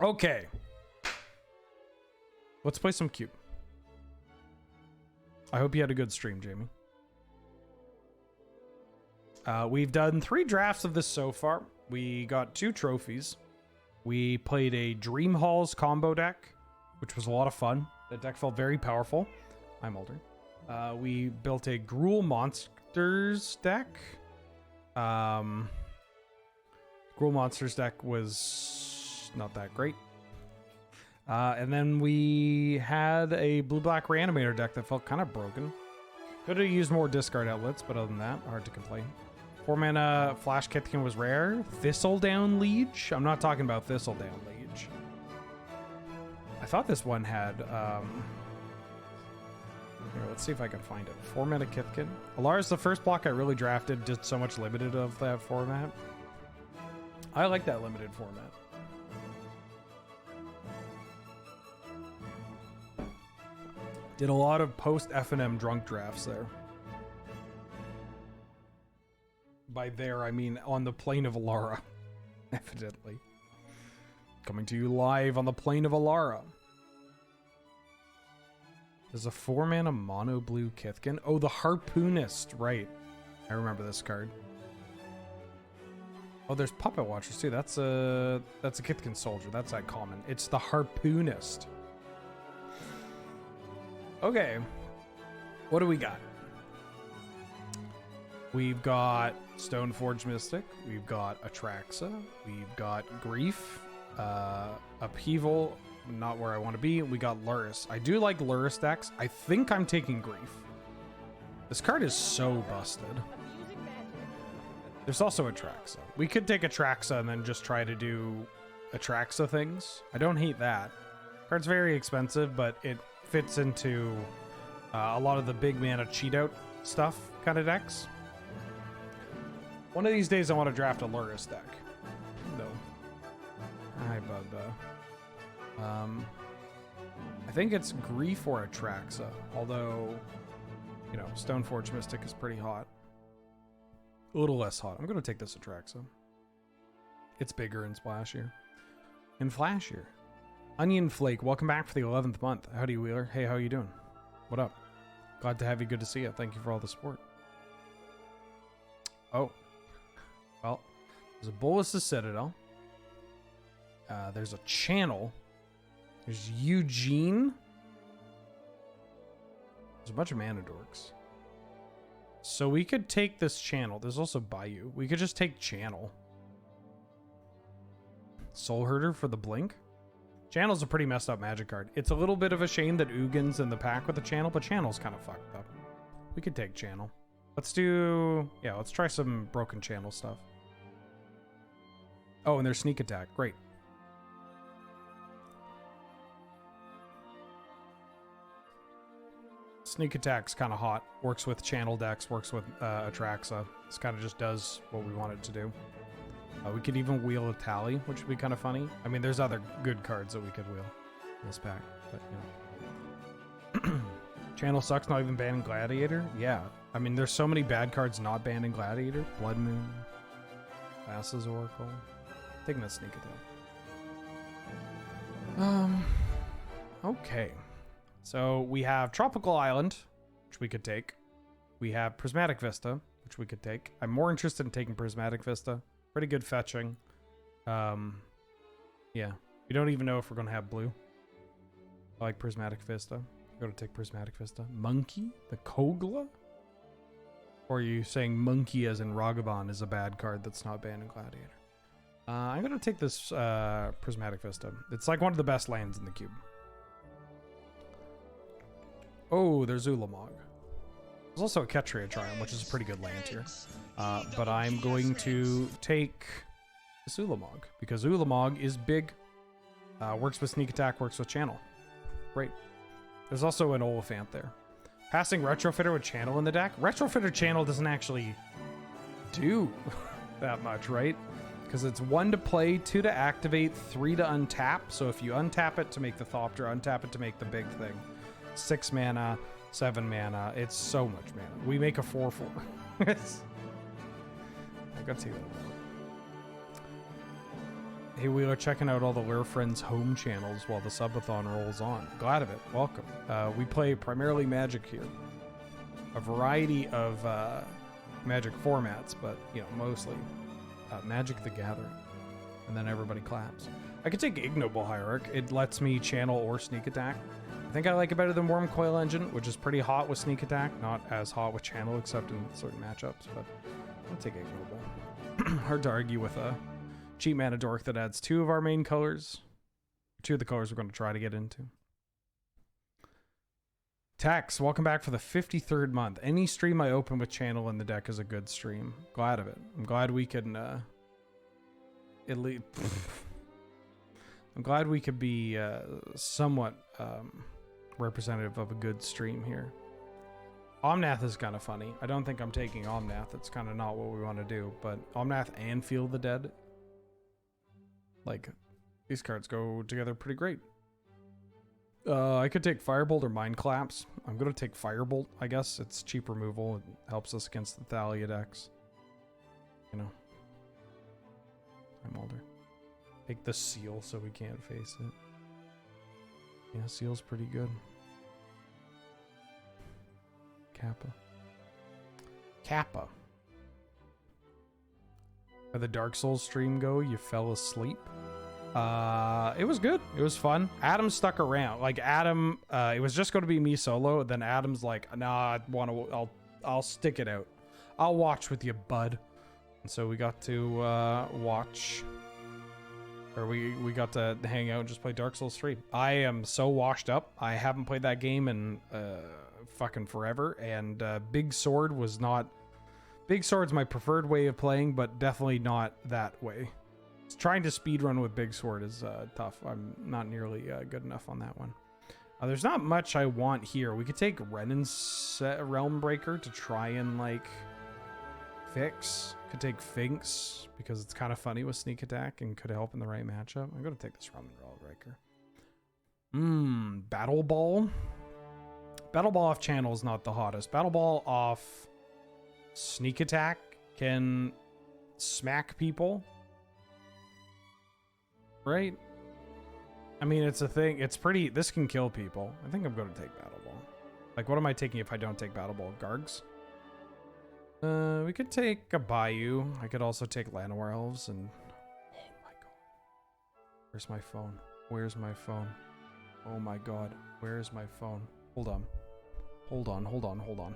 Okay. Let's play some Cube. I hope you had a good stream, Jamie. We've done 3 drafts of this so far. We got 2 trophies. We played a Dream Halls combo deck, which was a lot of fun. The deck felt very powerful. I'm older. We built a Gruul Monsters deck. Gruul Monsters deck was not that great. And then we had a Blue-Black Reanimator deck that felt kind of broken. Could have used more discard outlets, but other than that, hard to complain. 4-mana Flash Kithkin was rare. Thistledown Liege? I'm not talking about Thistledown Liege. I thought this one had... Here, let's see if I can find it. 4-mana Kithkin. Alar's the first block I really drafted. Did so much limited of that format. I like that limited format. Did a lot of post FNM drunk drafts there. By there, I mean on the plane of Alara. Evidently. Coming to you live on the plane of Alara. There's a 4-mana mono blue Kithkin. Oh, the Harpoonist. Right. I remember this card. Oh, there's Puppet Watchers too. That's a Kithkin Soldier. That's that common. It's the Harpoonist. Okay, what do we got? We've got Stoneforge Mystic. We've got Atraxa. We've got Grief. Upheaval, not where I want to be. We got Luris. I do like Luris decks. I think I'm taking Grief. This card is so busted. There's also Atraxa. We could take Atraxa and then just try to do Atraxa things. I don't hate that. Card's very expensive, but it fits into a lot of the big mana cheat out stuff kind of decks. One of these days I want to draft a Luris deck. No. Hi, Bubba. I think it's Grief or Atraxa, although, you know, Stoneforge Mystic is pretty hot. A little less hot. I'm going to take this Atraxa. It's bigger and splashier. And flashier. Onion Flake, welcome back for the 11th month. Howdy, Wheeler. Hey, how you doing? What up? Glad to have you. Good to see you. Thank you for all the support. Oh. Well, there's a Bolas's Citadel. There's a Channel. There's Eugene. There's a bunch of mana dorks. So we could take this Channel. There's also Bayou. We could just take Channel. Soul Herder for the Blink. Channel's a pretty messed up Magic card. It's a little bit of a shame that Ugin's in the pack with the Channel, but Channel's kind of fucked up. We could take Channel. Let's do... Yeah, let's try some broken Channel stuff. Oh, and there's Sneak Attack. Great. Sneak Attack's kind of hot. Works with Channel decks, works with Atraxa. This kind of just does what we want it to do. We could even wheel a Tally, which would be kind of funny. I mean, there's other good cards that we could wheel in this pack, but you know. Channel sucks, not even banning Gladiator? Yeah. I mean, there's so many bad cards not banned in Gladiator. Blood Moon. Lass's Oracle. Taking that Sneak Attack. Okay. So we have Tropical Island, which we could take. We have Prismatic Vista, which we could take. I'm more interested in taking Prismatic Vista. Pretty good fetching. Yeah. We don't even know if we're going to have blue. I like Prismatic Vista. I'm going to take Prismatic Vista. Monkey? The Kogla? Or are you saying Monkey as in Ragavan is a bad card that's not banned in Gladiator? I'm going to take this Prismatic Vista. It's like one of the best lands in the cube. Oh, there's Ulamog. There's also a Ketria Triumph, which is a pretty good land here. But I'm going to take this Ulamog, because Ulamog is big. Works with Sneak Attack, works with Channel. Great. There's also an Oliphant there. Passing Retrofitter with Channel in the deck. Retrofitter Channel doesn't actually do that much, right? Because it's 1 to play, 2 to activate, 3 to untap. So if you untap it to make the Thopter, untap it to make the big thing. 6 mana, 7 mana. It's so much mana. We make a 4/4. I gotta see that. Hey, we are checking out all the Lure Friends home channels while the subathon rolls on. Glad of it. Welcome. We play primarily Magic here. A variety of Magic formats, but, you know, mostly Magic the Gathering. And then everybody claps. I could take Ignoble Hierarch. It lets me channel or sneak attack. I think I like it better than Worm Coil Engine, which is pretty hot with sneak attack. Not as hot with channel, except in certain matchups, but I'll take Ignoble. Hard to argue with a cheap mana dork that adds 2 of our main colors. 2 of the colors we're going to try to get into. Tax, welcome back for the 53rd month. Any stream I open with channel in the deck is a good stream. Glad of it. I'm glad we can at least I'm glad we could be somewhat representative of a good stream here. Omnath is kind of funny. I don't think I'm taking Omnath. It's kind of not what we want to do, but Omnath and Feel the Dead, like, these cards go together pretty great. I could take Firebolt or Mind Collapse. I'm going to take Firebolt, I guess. It's cheap removal. It helps us against the Thalia decks. You know. I'm older. Take the Seal so we can't face it. Yeah, Seal's pretty good. Kappa. Kappa. Where the Dark Souls stream go, you fell asleep? It was good. It was fun. Adam stuck around. Like, Adam, it was just going to be me solo. Then Adam's like, nah, I'll stick it out. I'll watch with you, bud. And so we got to watch, or we got to hang out and just play Dark Souls 3. I am so washed up. I haven't played that game in fucking forever. And Big Sword was not... Big Sword's my preferred way of playing, but definitely not that way. Trying to speedrun with Big Sword is tough. I'm not nearly good enough on that one. There's not much I want here. We could take Renan's Realm Breaker to try and, like, fix. Could take Finks, because it's kind of funny with Sneak Attack and could help in the right matchup. I'm going to take this Realm Breaker. Battle Ball. Battle Ball off channel is not the hottest. Battle Ball off Sneak Attack can smack people. Right? I mean, it's a thing. It's pretty... This can kill people. I think I'm going to take Battle Ball. Like, what am I taking if I don't take Battle Ball? Gargs? We could take a Bayou. I could also take Llanowar Elves and... Oh my god. Where's my phone? Where's my phone? Oh my god. Where's my phone? Hold on. Hold on, hold on, hold on.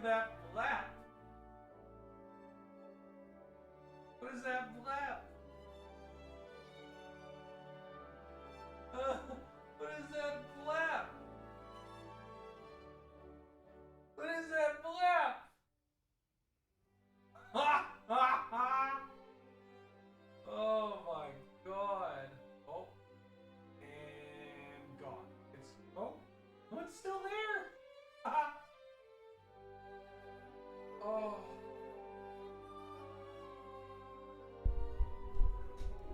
That blap. What is that blap? What is that blap? What is that blap? Ha ha ha! Oh my god. Oh. And gone. It's oh, it's still there. Ha! Oh.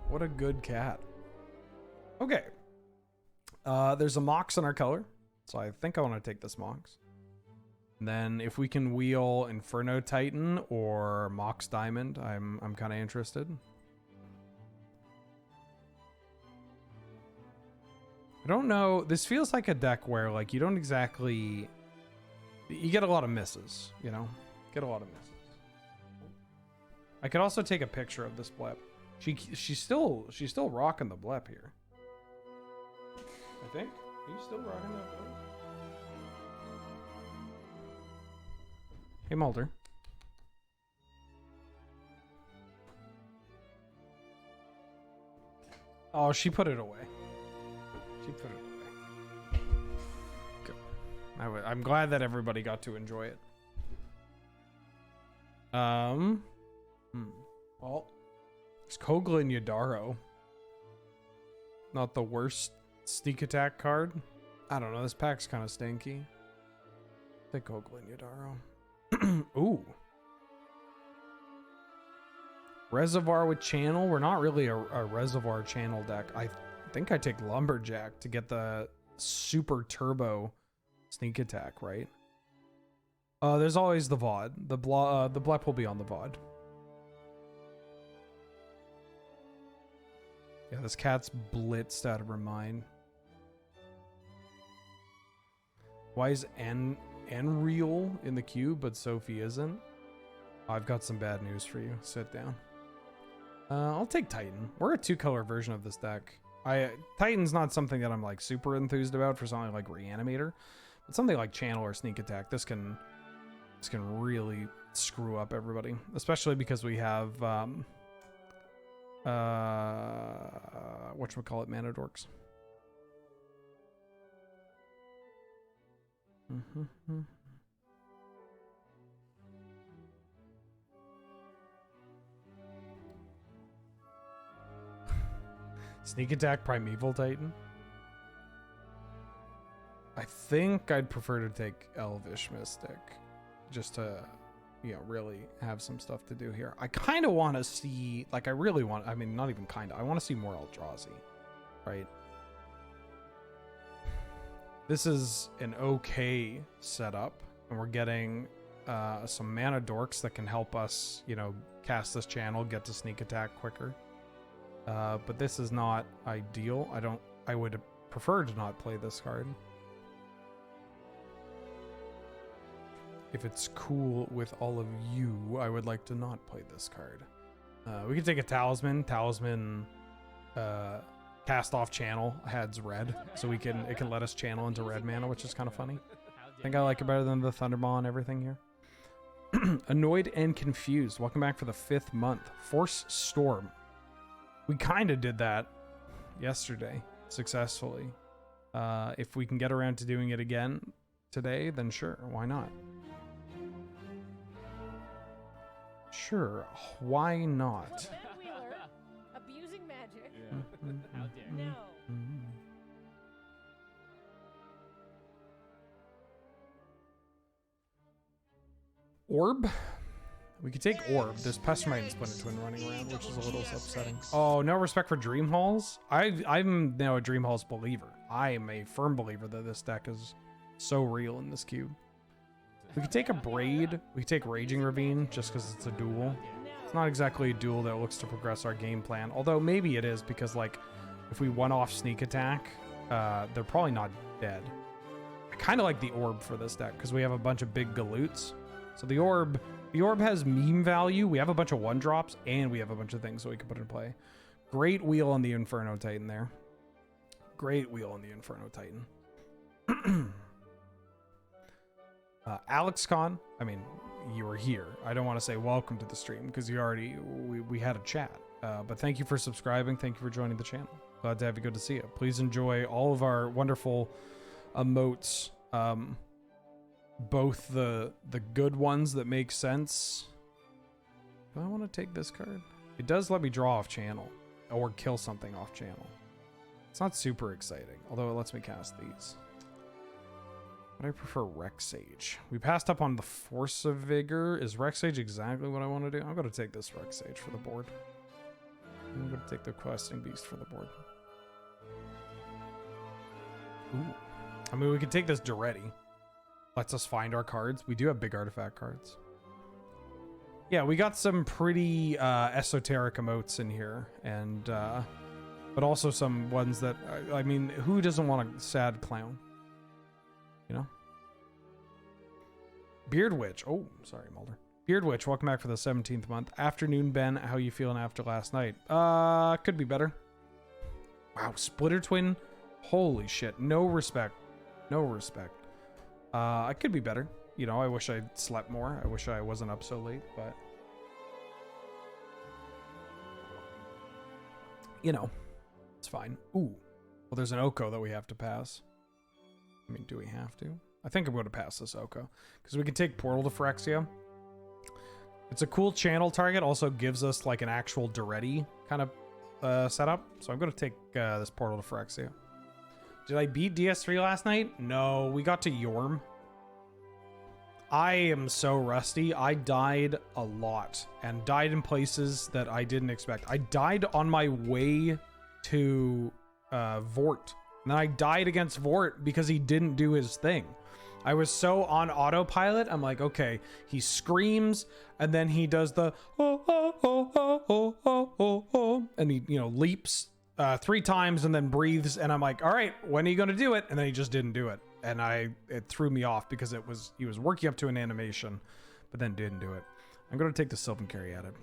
What a good cat. Okay. There's a Mox in our color, so I think I want to take this Mox. And then if we can wheel Inferno Titan or Mox Diamond, I'm kind of interested. I don't know. This feels like a deck where, like, you don't exactly... You get a lot of misses, you know? Get a lot of misses. I could also take a picture of this blep. She's still rocking the blep here. I think. Are you still rocking that blep? Hey Mulder. Oh, she put it away. She put it away. Good. I'm glad that everybody got to enjoy it. Well, it's Kogla and Yadaro. Not the worst sneak attack card. I don't know, this pack's kind of stinky. Take Oglin Yadaro. Ooh. Reservoir with channel. We're not really a reservoir channel deck. I think I take Lumberjack to get the super turbo sneak attack, right? There's always the VOD. The Blep will be on the VOD. Yeah, this cat's blitzed out of her mind. Why is Enreal in the queue, but Sophie isn't? I've got some bad news for you. Sit down. I'll take Titan. We're a 2-color version of this deck. Titan's not something that I'm like super enthused about for something like Reanimator, but something like Channel or Sneak Attack. This can really screw up everybody, especially because we have whatchamacallit, Mana Dorks. Sneak Attack Primeval Titan. I think I'd prefer to take Elvish Mystic, just to, you know, really have some stuff to do here. I kind of want to see, like, I really want, I mean, not even kind of, I want to see more Eldrazi, right? This is an okay setup, and we're getting some Mana Dorks that can help us, you know, cast this channel, get to Sneak Attack quicker. But this is not ideal. I would prefer to not play this card. If it's cool with all of you, I would like to not play this card. We could take a Talisman. Talisman cast off channel adds red, so it can let us channel into red mana, which is kind of funny. I think I like it better than the Thunderball and everything here. Annoyed and Confused. Welcome back for the 5th month. Force Storm. We kind of did that yesterday successfully. If we can get around to doing it again today, then sure, why not? Sure, why not? Abusing magic. Yeah. How dare you? No. Orb? We could take Orb. There's Pestermite and Splinter Twin running around, which is a little upsetting. Oh, no respect for Dream Halls? I'm now a Dream Halls believer. I am a firm believer that this deck is so real in this cube. We could take a Braid. We could take Raging Ravine just because it's a duel. It's not exactly a duel that looks to progress our game plan. Although maybe it is because, like, if we one-off Sneak Attack, they're probably not dead. I kind of like the Orb for this deck because we have a bunch of big Galoots. So the Orb has meme value. We have a bunch of 1-drops, and we have a bunch of things that we can put in play. Great wheel on the Inferno Titan there. Great wheel on the Inferno Titan. Alex Khan, I mean, you were here. I don't want to say welcome to the stream because we had a chat. But thank you for subscribing. Thank you for joining the channel. Glad to have you. Good to see you. Please enjoy all of our wonderful emotes. Both the good ones that make sense. Do I want to take this card? It does let me draw off channel or kill something off channel. It's not super exciting, although it lets me cast these. But I prefer Rex Sage. We passed up on the Force of Vigor. Is Rex Sage exactly what I want to do? I'm going to take this Rex Sage for the board. I'm going to take the Questing Beast for the board. Ooh. I mean, we could take this Duretti. Lets us find our cards. We do have big artifact cards. Yeah, we got some pretty esoteric emotes in here, and but also some ones that I mean, who doesn't want a sad clown? You know? Beard Witch. Oh, sorry, Mulder. Beard Witch, welcome back for the 17th month. Afternoon, Ben. How you feeling after last night? Could be better. Wow, Splitter Twin. Holy shit. No respect. No respect. I could be better. You know, I wish I'd slept more. I wish I wasn't up so late, but you know, it's fine. Ooh. Well, there's an Oko that we have to pass. I mean, do we have to? I think I'm going to pass this Oko because we can take Portal to Phyrexia. It's a cool channel target. Also gives us like an actual Duretti kind of setup. So I'm going to take this Portal to Phyrexia. Did I beat DS3 last night? No, we got to Yorm. I am so rusty. I died a lot and died in places that I didn't expect. I died on my way to Vort. And then I died against Vort because he didn't do his thing. I was so on autopilot. I'm like, okay, he screams and then he does the and he, leaps 3 times and then breathes. And I'm like, all right, when are you going to do it? And then he just didn't do it. And it threw me off because he was working up to an animation, but then didn't do it. I'm going to take the Sylvan Carry at it.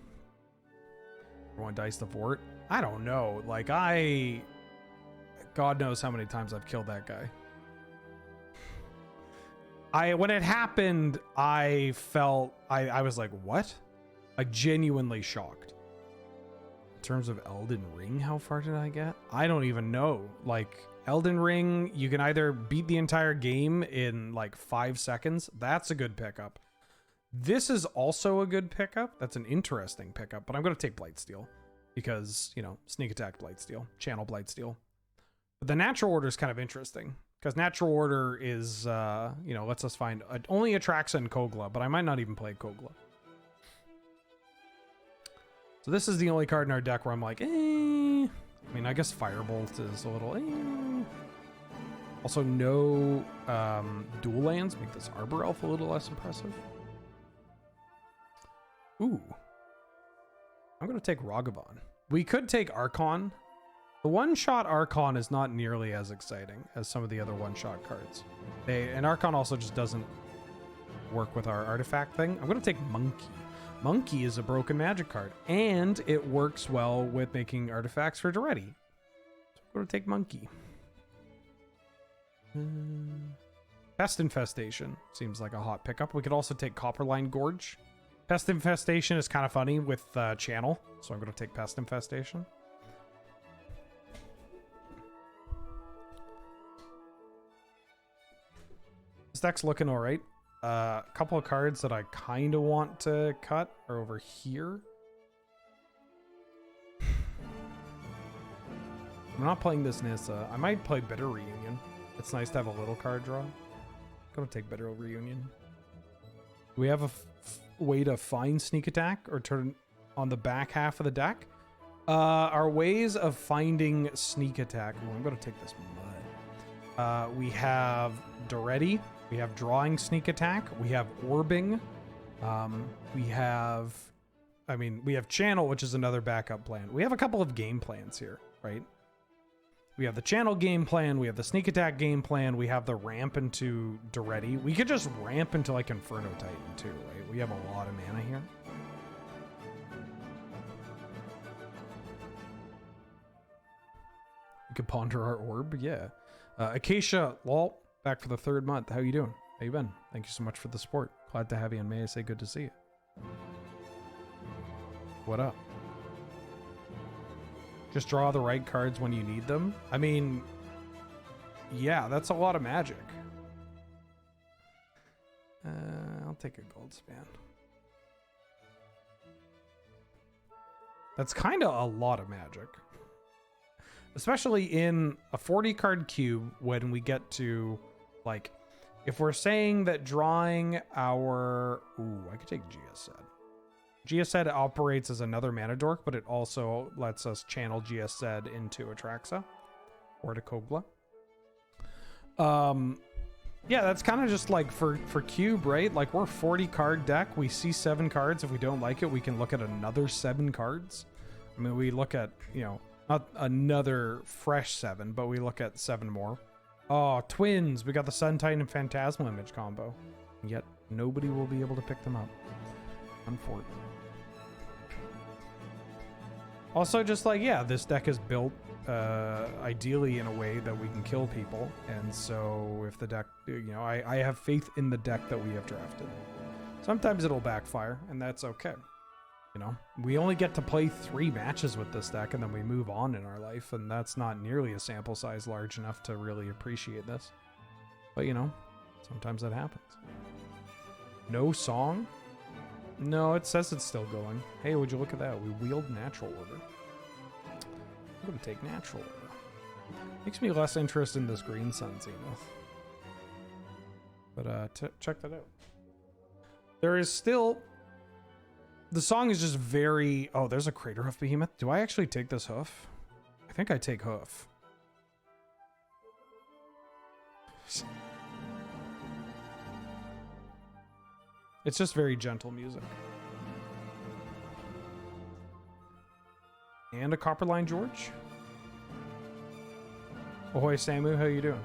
Everyone dice the Vort. I don't know. Like God knows how many times I've killed that guy. When it happened, I felt, I was like, what? Like genuinely shocked. In terms of Elden Ring, how far did I get? I don't even know. Like Elden Ring, you can either beat the entire game in like 5 seconds. That's a good pickup. This is also a good pickup. That's an interesting pickup, but I'm going to take Blightsteel because, sneak attack Blightsteel, channel Blightsteel. But the natural order is kind of interesting. Because natural order is, lets us find only Atraxa and Kogla, but I might not even play Kogla. So this is the only card in our deck where I'm like, eh. I mean, I guess Firebolt is a little, eh. Also, no dual lands make this Arbor Elf a little less impressive. Ooh. I'm going to take Ragavan. We could take Archon. The one-shot Archon is not nearly as exciting as some of the other one-shot cards. And Archon also just doesn't work with our artifact thing. I'm going to take Monkey. Monkey is a broken magic card, and it works well with making artifacts for Duretti. So I'm going to take Monkey. Pest Infestation seems like a hot pickup. We could also take Copperline Gorge. Pest Infestation is kind of funny with Channel, so I'm going to take Pest Infestation. This deck's looking all right. A couple of cards that I kind of want to cut are over here. I'm not playing this Nissa. I might play Bitter Reunion. It's nice to have a little card draw. I'm going to take Bitter Reunion. Do we have a way to find Sneak Attack or turn on the back half of the deck? Our ways of finding Sneak Attack. Ooh, I'm going to take this mud. We have Duretti. We have Drawing Sneak Attack. We have Orbing. We have Channel, which is another backup plan. We have a couple of game plans here, right? We have the Channel game plan. We have the Sneak Attack game plan. We have the ramp into Duretti. We could just ramp into like Inferno Titan too, right? We have a lot of mana here. We could ponder our orb, yeah. Acacia, lol. Back for the 3rd month. How you doing? How you been? Thank you so much for the support. Glad to have you, and may I say good to see you. What up? Just draw the right cards when you need them? I mean, yeah, that's a lot of magic. I'll take a gold span. That's kind of a lot of magic. Especially in a 40 card cube when we get to, like, if we're saying that drawing our... Ooh, I could take GSZ. GSZ operates as another mana dork, but it also lets us channel GSZ into Atraxa or to Kogla. Yeah, that's kind of just like for cube, right? Like, we're 40 card deck. We see 7 cards. If we don't like it, we can look at another 7 cards. I mean, we look at, not another fresh 7, but we look at 7 more. Oh, twins. We got the Sun Titan and Phantasmal Image combo. Yet nobody will be able to pick them up. Unfortunately. Also, just like, yeah, this deck is built ideally in a way that we can kill people. And so if the deck, I have faith in the deck that we have drafted. Sometimes it'll backfire, and that's okay. We only get to play 3 matches with this deck and then we move on in our life, and that's not nearly a sample size large enough to really appreciate this. But sometimes that happens. No song? No, it says it's still going. Hey, would you look at that? We wield natural order. I'm going to take natural order. Makes me less interested in this green sun zenith. But check that out. There is still... The song is just very... Oh, there's a crater hoof behemoth. Do I actually take this hoof? I think I take hoof. It's just very gentle music. And a Copperline George. Ahoy, Samu. How you doing?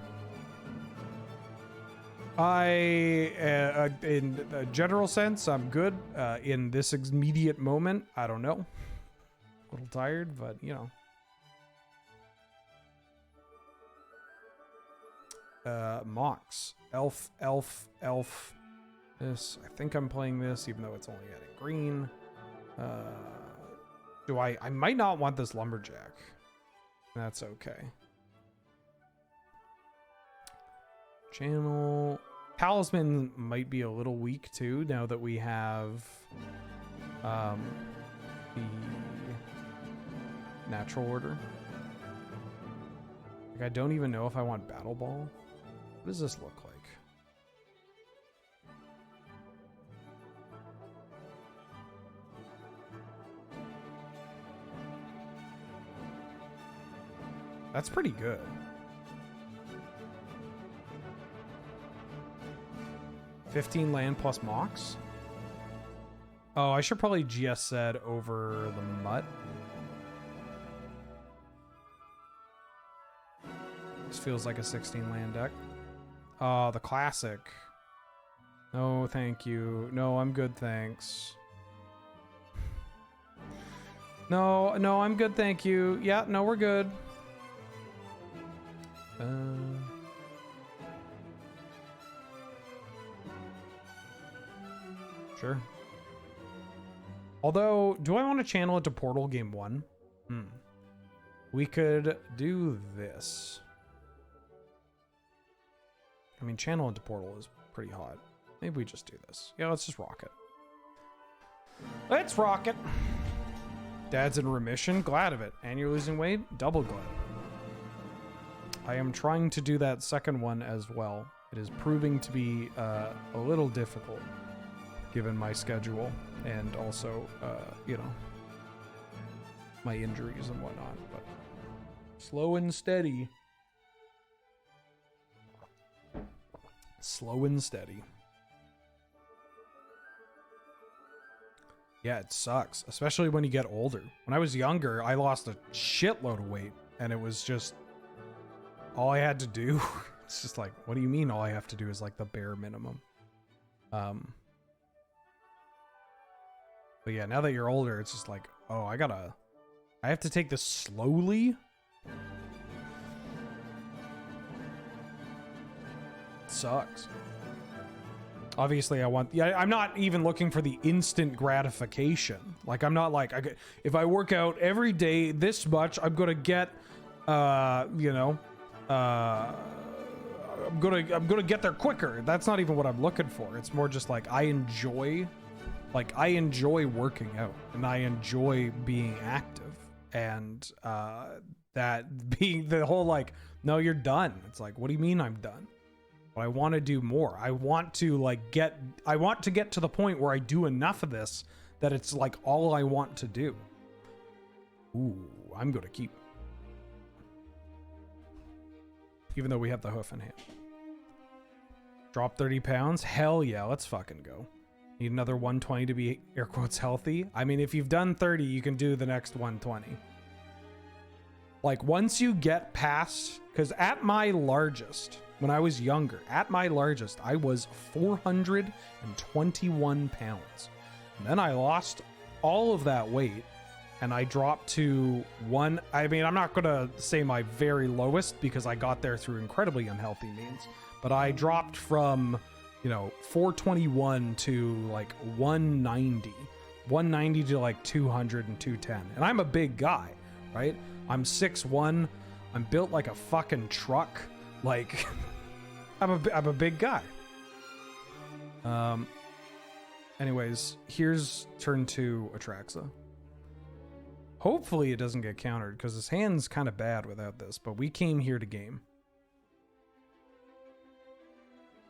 In a general sense, I'm good. In this immediate moment, I don't know. A little tired, but you know. Mox. Elf. This. I think I'm playing this, even though it's only adding green. I might not want this lumberjack. That's okay. Channel. Talisman might be a little weak too, now that we have the natural order. Like, I don't even know if I want Battle Ball. What does this look like? That's pretty good. $15 land plus Mox? Oh, I should probably GS said over the Mutt. This feels like a 16 land deck. Oh, the classic. No, thank you. No, I'm good, thanks. No, I'm good, thank you. Yeah, no, we're good. Sure. Although, do I want to channel it to Portal Game 1? We could do this. I mean, channel into Portal is pretty hot. Maybe we just do this. Yeah, let's just rock it. Let's rock it. Dad's in remission. Glad of it. And you're losing weight? Double glad. I am trying to do that second one as well. It is proving to be a little difficult given my schedule and also, you know, my injuries and whatnot. But slow and steady. Slow and steady. Yeah, it sucks, especially when you get older. When I was younger, I lost a shitload of weight, and it was just all I had to do. It's just like, what do you mean all I have to do is like the bare minimum? But yeah, now that you're older, it's just like, oh, I have to take this slowly. It sucks. Obviously, I'm not even looking for the instant gratification. Like, I'm not like, if I work out every day this much, I'm gonna get, you know, I'm gonna get there quicker. That's not even what I'm looking for. It's more just like I enjoy working out and I enjoy being active, and that being the whole like, no, you're done. It's like, what do you mean I'm done? But I want to do more. I want to get to the point where I do enough of this that it's like all I want to do. Ooh, I'm gonna keep. Even though we have the hoof in hand. Drop 30 pounds? Hell yeah, let's fucking go. Need another 120 to be air quotes healthy. I mean, if you've done 30, you can do the next 120. Like, once you get past, because at my largest, when I was younger, at my largest, I was 421 pounds. And then I lost all of that weight and I dropped to I mean, I'm not going to say my very lowest because I got there through incredibly unhealthy means, but I dropped from, you know, 421 to like 190 to like 200 and 210. And I'm a big guy, right? I'm 6'1". I'm built like a fucking truck. Like, I'm a big guy. Anyways, here's turn 2 Atraxa. Hopefully it doesn't get countered because his hand's kind of bad without this, but we came here to game.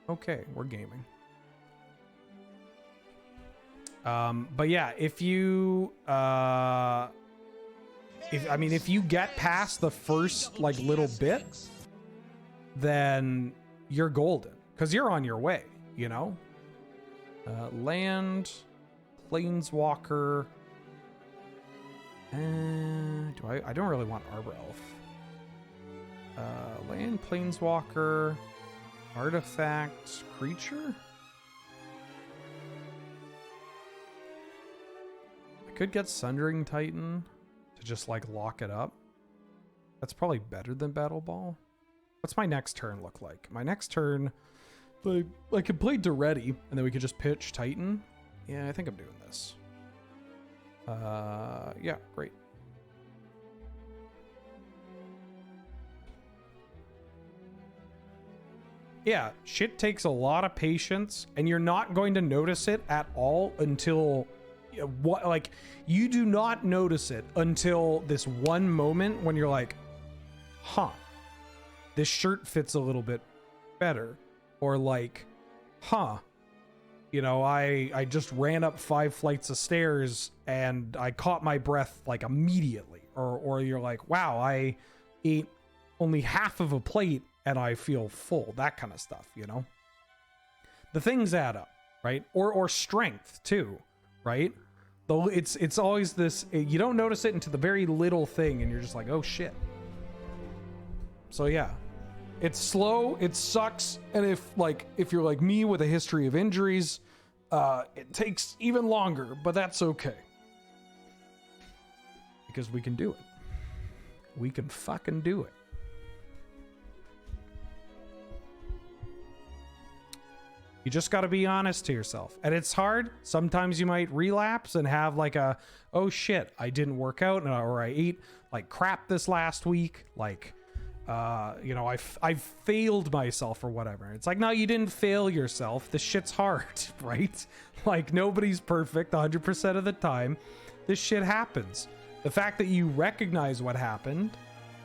Okay, we're gaming. But yeah, if you if you get past the first like little bit, then you're golden because you're on your way, you know. Land, planeswalker. I don't really want Arbor Elf. Land, planeswalker, artifact, creature. I could get Sundering Titan to just like lock it up. That's probably better than Battle Ball. What's my next turn look like? My next turn, I could play Duretti and then we could just pitch Titan. Yeah, I think I'm doing this. Yeah, great. Yeah, shit takes a lot of patience, and you're not going to notice it at all until you do not notice it until this one moment when you're like, huh, this shirt fits a little bit better, or like, huh, you know, I just ran up 5 flights of stairs and I caught my breath like immediately, or you're like, wow, I ate only half of a plate and I feel full, that kind of stuff, you know? The things add up, right? Or strength too, right? Though it's always this, you don't notice it until the very little thing and you're just like, oh shit. So yeah, it's slow, it sucks, and if you're like me with a history of injuries, it takes even longer, but that's okay. Because we can do it. We can fucking do it. You just got to be honest to yourself. And it's hard. Sometimes you might relapse and have like a, oh shit, I didn't work out, or I ate like crap this last week. Like, you know, I failed myself or whatever. It's like, no, you didn't fail yourself. This shit's hard, right? Like, nobody's perfect 100% of the time. This shit happens. The fact that you recognize what happened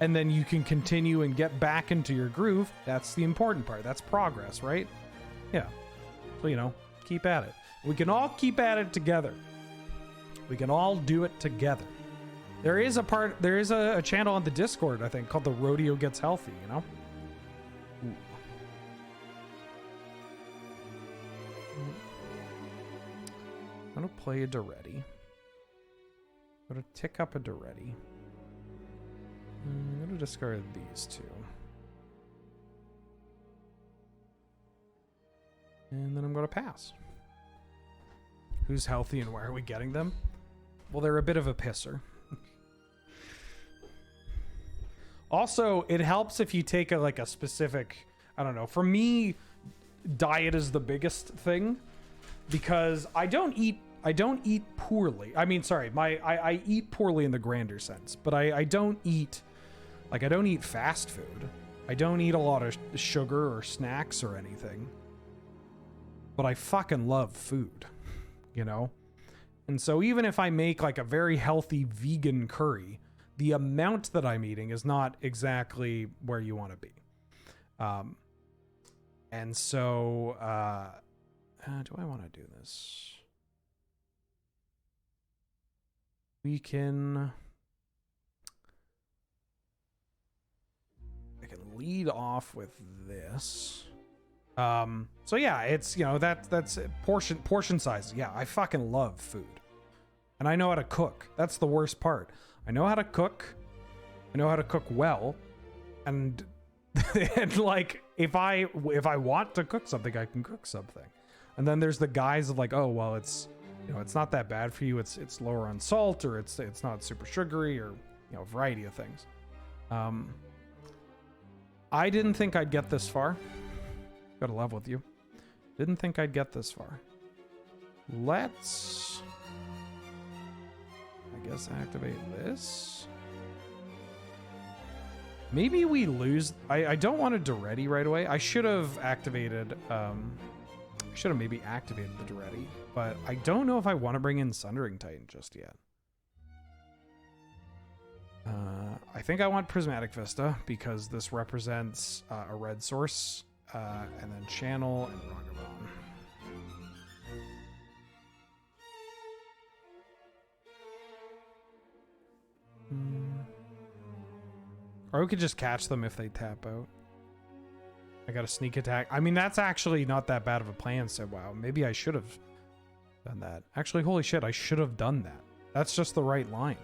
and then you can continue and get back into your groove, that's the important part. That's progress, right? Yeah. So, you know, keep at it. We can all keep at it together. We can all do it together. There is a channel on the Discord, I think, called The Rodeo Gets Healthy, you know? Ooh. I'm gonna play a Duretti. I'm gonna tick up a Duretti. I'm gonna discard these two. And then I'm gonna pass. Who's healthy and why are we getting them? Well, they're a bit of a pisser. Also, it helps if you take a specific, I don't know, for me, diet is the biggest thing because I don't eat poorly. I mean, sorry, I eat poorly in the grander sense, but I don't eat fast food. I don't eat a lot of sugar or snacks or anything. But I fucking love food, you know? And so even if I make like a very healthy vegan curry, the amount that I'm eating is not exactly where you want to be. And so, do I want to do this? I can lead off with this. So yeah, it's, you know, that's portion size. Yeah, I fucking love food. And I know how to cook. That's the worst part. I know how to cook. I know how to cook well. And and like if I want to cook something, I can cook something. And then there's the guys of like, oh well, it's, you know, it's not that bad for you. It's lower on salt, or it's not super sugary, or, you know, a variety of things. I didn't think I'd get this far. Gotta love with you. Didn't think I'd get this far. Let's, I guess, activate this. Maybe we lose. I don't want a Duretti right away. I should have activated, should have maybe activated the Duretti, but I don't know if I want to bring in Sundering Titan just yet. I think I want Prismatic Vista because this represents a red source, and then Channel and Ragavan. Or we could just catch them if they tap out. I got a sneak attack. I mean, that's actually not that bad of a plan, so wow. Maybe I should have done that. Actually, holy shit, I should have done that. That's just the right line.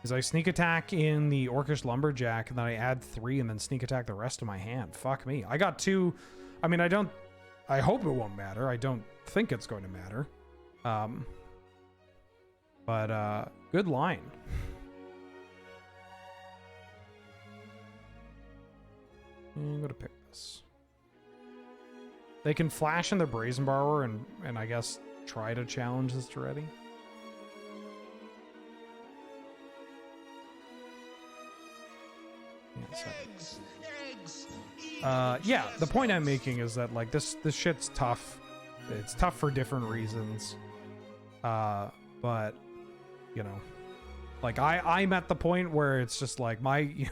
Is I sneak attack in the Orcish Lumberjack, and then I add 3 and then sneak attack the rest of my hand. Fuck me. I got 2. I mean, I hope it won't matter. I don't think it's going to matter. But good line. I'm gonna pick this. They can flash in their Brazen Borrower and I guess try to challenge this already. Yeah, the point I'm making is that like this shit's tough. It's tough for different reasons. But you know, like I'm at the point where it's just like my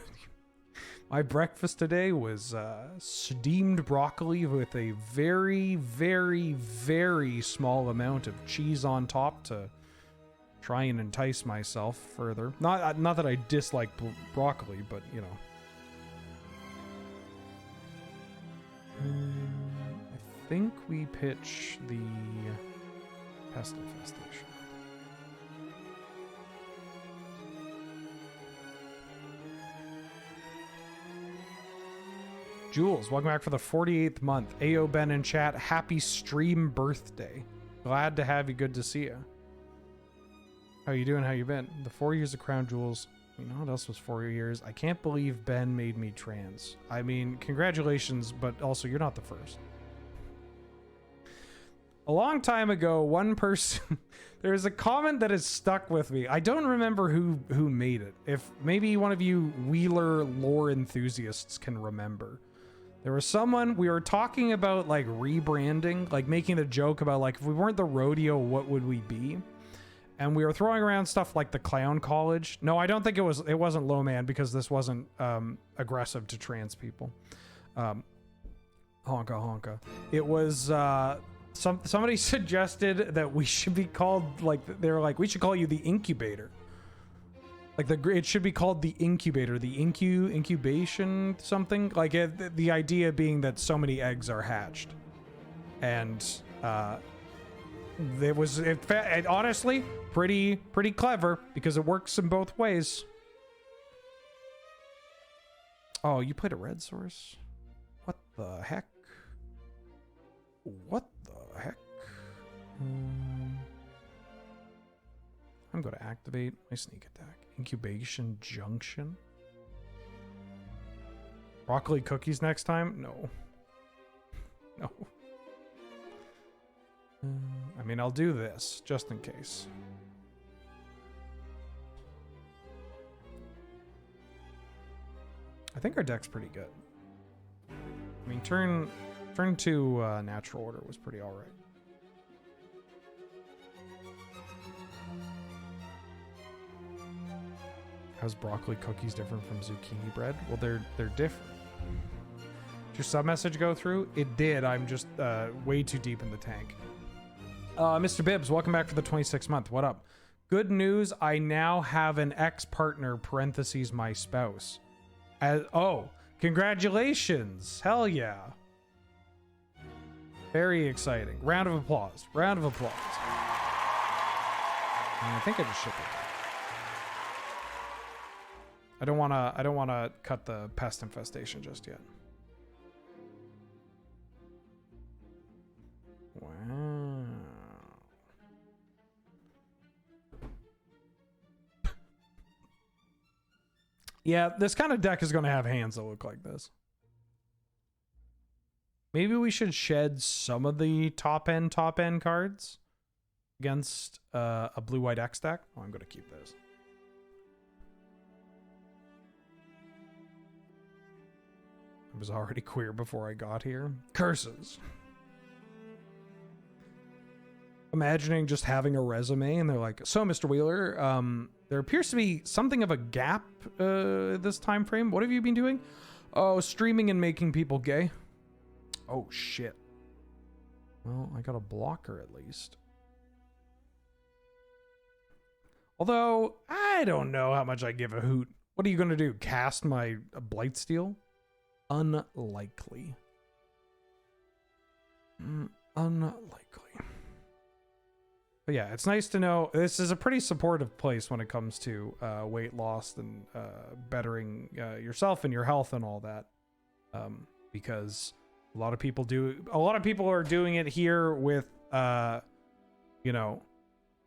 my breakfast today was steamed broccoli with a very, very, very small amount of cheese on top to try and entice myself further. Not that I dislike broccoli, but you know. I think we pitch the pest infestation. Jules, welcome back for the 48th month. Ayo Ben in chat, happy stream birthday. Glad to have you, good to see you. How you doing, how you been? The 4 years of Crown Jewels. You know what else was 4 years? I can't believe Ben made me trans. I mean, congratulations, but also you're not the first. A long time ago, one person... There's a comment that has stuck with me. I don't remember who made it. If maybe one of you Wheeler lore enthusiasts can remember. There was someone, we were talking about like rebranding, like making a joke about like, if we weren't the rodeo, what would we be? And we were throwing around stuff like the clown college. No, I don't think it wasn't low man because this wasn't aggressive to trans people. Honka honka. It was somebody suggested that we should be called like, they were like, we should call you the incubator. Like it should be called the incubator, the incubation something. Like the idea being that so many eggs are hatched, and it honestly pretty clever because it works in both ways. Oh, you played a red source? What the heck? What the heck? I'm going to activate my sneak attack. Incubation Junction. Broccoli cookies next time? No. No. I mean, I'll do this just in case. I think our deck's pretty good. I mean, turn 2 natural order was pretty alright. How's broccoli cookies different from zucchini bread? Well, they're different. Did your sub message go through? It did. I'm just way too deep in the tank. Mr. Bibbs, welcome back for the 26th month. What up? Good news. I now have an ex-partner, parentheses, my spouse. Oh, congratulations. Hell yeah. Very exciting. Round of applause. Round of applause. I think I just shipped it. I don't wanna cut the pest infestation just yet. Wow. Yeah, this kind of deck is going to have hands that look like this. Maybe we should shed some of the top end cards against a blue-white X deck. Oh, I'm going to keep this. I was already queer before I got here. Curses. Imagining just having a resume and they're like, so Mr. Wheeler, there appears to be something of a gap this time frame. What have you been doing? Oh, streaming and making people gay. Oh shit. Well, I got a blocker at least. Although I don't know how much I give a hoot What are you going to do? Cast my Blightsteel? Unlikely. Unlikely. But yeah, it's nice to know this is a pretty supportive place when it comes to weight loss and bettering yourself and your health and all that. Because a lot of people are doing it here with you know,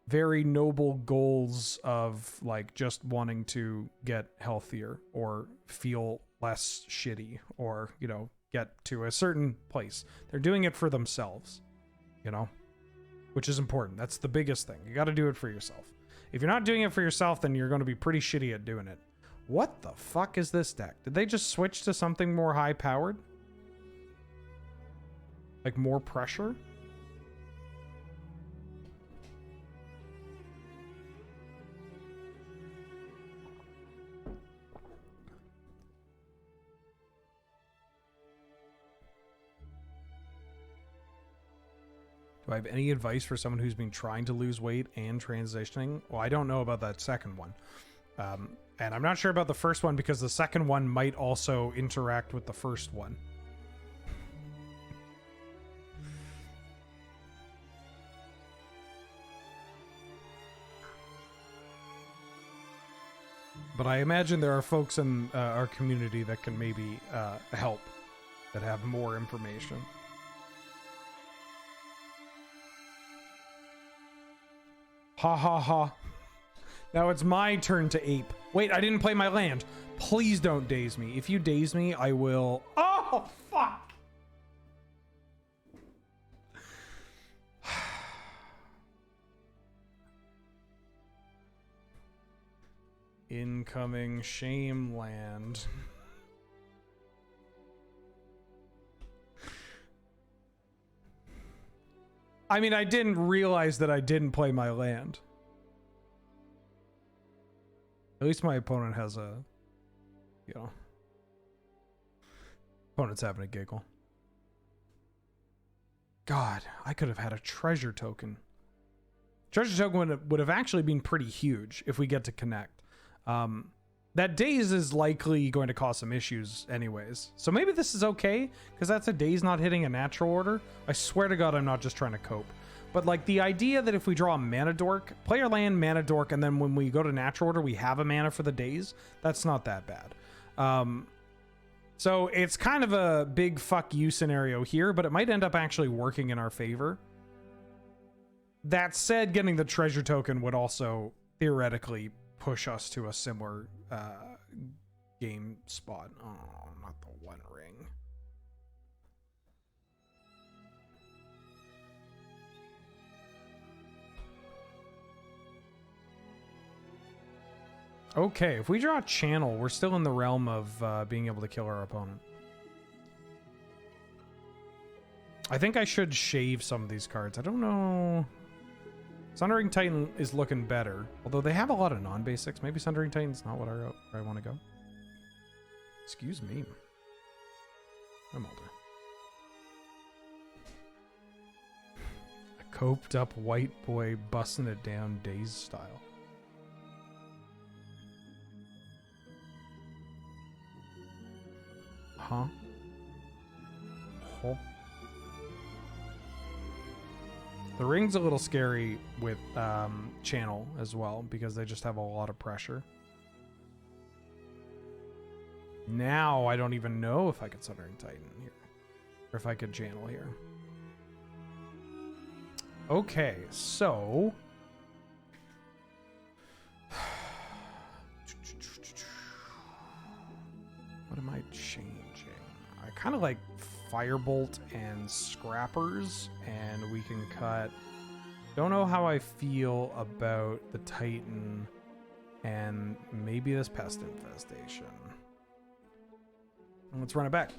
very noble goals of like just wanting to get healthier or feel less shitty or, you know, get to a certain place. They're doing it for themselves, you know, which is important. That's the biggest thing. You got to do it for yourself. If you're not doing it for yourself, then you're going to be pretty shitty at doing it. What the fuck is this deck? Did they just switch to something more high powered? Like more pressure? Do I have any advice for someone who's been trying to lose weight and transitioning? Well, I don't know about that second one. And I'm not sure about the first one because the second one might also interact with the first one. But I imagine there are folks in our community that can maybe help, that have more information. Ha ha ha. Now it's my turn to ape. Wait, I didn't play my land. Please don't daze me. If you daze me, I will... Oh, fuck! Incoming shame land. I mean, I didn't realize that I didn't play my land. At least my opponent has a, you know, opponent's having a giggle. God, I could have had a treasure token. Treasure token would have actually been pretty huge if we get to connect. That daze is likely going to cause some issues anyways. So maybe this is okay, because that's a daze not hitting a natural order. I swear to God, I'm not just trying to cope. But like the idea that if we draw a mana dork, play our land, mana dork, and then when we go to natural order, we have a mana for the daze, that's not that bad. So it's kind of a big fuck you scenario here, but it might end up actually working in our favor. That said, getting the treasure token would also theoretically push us to a similar game spot. Oh, not the one ring. Okay, if we draw a channel, we're still in the realm of being able to kill our opponent. I think I should shave some of these cards. I don't know. Sundering Titan is looking better, although they have a lot of non-basics. Maybe Sundering Titan's not what I want to go. Excuse me. I'm older. A coped up white boy busting it down Daze style. Huh? Huh? The ring's a little scary with channel as well because they just have a lot of pressure. Now I don't even know if I could Sundering Titan here. Or if I could channel here. Okay, so... what am I changing? I kind of like Firebolt and Scrappers, and we can cut... Don't know how I feel about the Titan and maybe this Pest Infestation. Let's run it back.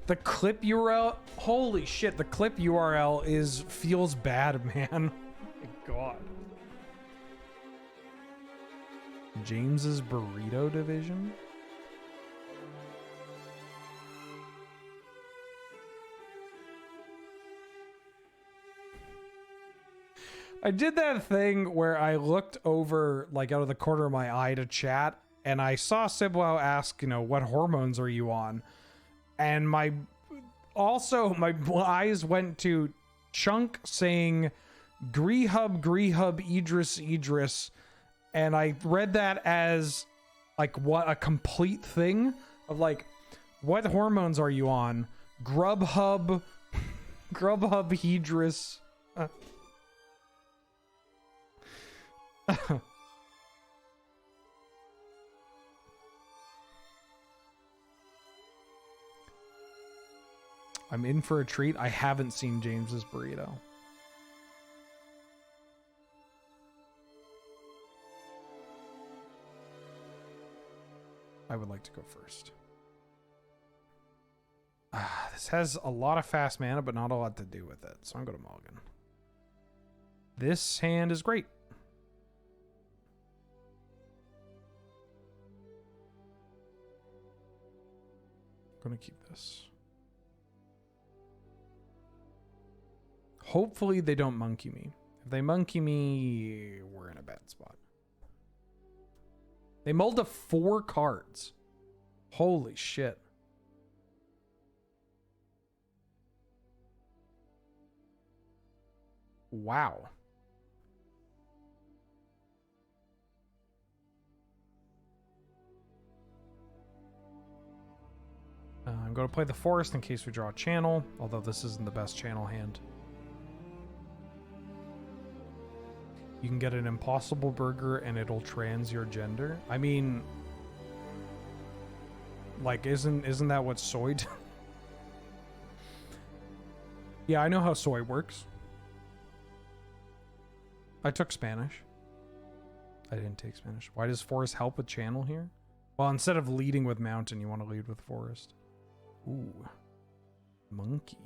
The clip URL... Holy shit, the clip URL feels bad, man. Oh my God. James's Burrito Division? I did that thing where I looked over, like, out of the corner of my eye to chat, and I saw Sibwow ask, you know, what hormones are you on? And my eyes went to Chunk saying Grihub, Idris, and I read that as, like, what a complete thing of, like, what hormones are you on? Grubhub, Idris. I'm in for a treat. I haven't seen James's burrito. I would like to go first. This has a lot of fast mana, but not a lot to do with it. So I'm going to mulligan. This hand is great. I'm going to keep this. Hopefully they don't monkey me. If they monkey me, we're in a bad spot. They mulled to 4 cards. Holy shit. Wow. I'm going to play the forest in case we draw a channel, although this isn't the best channel hand. You can get an impossible burger and it'll trans your gender. I mean, like, isn't that what soy does? Yeah, I know how soy works. I took Spanish. I didn't take Spanish. Why does forest help with channel here? Well, instead of leading with mountain, you want to lead with forest. Ooh. Monkey.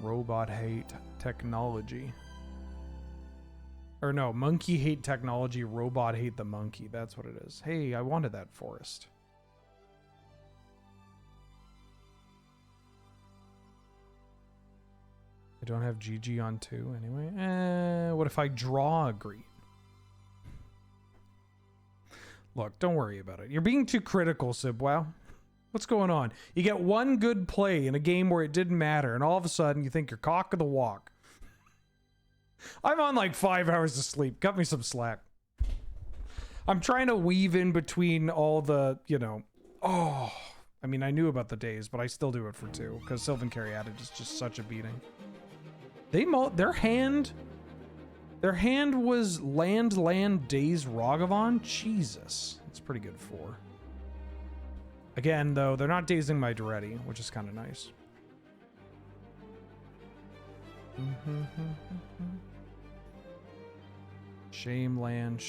Robot hate technology. Or no, monkey hate technology, robot hate the monkey. That's what it is. Hey, I wanted that forest. I don't have GG on 2 anyway. What if I draw a green? Look, don't worry about it. You're being too critical, Sibwow. What's going on? You get one good play in a game where it didn't matter, and all of a sudden you think you're cock of the walk. I'm on like 5 hours of sleep. Cut me some slack. I'm trying to weave in between all the, you know... Oh, I mean, I knew about the days, but I still do it for 2, because Sylvan Caryatid is just such a beating. Their hand was land, Days, Ragavan? Jesus. That's pretty good 4. Again, though, they're not dazing my Duretti, which is kind of nice. Shame land.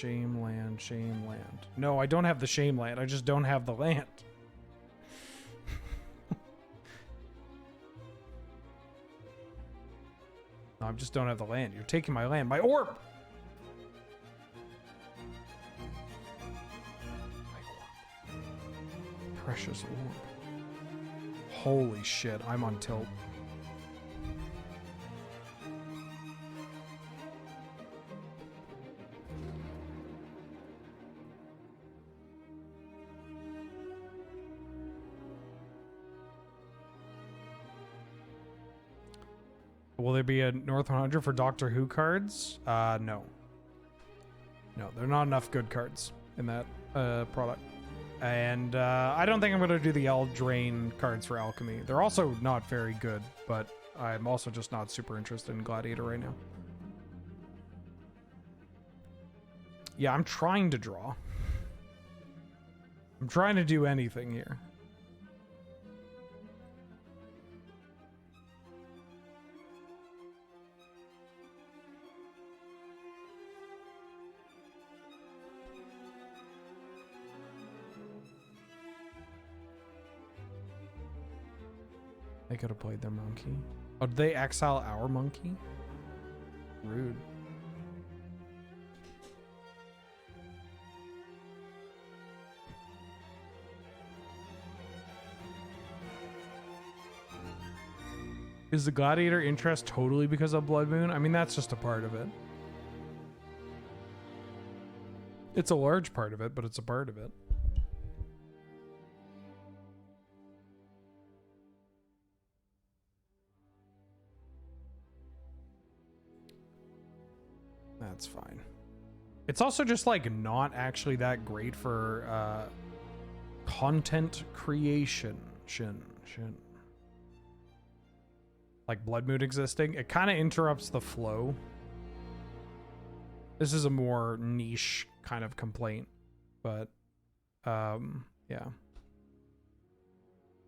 No, I don't have the shame land. I just don't have the land. No, I just don't have the land. You're taking my land. My orb! Precious orb. Holy shit, I'm on tilt. Will there be a North 100 for Doctor Who cards? No. No, there are not enough good cards in that product. And I don't think I'm going to do the Eldraine cards for Alchemy. They're also not very good, but I'm also just not super interested in Gladiator right now. Yeah, I'm trying to draw. I'm trying to do anything here. They could have played their monkey. Oh, did they exile our monkey? Rude. Is the gladiator interest totally because of Blood Moon? I mean, that's just a part of it. It's a large part of it, but it's a part of it. That's fine. It's also just like not actually that great for content creation. Shin. Like Blood Moon existing. It kind of interrupts the flow. This is a more niche kind of complaint, but yeah.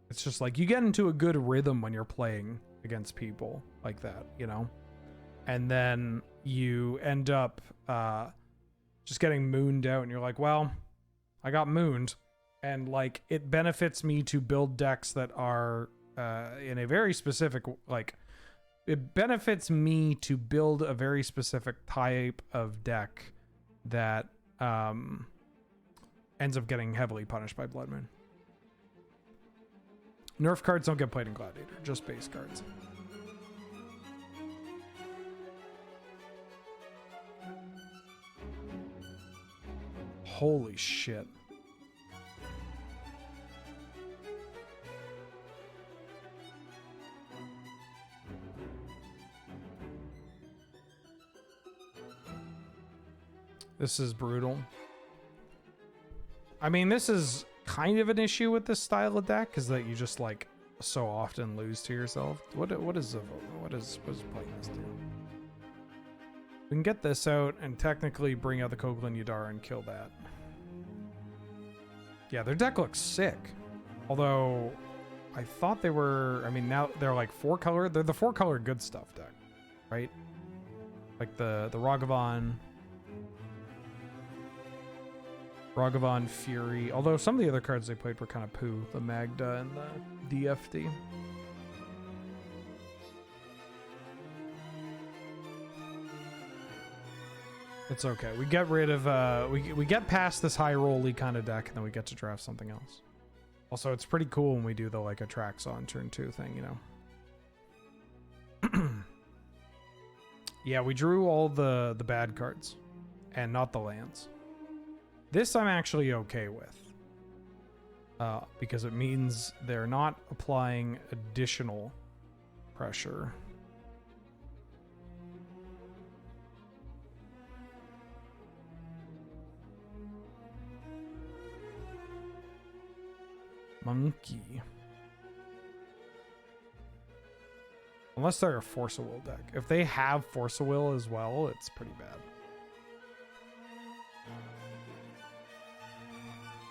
It's just like you get into a good rhythm when you're playing against people like that, you know? And then you end up just getting mooned out and you're like, well, I got mooned. And like it benefits me to build decks that are in a very specific, like it benefits me to build a very specific type of deck that ends up getting heavily punished by Blood Moon. Nerf cards don't get played in Gladiator, just base cards. Holy shit. This is brutal. I mean, this is kind of an issue with this style of deck, is that you just like so often lose to yourself. What is playing this do? We can get this out and technically bring out the Koglin Yadara and kill that. Yeah, their deck looks sick. Although I thought they were, I mean, now they're like 4-color. They're the 4-color good stuff deck, right? Like the Ragavan Fury. Although some of the other cards they played were kind of poo. The Magda and the DFD. It's okay. We get rid of we get past this high rolly kind of deck and then we get to draft something else. Also, it's pretty cool when we do the like Atraxa on turn 2 thing, you know. Yeah, we drew all the bad cards and not the lands. This I'm actually okay with. Because it means they're not applying additional pressure. Monkey. Unless they're a Force of Will deck. If they have Force of Will as well, it's pretty bad.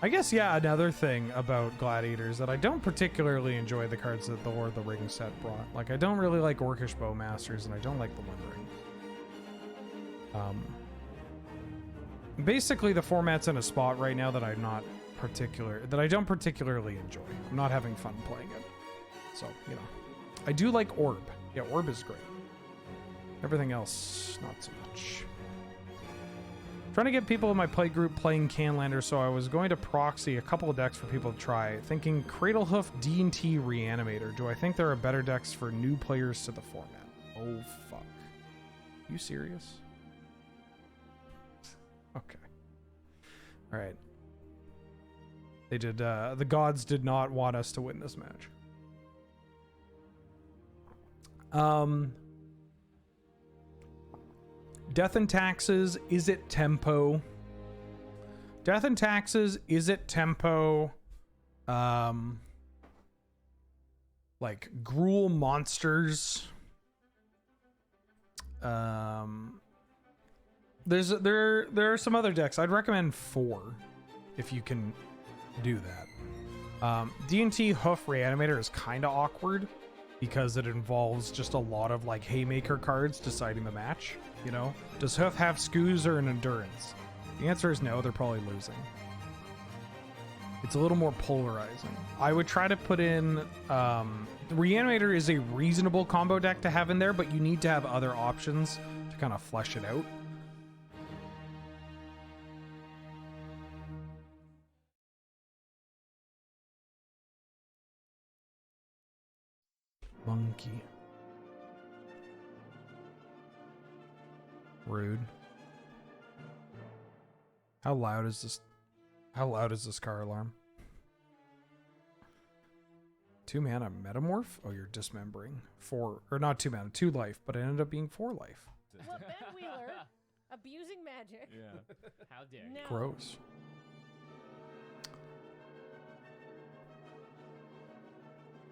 I guess, yeah, another thing about Gladiators that I don't particularly enjoy the cards that the Lord of the Rings set brought. Like, I don't really like Orcish Bowmasters, and I don't like the One Ring. Basically, the format's in a spot right now that I don't particularly enjoy. I'm not having fun playing it. So, you know. I do like Orb. Yeah, Orb is great. Everything else, not so much. Trying to get people in my play group playing Canlander, so I was going to proxy a couple of decks for people to try. Thinking Cradlehoof D&T Reanimator. Do I think there are better decks for new players to the format? Oh, fuck. You serious? Okay. Alright. They did, the gods did not want us to win this match. Death and Taxes, is it tempo? Death and Taxes, is it tempo? Like Gruul monsters. There are some other decks. I'd recommend 4 if you can do that. D&T Hoof Reanimator is kind of awkward because it involves just a lot of like haymaker cards deciding the match. You know, does Hoof have Scoos or an Endurance? The answer is no, they're probably losing. It's a little more polarizing. I would try to put in, Reanimator is a reasonable combo deck to have in there, but you need to have other options to kind of flesh it out. Monkey. Rude. How loud is this? How loud is this car alarm? 2 mana metamorph? Oh, you're dismembering. 4, or not 2 mana, 2 life, but it ended up being 4 life. Well, Ben Wheeler, abusing magic. Yeah. How dare you? No. Gross.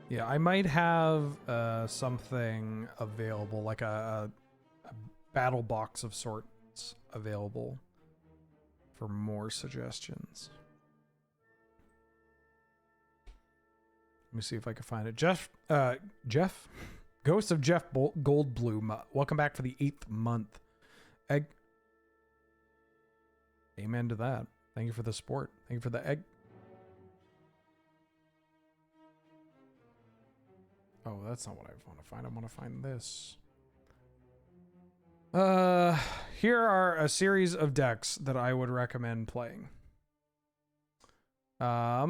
Yeah, I might have something available, like a battle box of sorts available for more suggestions. Let me see if I can find it. Jeff, Ghost of Jeff Goldblum, welcome back for the 8th month. Egg. Amen to that. Thank you for the support. Thank you for the egg. Oh, that's not what I want to find. I want to find this. Here are a series of decks that I would recommend playing. How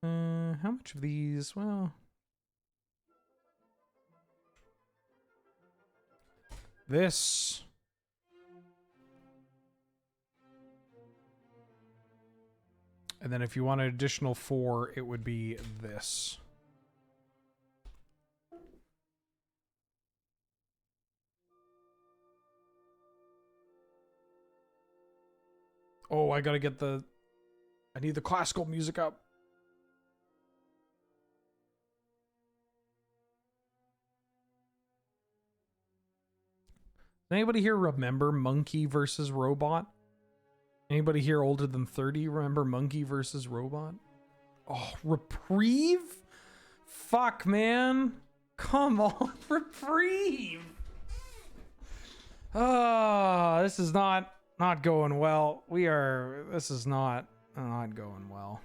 much of these? Well, this. And then if you want an additional 4, it would be this. Oh, I gotta get the... I need the classical music up. Anybody here remember Monkey versus Robot? Anybody here older than 30 remember Monkey versus Robot? Oh, Reprieve? Fuck, man. Come on, Reprieve. Oh, this is not going well. This is not going well.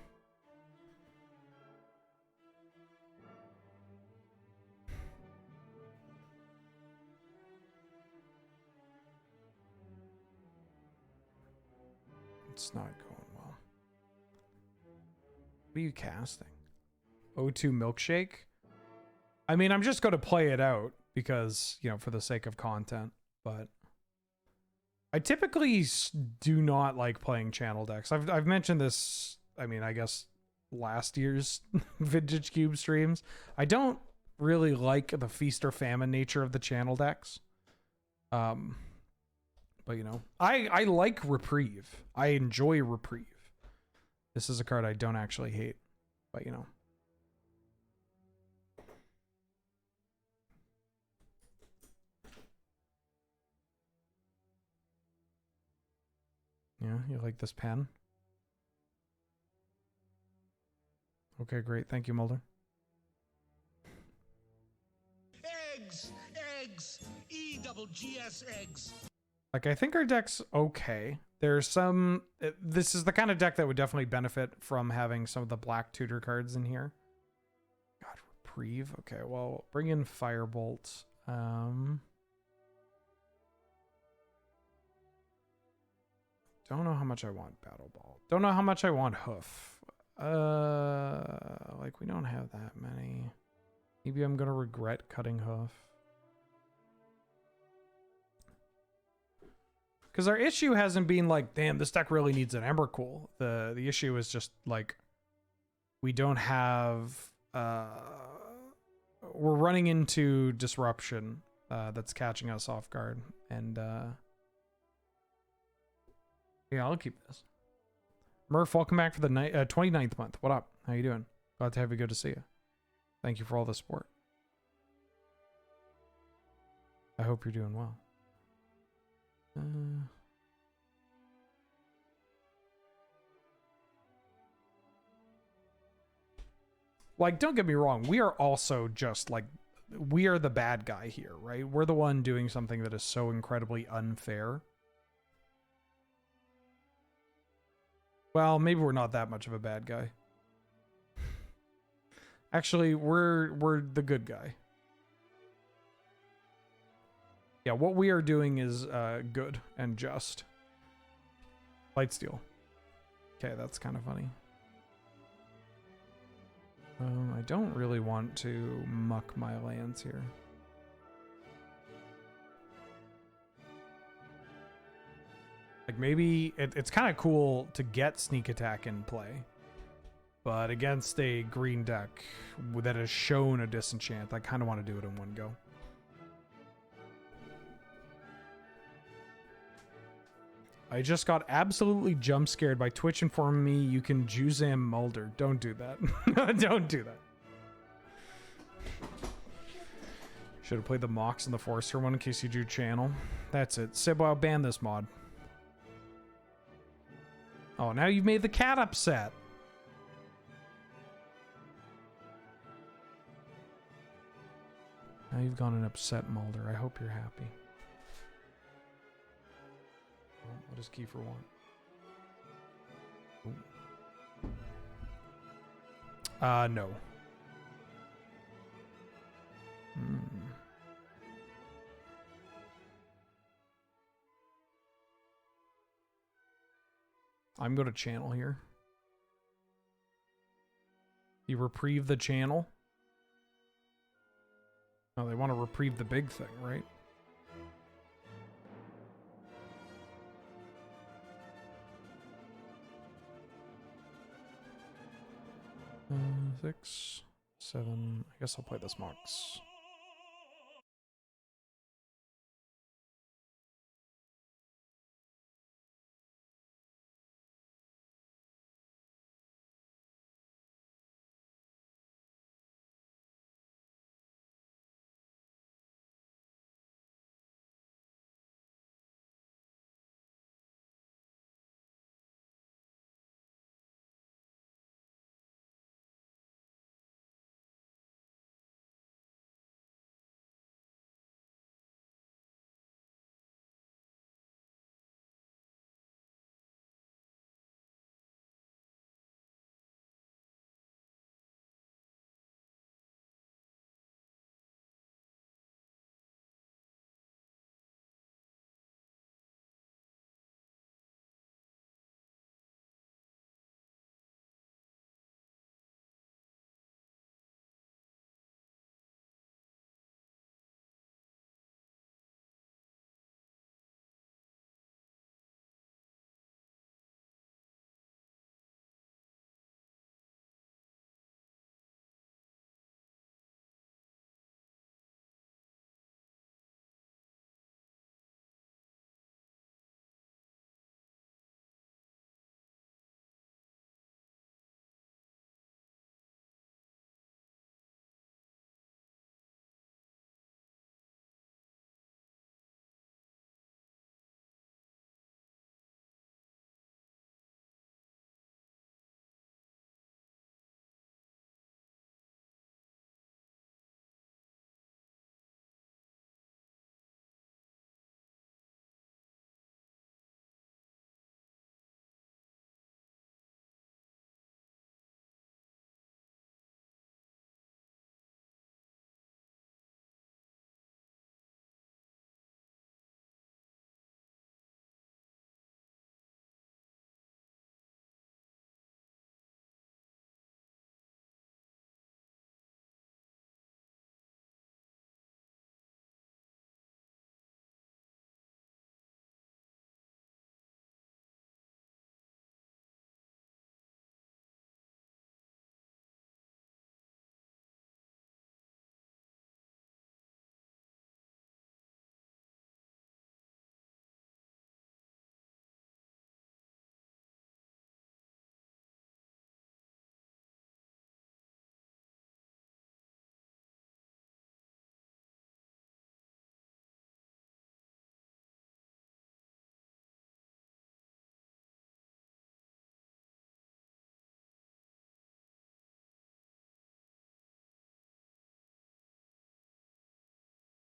It's not going well. What are you casting? O2 Milkshake? I mean, I'm just going to play it out because, you know, for the sake of content, but I typically do not like playing channel decks. I've mentioned this, I mean, I guess last year's Vintage Cube streams. I don't really like the feast or famine nature of the channel decks. But, you know, I like Reprieve. I enjoy Reprieve. This is a card I don't actually hate, but, you know. Yeah, you like this pen? Okay, great. Thank you, Mulder. Eggs! E-double-G-S eggs! Like, I think our deck's okay. There's some... This is the kind of deck that would definitely benefit from having some of the black tutor cards in here. God, Reprieve. Okay, well, bring in Firebolt. Don't know how much I want Battle Ball. Don't know how much I want Hoof. Like, we don't have that many. Maybe I'm gonna regret cutting Hoof. Because our issue hasn't been like, damn, this deck really needs an Embercool. The issue is just like, we don't have... we're running into disruption that's catching us off guard. And yeah, I'll keep this. Murph, welcome back for the 29th month. What up? How you doing? Glad to have you. Good to see you. Thank you for all the support. I hope you're doing well. Like, don't get me wrong. We are also just like, we are the bad guy here, right? We're the one doing something that is so incredibly unfair. Well, maybe we're not that much of a bad guy. Actually, we're the good guy. Yeah, what we are doing is good and just. Lightsteel. Okay, that's kind of funny. I don't really want to muck my lands here. Like maybe it's kind of cool to get sneak attack in play, but against a green deck that has shown a disenchant, I kind of want to do it in one go. I just got absolutely jump scared by Twitch informing me you can Juzam Mulder. Don't do that. Don't do that. Should have played the Mox and the Forcer one in case you drew channel. That's it. Sibwa, ban this mod. Oh, now you've made the cat upset. Now you've gone and upset Mulder. I hope you're happy. Oh, what does Kiefer want? No. I'm going to channel here. You reprieve the channel? No, they want to reprieve the big thing, right? Six, seven. I guess I'll play this Mox.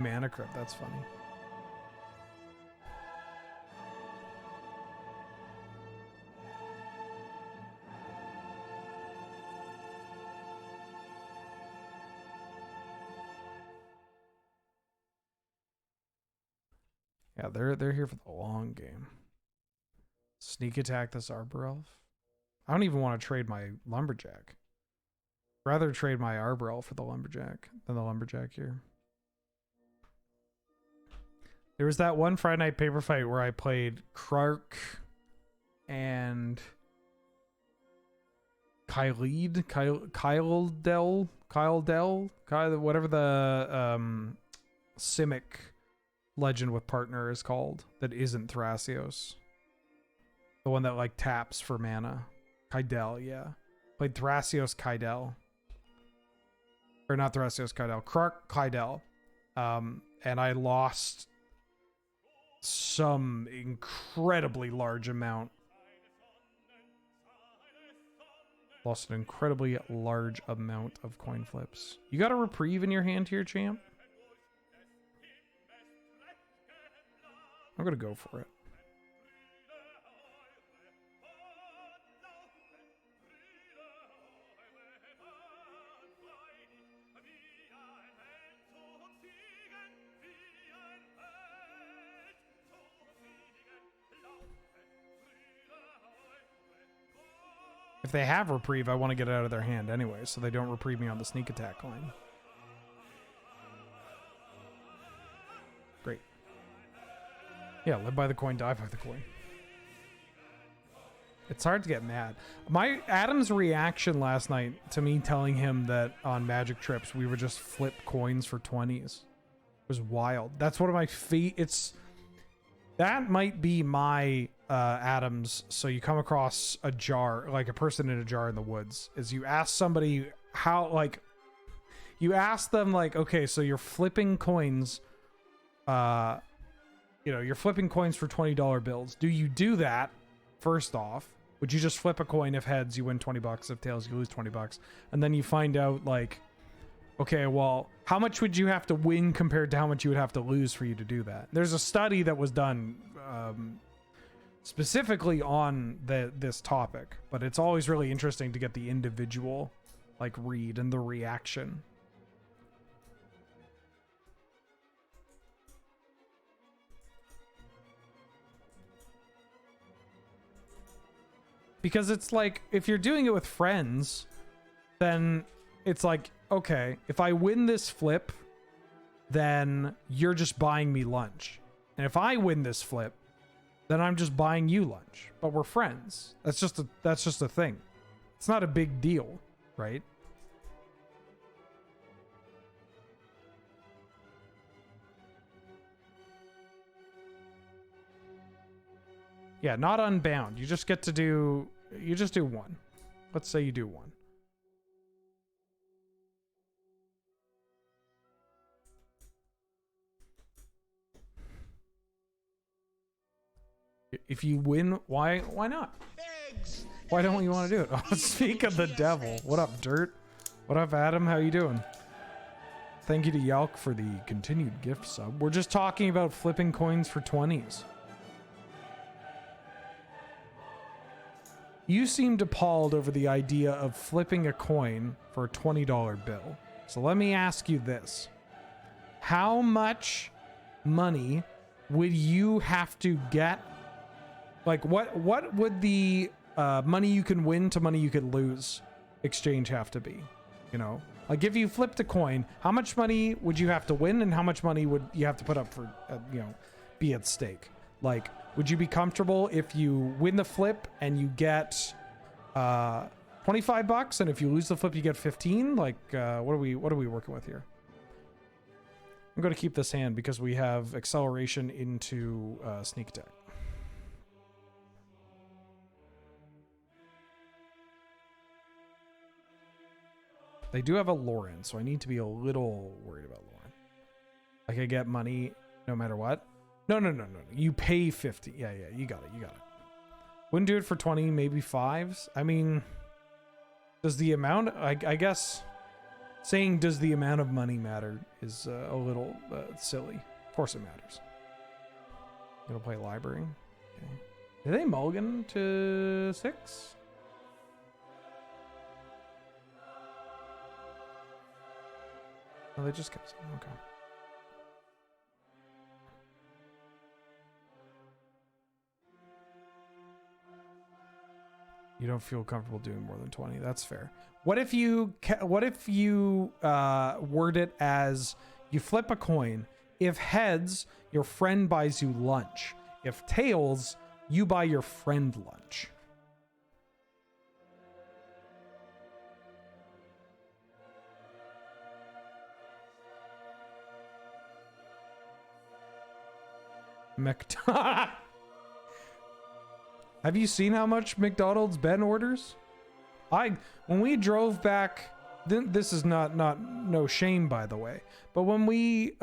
Mana Crypt, that's funny. Yeah, they're here for the long game. Sneak attack this Arbor Elf. I don't even want to trade my Lumberjack. Rather trade my Arbor Elf for the Lumberjack than the Lumberjack here. There was that one Friday Night Paper Fight where I played Krark and Kyle Dell, whatever the Simic legend with partner is called that isn't Thrasios. The one that like taps for mana. Kydel, yeah. Played Thrasios Kydel. Or not Thrasios Kydel. Krark Kydel. And I lost some incredibly large amount. Lost an incredibly large amount of coin flips. You got a reprieve in your hand here, champ? I'm gonna go for it. If they have reprieve, I want to get it out of their hand anyway, so they don't reprieve me on the sneak attack line. Great. Yeah, live by the coin, die by the coin. It's hard to get mad. My Adam's reaction last night to me telling him that on magic trips we would just flip coins for 20s was wild. That's one of my that might be my Adams. So you come across a jar, like a person in a jar in the woods, is you ask somebody how, like, you ask them like, okay, so you're flipping coins, you're flipping coins for $20 bills. Do you do that? First off, would you just flip a coin? If heads, you win 20 bucks. If tails, you lose 20 bucks. And then you find out like, okay, well, how much would you have to win compared to how much you would have to lose for you to do that? There's a study that was done specifically on this topic, but it's always really interesting to get the individual like read and the reaction. Because it's like, if you're doing it with friends, then it's like, okay, if I win this flip, then you're just buying me lunch. And if I win this flip, then I'm just buying you lunch. But we're friends. That's just a thing. It's not a big deal, right? Yeah, not unbound. You just get to do, you just do one. Let's say you do one. If you win, why not? Eggs. Why don't you want to do it? Oh, speak of the devil. What up, Dirt? What up, Adam? How you doing? Thank you to Yalk for the continued gift sub. We're just talking about flipping coins for 20s. You seemed appalled over the idea of flipping a coin for a $20 bill. So let me ask you this. How much money would you have to get? Like, what would the money you can win to money you could lose exchange have to be? You know, like if you flipped a coin, how much money would you have to win, and how much money would you have to put up for, be at stake? Like, would you be comfortable if you win the flip and you get 25 bucks, and if you lose the flip you get 15? Like, what are we working with here? I'm going to keep this hand because we have acceleration into sneak attack. They do have a Lauren, so I need to be a little worried about Lauren. I could get money no matter what. No. You pay 50. Yeah, you got it. Wouldn't do it for 20, maybe 5s. I mean, does the amount, I guess saying does the amount of money matter is a little silly. Of course it matters. Gonna play library. Okay. Did they mulligan to 6? Oh, they just kept saying, okay. You don't feel comfortable doing more than 20. That's fair. What if you word it as you flip a coin If heads, your friend buys you lunch. If tails, you buy your friend lunch. Have you seen how much McDonald's Ben orders? When we drove back, this is not no shame, by the way, but when we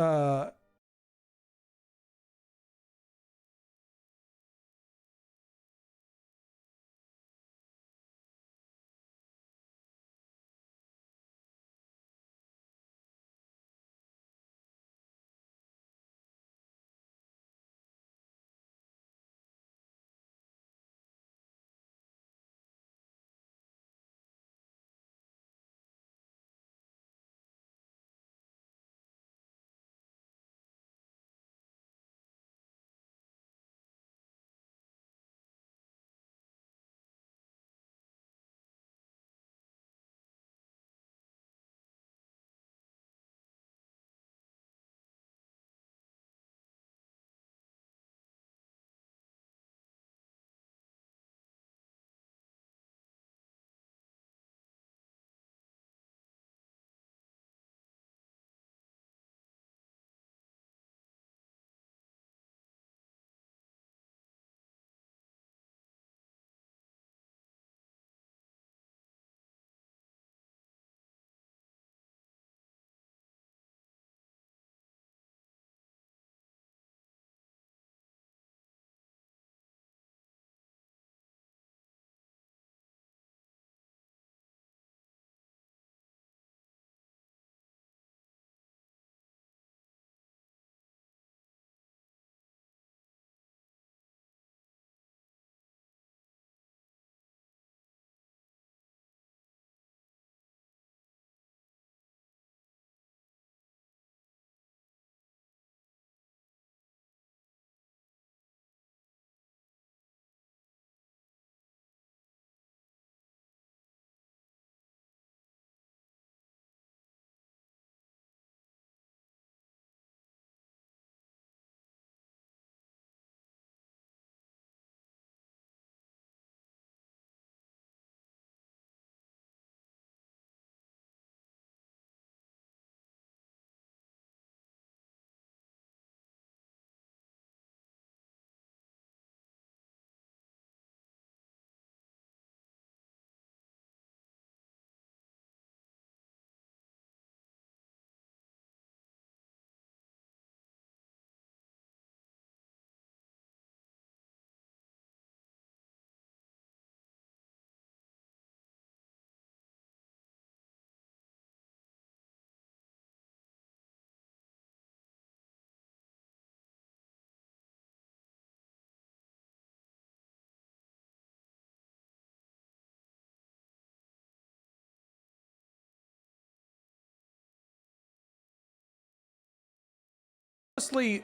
honestly,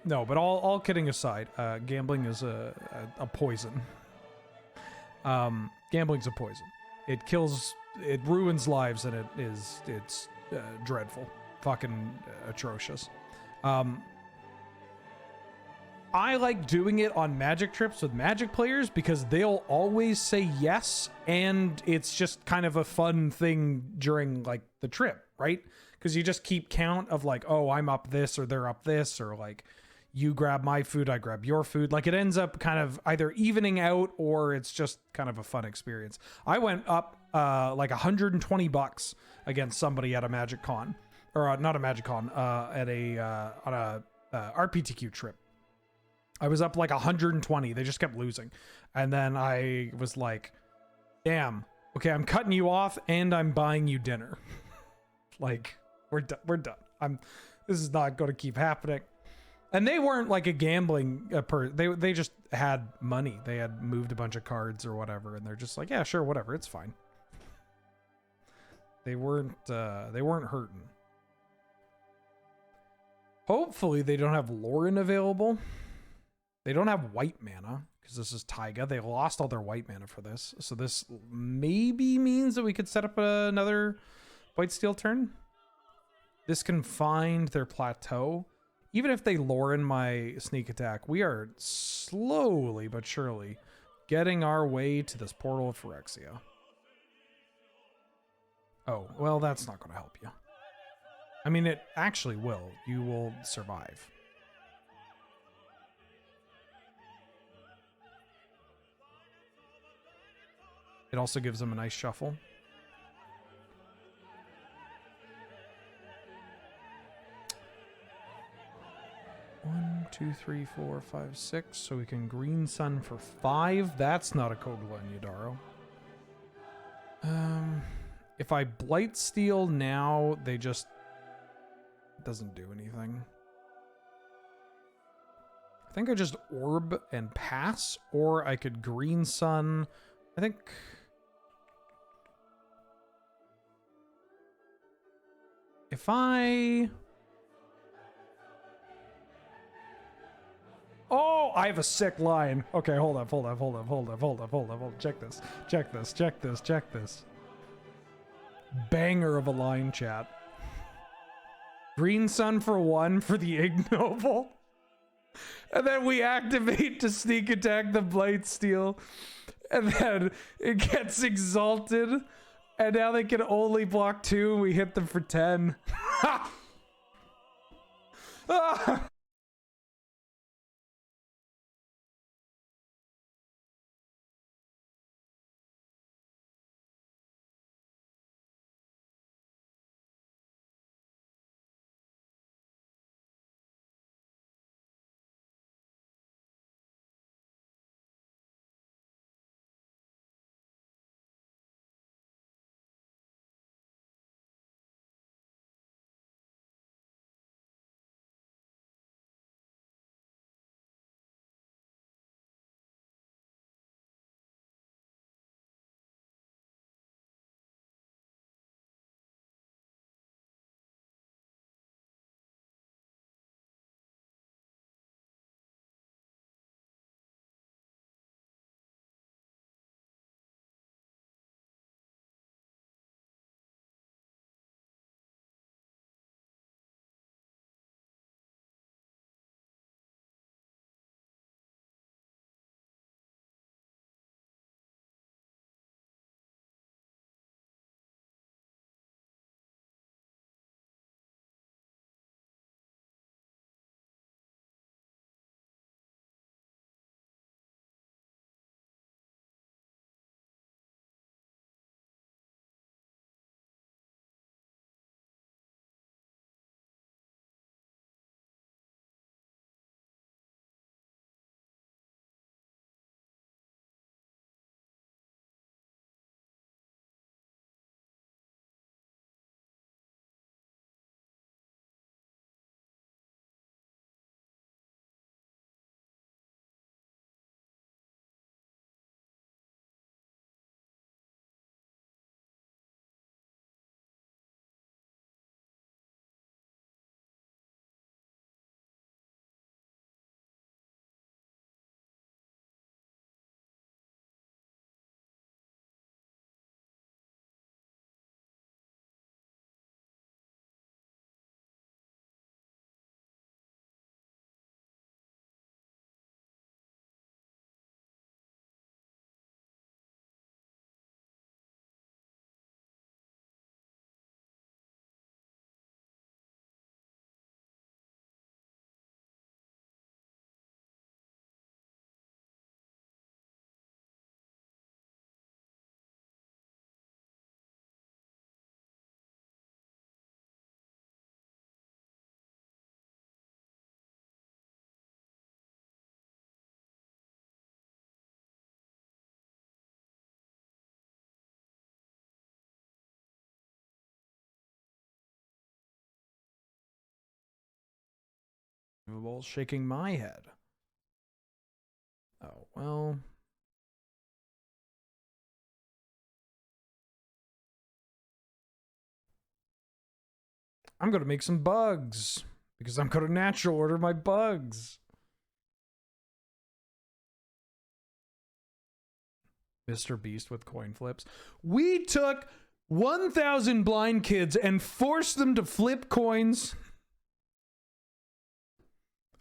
no, but all kidding aside, gambling is a poison. Gambling's a poison. It kills, it ruins lives, and it's dreadful, fucking atrocious. I like doing it on magic trips with magic players because they'll always say yes, and it's just kind of a fun thing during like the trip, right? Because you just keep count of like, oh, I'm up this or they're up this, or like you grab my food, I grab your food. Like it ends up kind of either evening out or it's just kind of a fun experience. I went up like $120 against somebody at a Magic Con, or not a Magic Con, at a on a RPTQ trip. I was up like 120. They just kept losing. And then I was like, damn, okay, I'm cutting you off and I'm buying you dinner. Like, we're done. This is not going to keep happening. And they weren't like a gambling they just had money. They had moved a bunch of cards or whatever, and they're just like, yeah, sure, whatever, it's fine. They weren't hurting. Hopefully they don't have Lauren available. They don't have white mana because this is Taiga. They lost all their white mana for this. So this maybe means that we could set up another white steel turn. This can find their plateau. even if they lure in my sneak attack, we are slowly but surely getting our way to this portal of Phyrexia. Oh, well, that's not going to help you. I mean, it actually will. You will survive. It also gives them a nice shuffle. One, two, three, four, five, six. So we can green sun for 5. That's not a Kogla and Yadaro. If I blight steal now, they just it doesn't do anything. I think I just orb and pass, or I could green sun. I think. If I... Oh, I have a sick line. Okay, hold up. Check this. Banger of a line, chat. Green sun for 1 for the ignoble. And then we activate to sneak attack the Blightsteel. And then it gets exalted. And now they can only block 2. We hit them for 10. Ah! Well, shaking my head. Oh, well. I'm going to make some bugs because I'm going to natural order my bugs. Mr. Beast with coin flips. We took 1,000 blind kids and forced them to flip coins.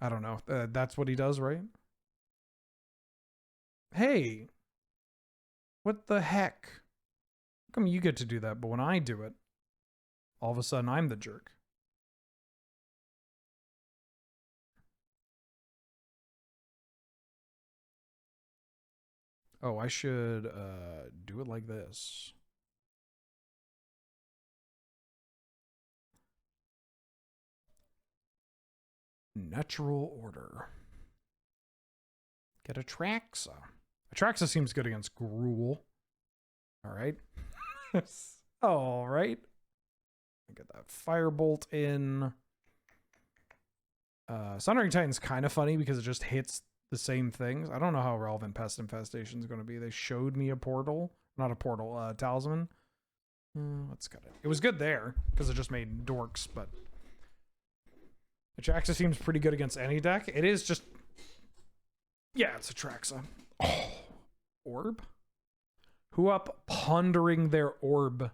I don't know. That's what he does, right? Hey, what the heck? How come you get to do that, but when I do it, all of a sudden I'm the jerk? Oh, I should do it like this. Natural order. Get Atraxa. Atraxa seems good against Gruul. All right. All right. Get that Firebolt in. Sundering Titan's kind of funny because it just hits the same things. I don't know how relevant Pest Infestation is going to be. They showed me a portal. Not a portal, Talisman. Let's cut it. It was good there because it just made dorks, but Atraxa seems pretty good against any deck. It is just... Yeah, it's Atraxa. Oh, orb? Who up pondering their orb?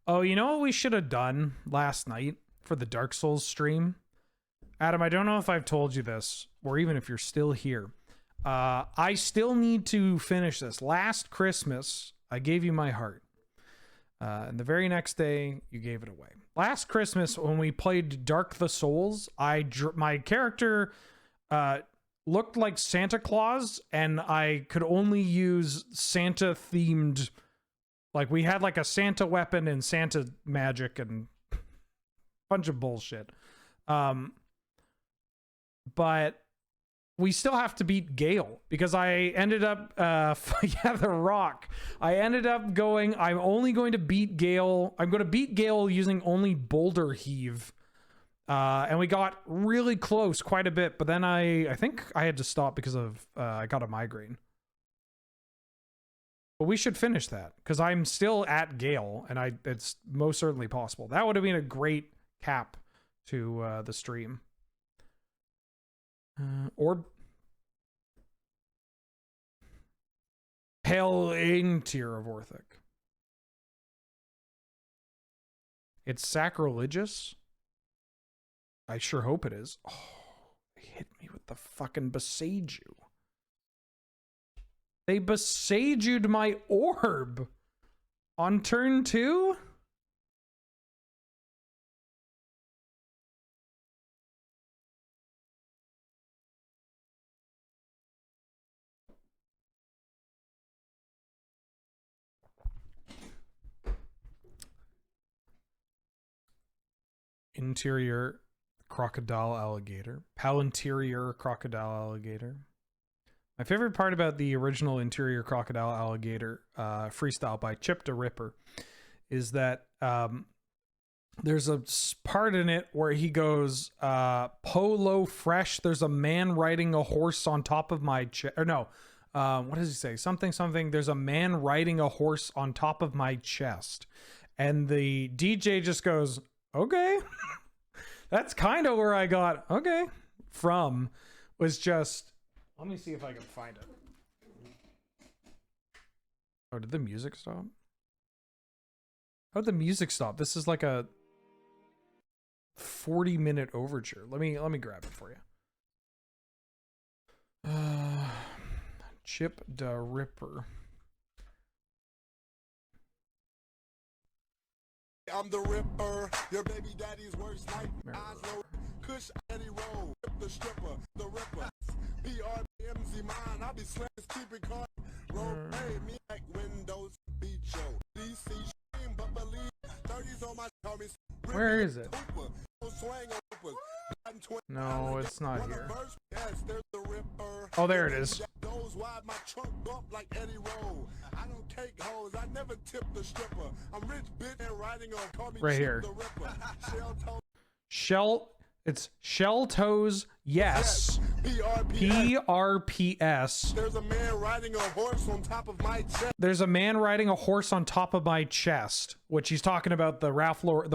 Oh, you know what we should have done last night for the Dark Souls stream? Adam, I don't know if I've told you this, or even if you're still here. I still need to finish this. Last Christmas, I gave you my heart. And the very next day, you gave it away. Last Christmas, when we played Dark the Souls, my character looked like Santa Claus, and I could only use Santa-themed... Like, we had, like, a Santa weapon and Santa magic and a bunch of bullshit. But we still have to beat Gale, because I ended up... yeah, the Rock. I ended up going... I'm only going to beat Gale... I'm going to beat Gale using only Boulder Heave. And we got really close quite a bit, but then I think I had to stop because of... I got a migraine. But we should finish that, because I'm still at Gale, and it's most certainly possible. That would have been a great cap to the stream. Orb. Tier of Orthic. It's sacrilegious? I sure hope it is. Oh, they hit me with the fucking Besage You. They besaged my orb on turn 2? Interior crocodile alligator. Palinterior crocodile alligator. My favorite part about the original Interior Crocodile Alligator freestyle by Chip the Ripper is that there's a part in it where he goes, Polo fresh, there's a man riding a horse on top of my chest. Or no, what does he say? Something, there's a man riding a horse on top of my chest. And the DJ just goes, okay. That's kind of where I got, okay, from, was just... Let me see if I can find it. Oh, did the music stop? How did the music stop? This is like a 40-minute overture. Let me grab it for you. Chip the Ripper. I'm the Ripper, your baby daddy's worst nightmare. Kush Eddie Roll, the stripper, the Ripper. PRMZ mine, I be slamming, keep it calm. Roll, hey, me like Windows, beat show. DC stream, but believe 30s on my homies. Where is it? No, it's not here. Oh, there it is. Right here. It's Shell Toes, yes. PRPS. There's a man riding a horse on top of my chest. There's a man riding a horse on top of my chest, which he's talking about the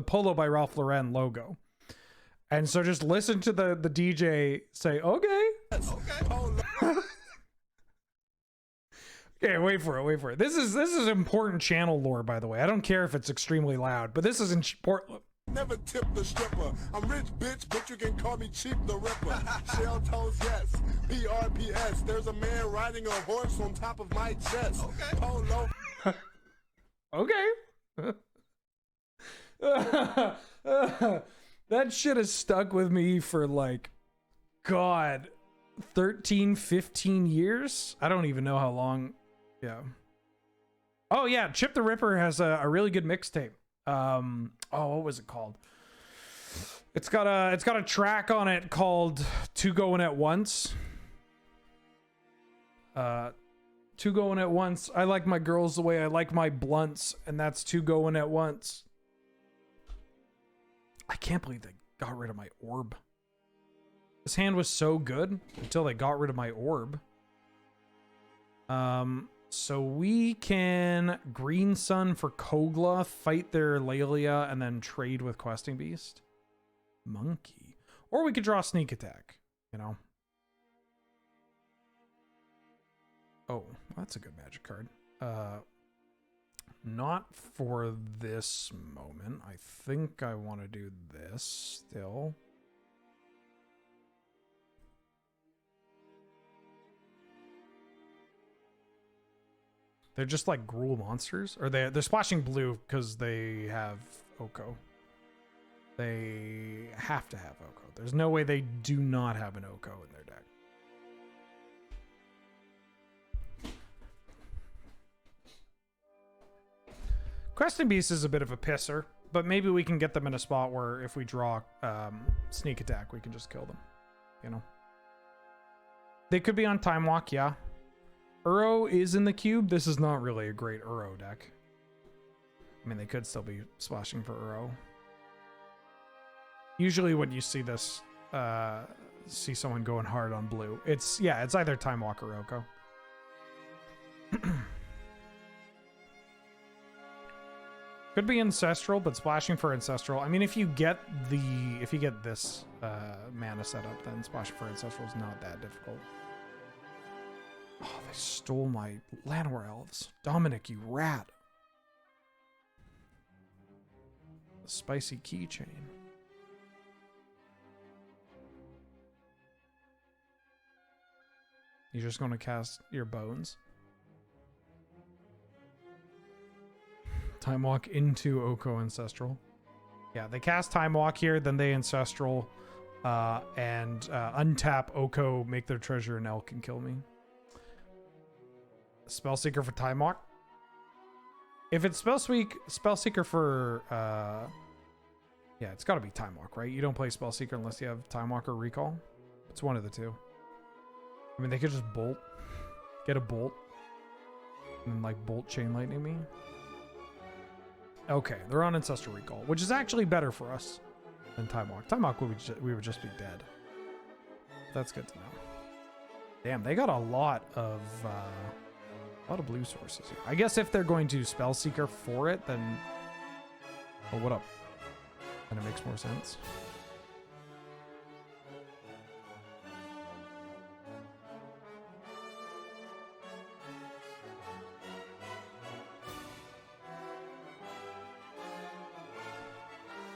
Polo by Ralph Lauren logo. And so just listen to the DJ say, okay. Okay, wait for it. This is important channel lore, by the way. I don't care if it's extremely loud, but this is important. Never tip the stripper. I'm rich, bitch, but you can call me Cheap the Ripper. Shell toes, yes. PRPS. There's a man riding a horse on top of my chest. Okay. Polo. Okay. That shit has stuck with me for like, God, 13, 15 years? I don't even know how long. Yeah. Oh yeah, Chip the Ripper has a really good mixtape. Oh, what was it called? It's got a track on it called Two Going at Once. Two going at once. I like my girls the way I like my blunts, and that's two going at once. I can't believe they got rid of my orb. This hand was so good until they got rid of my orb. So we can Green Sun for Kogla, fight their Lelia, and then trade with Questing Beast. Monkey. Or we could draw Sneak Attack, you know. Oh, that's a good magic card. Not for this moment. I think I want to do this still. They're just like Gruul monsters. Or they're splashing blue because they have Oko. They have to have Oko. There's no way they do not have an Oko in their deck. Questing Beast is a bit of a pisser, but maybe we can get them in a spot where if we draw Sneak Attack, we can just kill them. You know? They could be on Time Walk, yeah. Uro is in the cube. This is not really a great Uro deck. I mean, they could still be splashing for Uro. Usually when you see this, see someone going hard on blue, it's either Time Walk or Oko. Could be Ancestral, but splashing for Ancestral. I mean, if you get this mana setup, then splashing for Ancestral is not that difficult. Oh, they stole my Llanowar Elves. Dominic, you rat. The spicy keychain. You're just going to cast your bones. Time Walk into Oko Ancestral. Yeah, they cast Time Walk here, then they Ancestral, and untap Oko, make their treasure an elk, and kill me. Spellseeker for Time Walk. If it's Spellseeker for, yeah, it's got to be Time Walk, right? You don't play Spellseeker unless you have Time Walk or Recall. It's one of the two. I mean, they could just bolt, get a bolt, and then, like, bolt Chain Lightning me. Okay, they're on Ancestral Recall, which is actually better for us than Time Walk. Time Walk, we would just be dead. That's good to know. Damn, they got a lot of blue sources here. I guess if they're going to Spellseeker for it, then... Oh, what up? Then it makes more sense.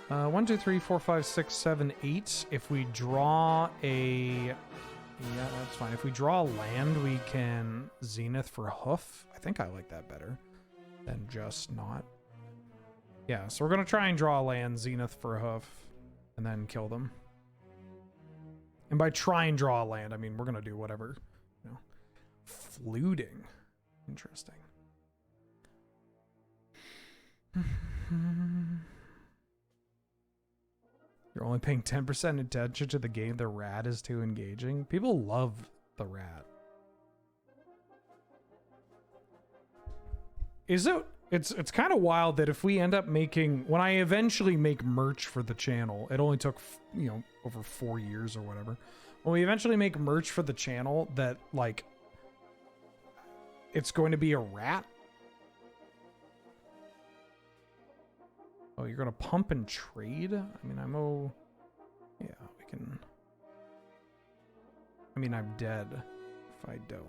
One, two, three, four, five, six, seven, 8. If we draw a... Yeah, that's fine. If we draw a land, we can Zenith for Hoof. I think I like that better than just not. Yeah, so we're going to try and draw a land, Zenith for a Hoof, and then kill them. And by try and draw a land, I mean we're going to do whatever. You know. Fluting. Interesting. You're only paying 10% attention to the game. The rat is too engaging. People love the rat. Is it? It's kind of wild that if we end up making... When I eventually make merch for the channel, it only took, you know, over 4 years or whatever. When we eventually make merch for the channel that, like... It's going to be a rat? Oh, you're going to pump and trade? I mean, yeah, we can... I mean, I'm dead if I don't.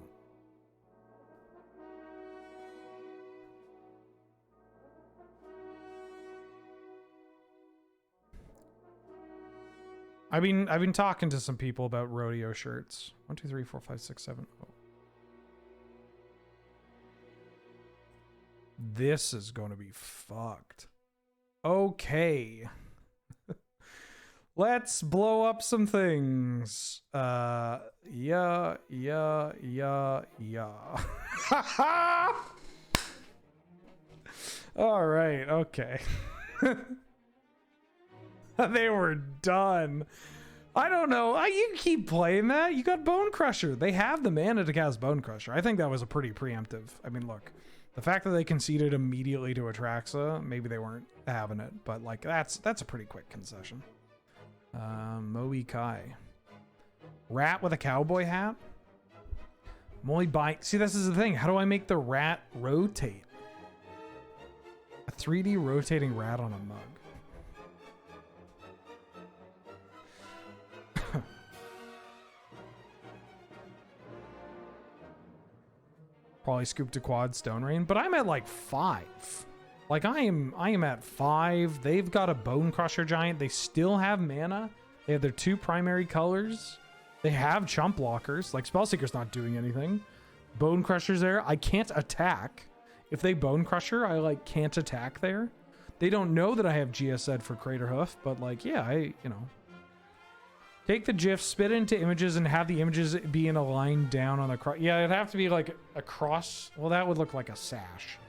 I've been talking to some people about rodeo shirts. 1, 2, 3, 4, 5, 6, 7. Oh. This is going to be fucked. Okay. Let's blow up some things. Yeah. All right, okay. They were done. I don't know. You can keep playing that. You got Bone Crusher. They have the mana to cast Bone Crusher. I think that was a pretty preemptive. I mean, look, the fact that they conceded immediately to Atraxa, maybe they weren't having it, but like that's a pretty quick concession. Moe Kai. Rat with a cowboy hat? I'm only buying. See, this is the thing. How do I make the rat rotate? A 3D rotating rat on a mug. Probably scooped a quad Stone Rain, but I'm at like 5. Like I am at 5. They've got a Bone Crusher Giant. They still have mana. They have their 2 primary colors. They have chump blockers. Like Spellseeker's not doing anything. Bone Crusher's there. I can't attack. If they Bone Crusher, I like can't attack there. They don't know that I have GSed for Crater Hoof, but like, yeah, take the GIF, spit it into images, and have the images be in a line down on the cross. Yeah, it'd have to be like a cross. Well, that would look like a sash.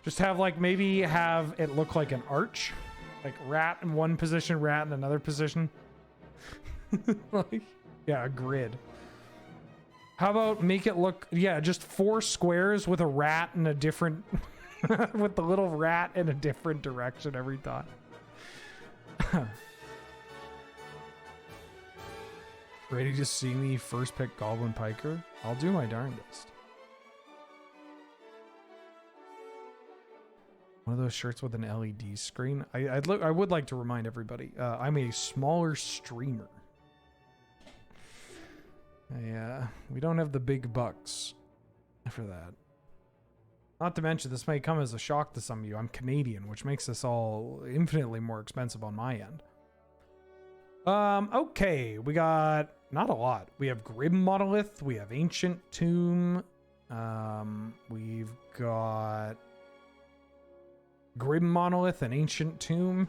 Just have like, maybe have it look like an arch. Like rat in one position, rat in another position. Like, yeah, a grid. How about make it look, yeah, just 4 squares with a rat in a different, with the little rat in a different direction every time. Ready to see me first pick Goblin Piker? I'll do my darndest. One of those shirts with an LED screen. I would like to remind everybody, I'm a smaller streamer. Yeah, we don't have the big bucks for that. Not to mention, this may come as a shock to some of you. I'm Canadian, which makes this all infinitely more expensive on my end. Okay, we got not a lot. We have Grim Monolith, we have Ancient Tomb, we've got Grim Monolith and Ancient Tomb.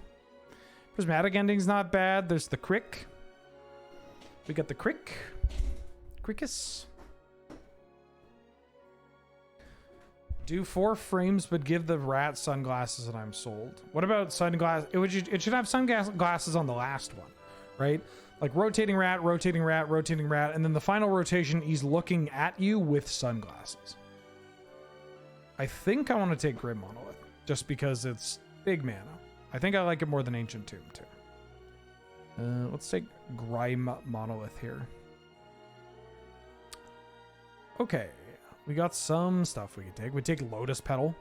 Prismatic Ending's not bad. There's the Crick. We got the Grixis. Do 4 frames, but give the rat sunglasses and I'm sold. What about sunglasses? It should have sunglasses on the last one, right? Like rotating rat, rotating rat, rotating rat, and then the final rotation, he's looking at you with sunglasses. I think I want to take Grim Monolith, just because it's big mana. I think I like it more than Ancient Tomb, too. Let's take Grime Monolith here. Okay, we got some stuff we could take. We take Lotus Petal.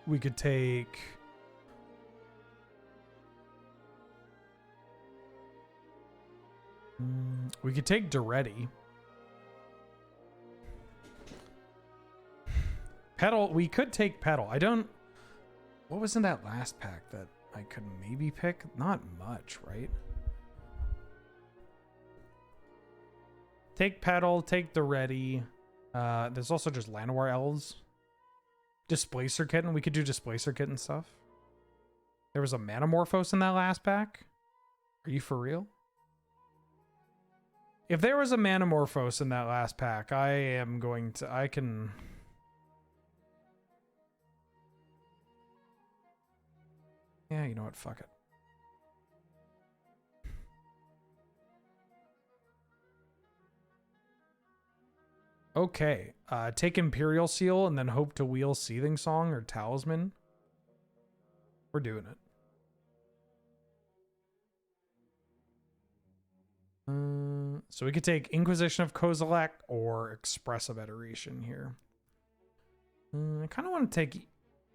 We could take... we could take Duretti. Petal, we could take Petal. I don't... What was in that last pack that I could maybe pick? Not much, right? Take Petal, take Duretti. There's also just Llanowar Elves. Displacer Kitten. We could do Displacer Kitten stuff. There was a Manamorphose in that last pack. Are you for real? If there was a Manamorphose in that last pack, I can... Yeah, you know what? Fuck it. Okay. Take Imperial Seal and then hope to wheel Seething Song or Talisman. We're doing it. So we could take Inquisition of Kozilek or Expressive Adoration here. I kind of want to take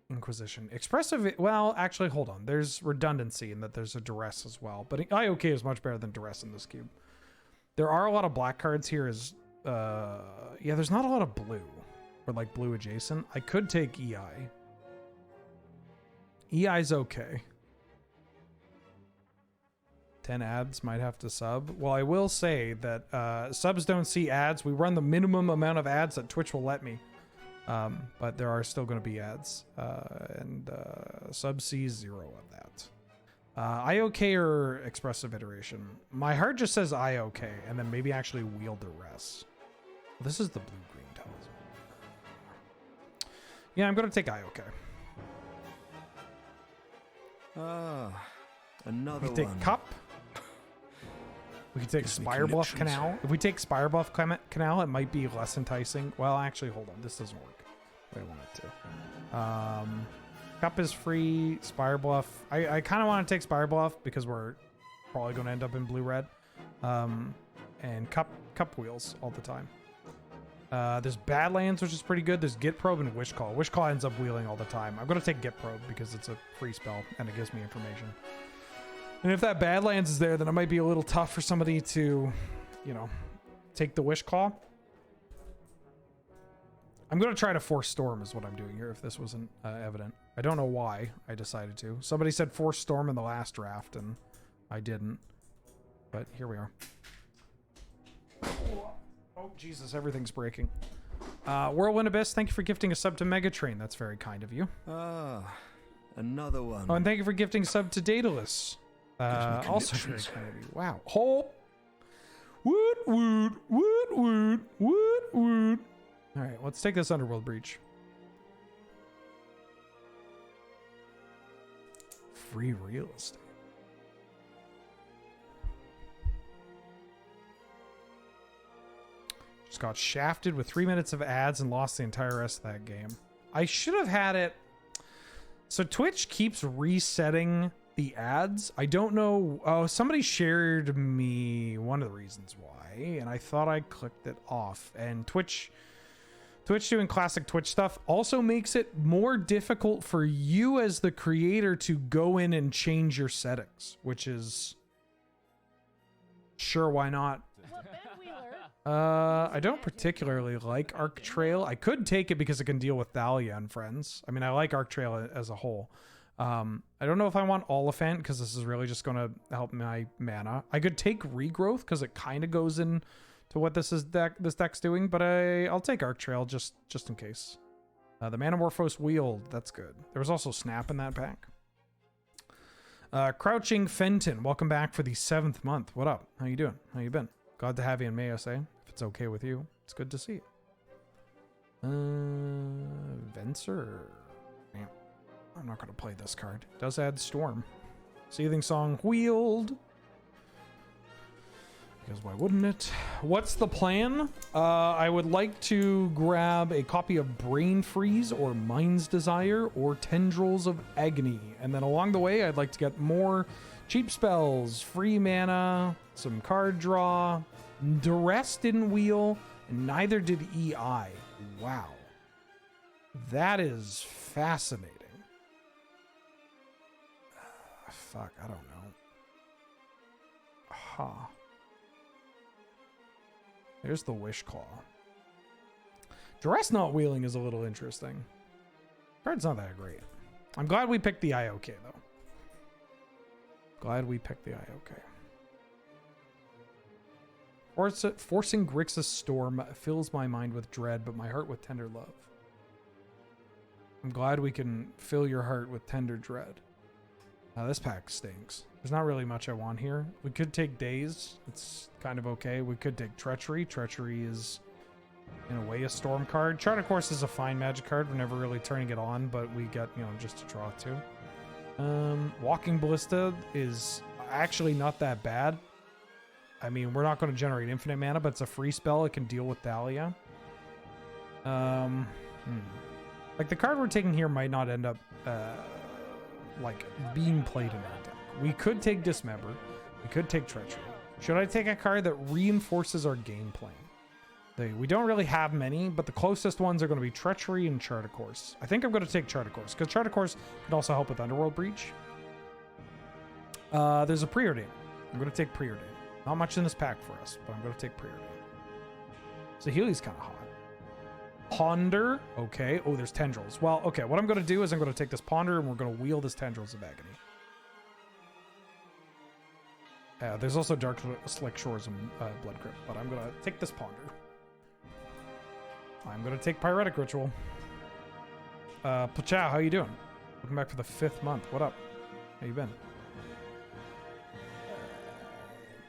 Inquisition. Expressive, well, actually, hold on. There's redundancy in that there's a Duress as well. But IOK is much better than Duress in this cube. There are a lot of black cards here as... yeah, there's not a lot of blue. Or like blue adjacent. I could take EI. EI's okay. 10 ads might have to sub. Well, I will say that subs don't see ads. We run the minimum amount of ads that Twitch will let me. But there are still going to be ads. And sub sees 0 of that. IOK or expressive iteration? My heart just says IOK, and then maybe actually wheel the rest. This is the blue-green talisman. Yeah, I'm going to take IOK. Another We take one. Cup. We can take Gives me Spirebluff connections. Canal. If we take Spirebluff Canal, it might be less enticing. Well, actually, hold on. This doesn't work the way I want it to. Cup is free. Spirebluff. I kind of want to take Spirebluff because we're probably going to end up in blue-red. And Cup wheels all the time. There's Badlands, which is pretty good. There's Git Probe and Wish Call. Wish Call ends up wheeling all the time. I'm going to take Git Probe because it's a free spell and it gives me information. And if that Badlands is there, then it might be a little tough for somebody to, you know, take the Wish Call. I'm going to try to force Storm is what I'm doing here if this wasn't evident. I don't know why I decided to. Somebody said force Storm in the last draft and I didn't. But here we are. Oh, Jesus, everything's breaking. Whirlwind Abyss, thank you for gifting a sub to Megatrain. That's very kind of you. Another one. Oh, and thank you for gifting a sub to Daedalus. Also very kind of you. Wow. Oh. Woot, woot, woot, woot, woot, woot. All right, let's take this Underworld Breach. Free real estate. Just got shafted with 3 minutes of ads and lost the entire rest of that game. I should have had it. So Twitch keeps resetting the ads. I don't know. Oh, somebody shared me one of the reasons why, and I thought I clicked it off. And Twitch doing classic Twitch stuff also makes it more difficult for you as the creator to go in and change your settings, which is sure, why not? What, Ben Wheeler? I don't particularly like Arc Trail. I could take it because it can deal with Thalia and friends. I mean, I like Arc Trail as a whole. I don't know if I want Oliphant because this is really just going to help my mana. I could take Regrowth because it kind of goes in to what this deck's doing, but I'll take Arc Trail just in case. The Manamorphose Wield, that's good. There was also Snap in that pack. Crouching Fenton, welcome back for the 7th month. What up? How you doing? How you been? Glad to have you in May, I say. If it's okay with you, it's good to see you. Venser. Man, I'm not going to play this card. It does add Storm. Seething Song Wheeled. Because why wouldn't it? What's the plan? I would like to grab a copy of Brain Freeze or Mind's Desire or Tendrils of Agony. And then along the way, I'd like to get more cheap spells, free mana, some card draw. Duress didn't wheel, and neither did EI. Wow. That is fascinating. Fuck, I don't know. Huh. There's the Wish Claw. Duress not wheeling is a little interesting. Card's not that great. I'm glad we picked the IOK, though. Glad we picked the IOK. Forcing Grixis Storm fills my mind with dread, but my heart with tender love. I'm glad we can fill your heart with tender dread. This pack stinks. There's not really much I want here. We could take Daze. It's kind of okay. We could take Treachery. Treachery is, in a way, a Storm card. Chart, of course, is a fine magic card. We're never really turning it on, but we get, you know, just to draw two. Walking Ballista is actually not that bad. I mean, we're not going to generate infinite mana, but it's a free spell. It can deal with Thalia. Like, the card we're taking here might not end up, like, being played in that deck. We could take Dismember. We could take Treachery. Should I take a card that reinforces our game plan? We don't really have many, but the closest ones are going to be Treachery and Chart a Course. I think I'm going to take Chart a Course, because Chart a Course can also help with Underworld Breach. There's a Preordain. I'm going to take Preordain. Not much in this pack for us, but I'm going to take Preordain. So Healy's kind of hot. Ponder. Okay. Oh, there's Tendrils. Well, okay. What I'm going to do is I'm going to take this Ponder and we're going to wheel this Tendrils of Agony. There's also Dark Slick Shores and Blood Crypt, but I'm gonna take this Ponder. I'm gonna take Pyretic Ritual. Pachow, how you doing? Welcome back for the 5th month. What up? How you been?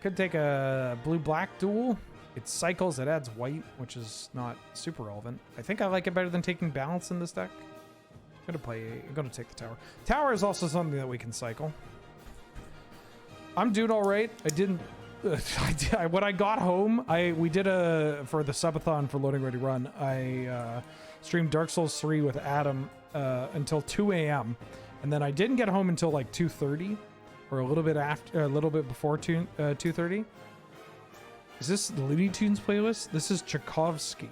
Could take a blue-black duel. It cycles, it adds white, which is not super relevant. I think I like it better than taking balance in this deck. I'm gonna take the tower. Tower is also something that we can cycle. I'm doing all right. I didn't. When I got home, we did for the subathon for Loading Ready Run. I streamed Dark Souls 3 with Adam until 2 a.m. and then I didn't get home until like 2:30, or a little bit after, a little bit before 2:30. Is this the Looney Tunes playlist? This is Tchaikovsky.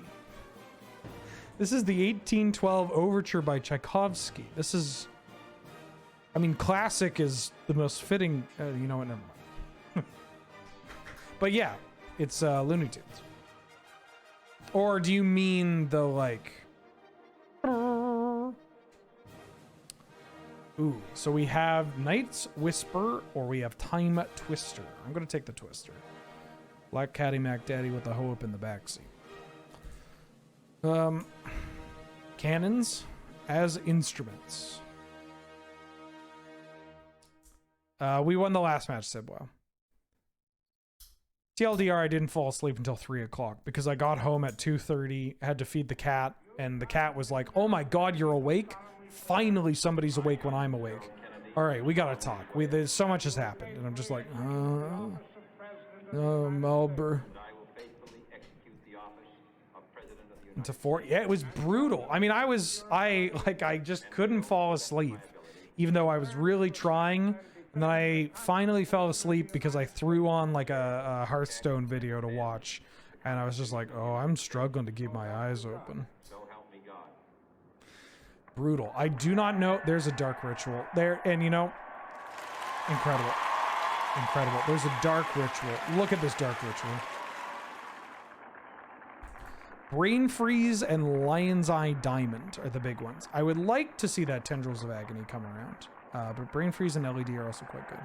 This is the 1812 Overture by Tchaikovsky. This is, I mean, classic is the most fitting. You know what? Never mind. But yeah, it's Looney Tunes. Or do you mean the like? Ooh, so we have Knight's Whisper, or we have Time Twister. I'm gonna take the Twister. Black Caddy Mac Daddy with the hoe up in the backseat. Cannons as instruments. We won the last match, Sibwell. TLDR, I didn't fall asleep until 3 o'clock because I got home at 2:30, had to feed the cat, and the cat was like, oh my god, you're awake? Finally somebody's awake when I'm awake. All right, we gotta talk. There's so much has happened, and I'm just like, Melbourne. Into 4. Yeah, it was brutal. I mean, I just couldn't fall asleep, even though I was really trying. And then I finally fell asleep because I threw on like a Hearthstone video to watch, and I was just like, oh, I'm struggling to keep my eyes open. Brutal. I do not know. There's a Dark Ritual there, and you know, incredible. Incredible. There's a Dark Ritual. Look at this Dark Ritual. Brain Freeze and Lion's Eye Diamond are the big ones. I would like to see that Tendrils of Agony come around. But Brain Freeze and LED are also quite good.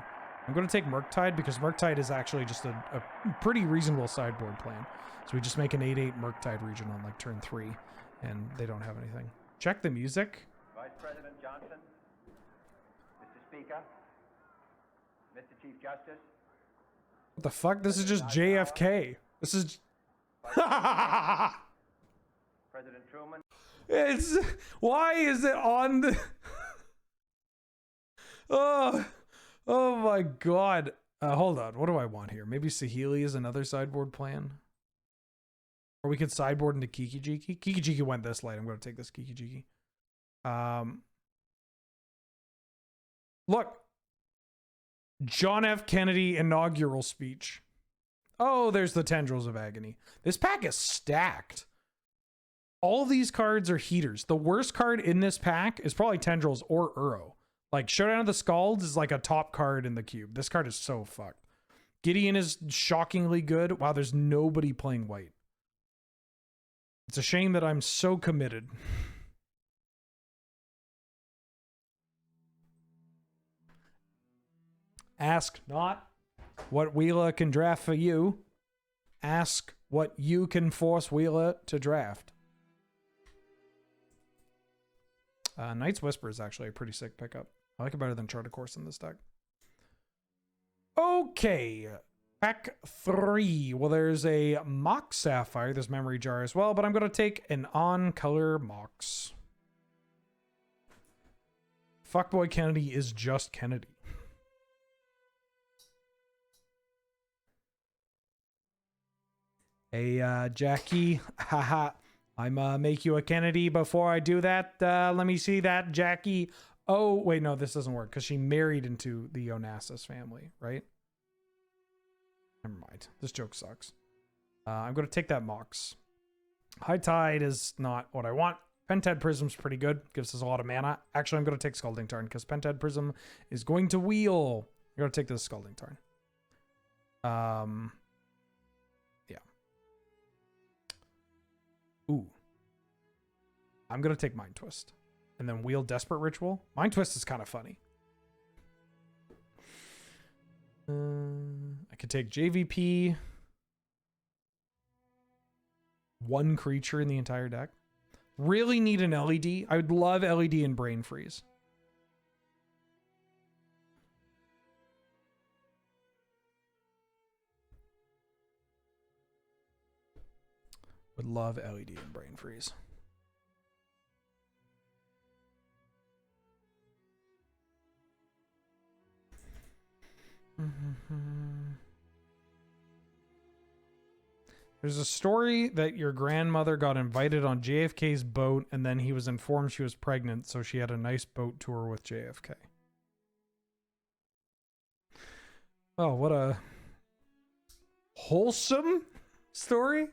I'm going to take Murktide because Murktide is actually just a pretty reasonable sideboard plan. So we just make an 8/8 Murktide region on like turn 3, and they don't have anything. Check the music. Vice President Johnson, Mr. Speaker, Mr. Chief Justice. What the fuck? This is just JFK. This is... President Truman. It's... Why is it on the... Oh my god. Hold on. What do I want here? Maybe Saheeli is another sideboard plan? Or we could sideboard into Kiki Jiki. Kiki Jiki went this late. I'm going to take this Kiki Jiki. Look. John F. Kennedy inaugural speech. Oh, there's the Tendrils of Agony. This pack is stacked. All these cards are heaters. The worst card in this pack is probably Tendrils or Uro. Like, Showdown of the Scalds is like a top card in the cube. This card is so fucked. Gideon is shockingly good. Wow, there's nobody playing white. It's a shame that I'm so committed. Ask not what Wheeler can draft for you. Ask what you can force Wheeler to draft. Knight's Whisper is actually a pretty sick pickup. I like it better than Chart a Course in this deck. Okay. Pack 3. Well, there's a Mox Sapphire. There's Memory Jar as well, but I'm going to take an on-color Mox. Fuckboy Kennedy is just Kennedy. Hey, Jackie. Haha. I'm make you a Kennedy. Before I do that, let me see that, Jackie. Oh, wait, no, this doesn't work because she married into the Onassis family, right? Never mind. This joke sucks. I'm going to take that Mox. High Tide is not what I want. Pentad Prism's pretty good. Gives us a lot of mana. Actually, I'm going to take Scalding Tarn because Pentad Prism is going to wheel. I'm going to take this Scalding Tarn. Yeah. Ooh. I'm going to take Mind Twist. And then wheel Desperate Ritual. Mind Twist is kind of funny. could take JVP. One creature in the entire deck. Really need an LED. I would love LED and Brain Freeze. Would love LED and Brain Freeze. There's a story that your grandmother got invited on JFK's boat and then he was informed she was pregnant, so she had a nice boat tour with JFK. Oh, what a wholesome story.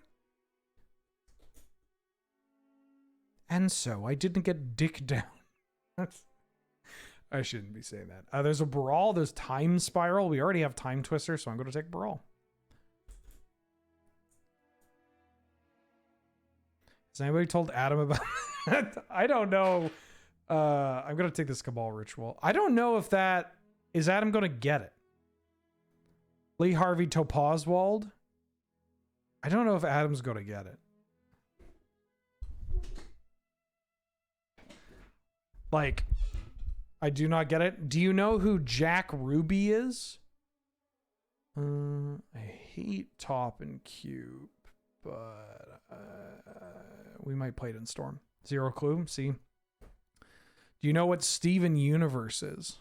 And so I didn't get dick down. I shouldn't be saying that. There's a Brawl. There's Time Spiral. We already have Time Twister, so I'm going to take Brawl. Has anybody told Adam about that? I don't know. I'm going to take this Cabal Ritual. I don't know if that... Is Adam going to get it? Lee Harvey Topazwald? I don't know if Adam's going to get it. Like, I do not get it. Do you know who Jack Ruby is? I hate Top and Cube, but we might play it in Storm. Zero clue. See? Do you know what Steven Universe is?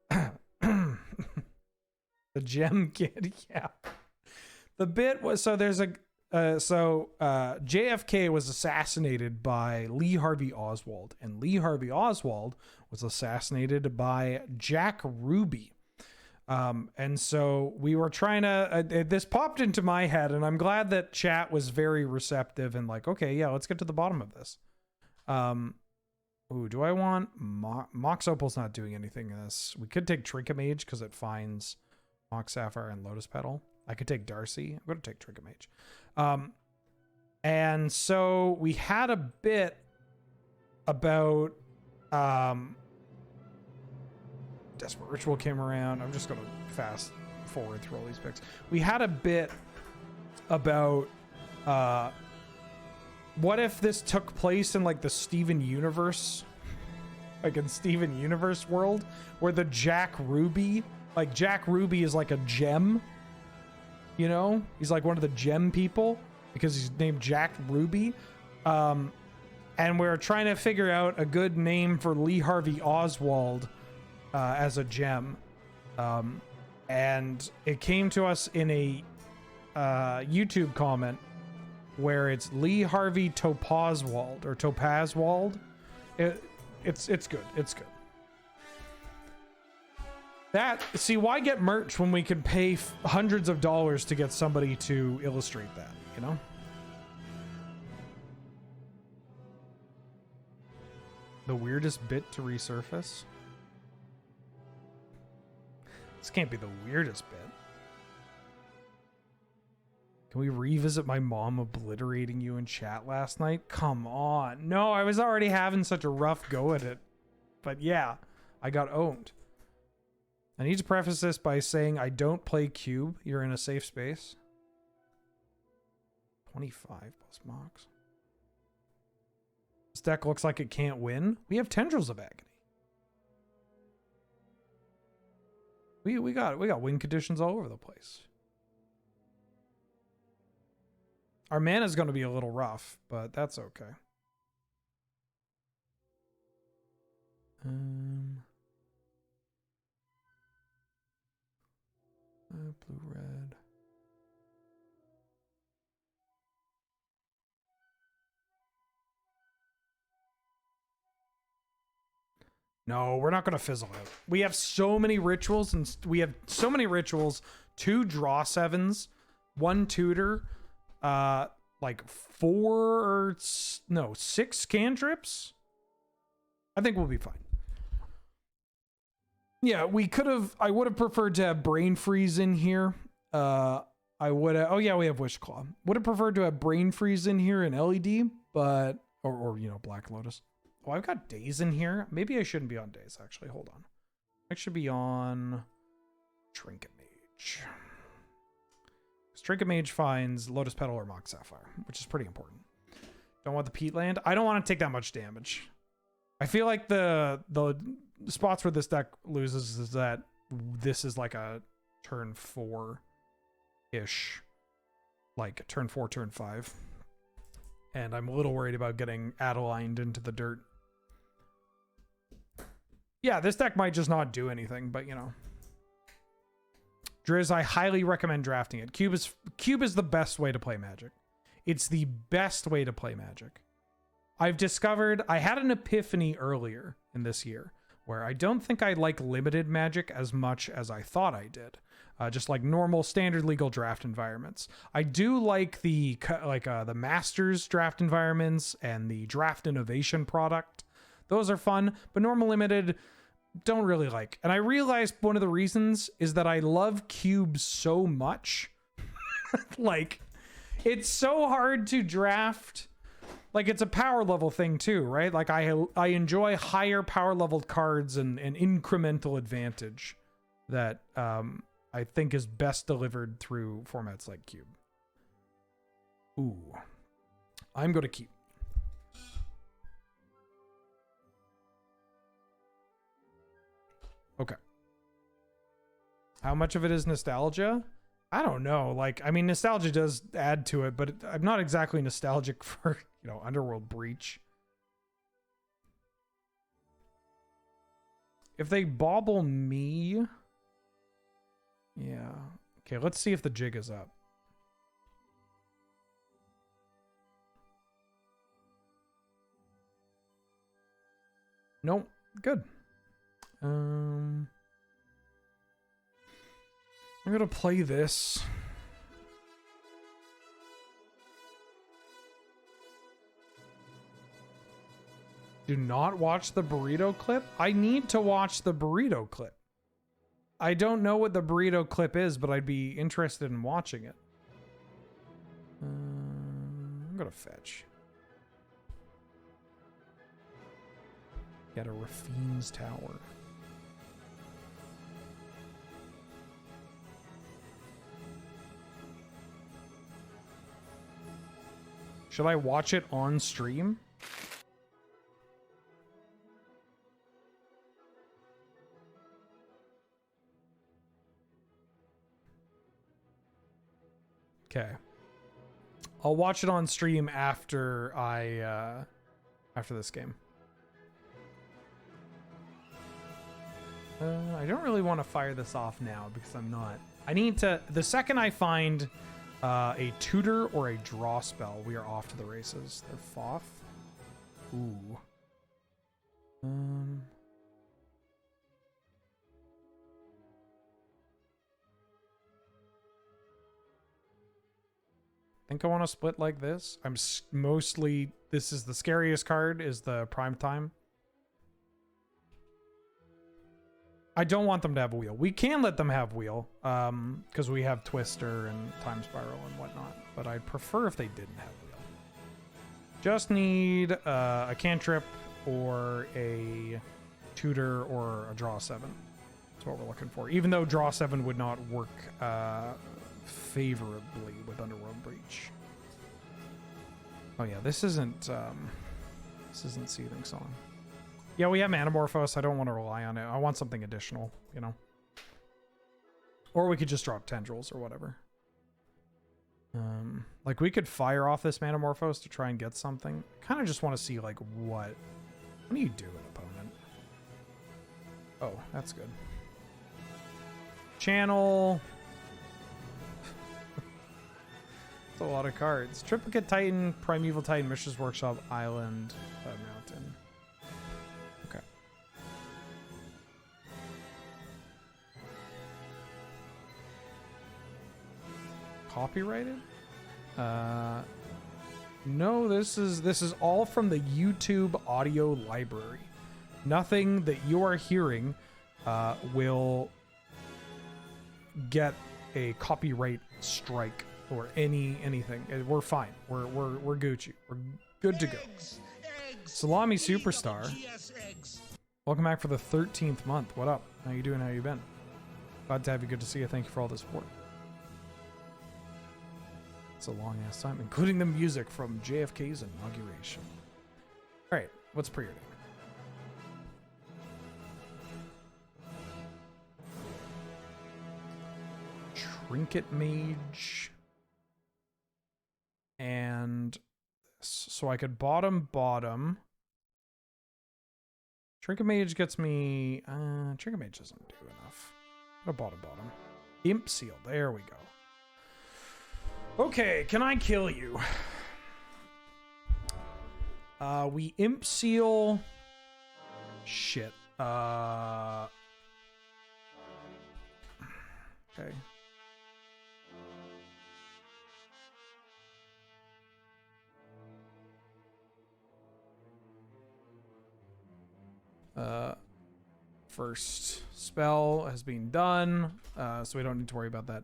The gem kid, yeah. The bit was, so there's a JFK was assassinated by Lee Harvey Oswald, and Lee Harvey Oswald was assassinated by Jack Ruby. And so we were trying to, this popped into my head, and I'm glad that chat was very receptive and like, okay, yeah, let's get to the bottom of this. Ooh, do I want Mox Opal's not doing anything in this. We could take Trincamage because it finds Mox Sapphire and Lotus Petal. I could take Darcy. I'm going to take Trincamage. And so we had a bit about Desperate Ritual came around. I'm just going to fast forward through all these picks. We had a bit about what if this took place in like the Steven Universe, like in Steven Universe world, where the Jack Ruby, like Jack Ruby is like a gem, you know, he's like one of the gem people because he's named Jack Ruby. And we're trying to figure out a good name for Lee Harvey Oswald as a gem. And it came to us in a YouTube comment where it's Lee Harvey Topazwald or Topazwald. It's good. It's good. See, why get merch when we can pay hundreds of dollars to get somebody to illustrate that, you know? The weirdest bit to resurface? This can't be the weirdest bit. Can we revisit my mom obliterating you in chat last night? Come on. No, I was already having such a rough go at it. But yeah, I got owned. I need to preface this by saying I don't play Cube. You're in a safe space. 25 plus Mox. This deck looks like it can't win. We have Tendrils of Agony. We got win conditions all over the place. Our mana's going to be a little rough, but that's okay. Blue, red. No, we're not going to fizzle out. We have so many rituals, and we have so many rituals. 2 draw 7s, 1 tutor, like 6 cantrips. I think we'll be fine. Yeah, I would have preferred to have Brain Freeze in here. I would have, oh yeah, we have Wish Claw. Would have preferred to have Brain Freeze in here and LED, but, or you know, Black Lotus. Oh, I've got days in here. Maybe I shouldn't be on days, actually. Hold on. I should be on Trinket Mage. Trinket Mage finds Lotus Petal or Mock Sapphire, which is pretty important. Don't want the Peat Land. I don't want to take that much damage. I feel like the spots where this deck loses is that this is like a turn 4-ish. Like turn 4, turn 5. And I'm a little worried about getting Adelined into the dirt. Yeah, this deck might just not do anything, but you know. Driz, I highly recommend drafting it. Cube is the best way to play Magic. It's the best way to play Magic. I've discovered, I had an epiphany earlier in this year where I don't think I like limited Magic as much as I thought I did. Just like normal standard legal draft environments. I do like the Masters draft environments and the Draft Innovation product. Those are fun, but normal limited don't really like. And I realized one of the reasons is that I love cubes so much. Like, it's so hard to draft. Like, it's a power level thing too, right? Like, I enjoy higher power leveled cards and incremental advantage that I think is best delivered through formats like Cube. Ooh. I'm going to keep. Okay. How much of it is nostalgia? I don't know. Like, I mean, nostalgia does add to it, but I'm not exactly nostalgic for, you know, Underworld Breach. If they bobble me... Yeah. Okay, let's see if the jig is up. Nope. Good. I'm gonna play this. Do not watch the burrito clip? I need to watch the burrito clip. I don't know what the burrito clip is, but I'd be interested in watching it. I'm gonna fetch. Get a Rafine's Tower. Should I watch it on stream? Okay. I'll watch it on stream after after this game. I don't really want to fire this off now because I'm not. I need to, the second I find a tutor or a draw spell, we are off to the races. They're Foff. Ooh. I think I want to split like this. I'm mostly, this is the scariest card, is the prime time. I don't want them to have wheel. We can let them have wheel, because we have Twister and Time Spiral and whatnot, but I'd prefer if they didn't have wheel. Just need a cantrip or a tutor or a draw 7. That's what we're looking for. Even though draw 7 would not work favorably with Underworld Breach. Oh yeah, this isn't Seething Song. Yeah, we have Manamorphose. I don't want to rely on it. I want something additional, you know. Or we could just drop Tendrils or whatever. Like we could fire off this Manamorphose to try and get something. Kind of just want to see like what do you do, an opponent? Oh, that's good. Channel. That's a lot of cards. Triplicate Titan, Primeval Titan, Mishra's Workshop, Island, Mountain. Okay. Copyrighted? No, this is all from the YouTube audio library. Nothing that you are hearing will get a copyright strike or anything. We're fine. We're Gucci. We're good to go. Salami Superstar. EWGS eggs. Welcome back for the 13th month. What up? How you doing? How you been? Glad to have you. Good to see you. Thank you for all the support. It's a long ass time, including the music from JFK's inauguration. All right, what's pre-ordering? Trinket Mage. And this. So I could bottom. Trinket Mage gets me... Trinket Mage doesn't do enough. Go bottom. Imp Seal. There we go. Okay, can I kill you? We Imp Seal... Shit. Okay. First spell has been done, so we don't need to worry about that.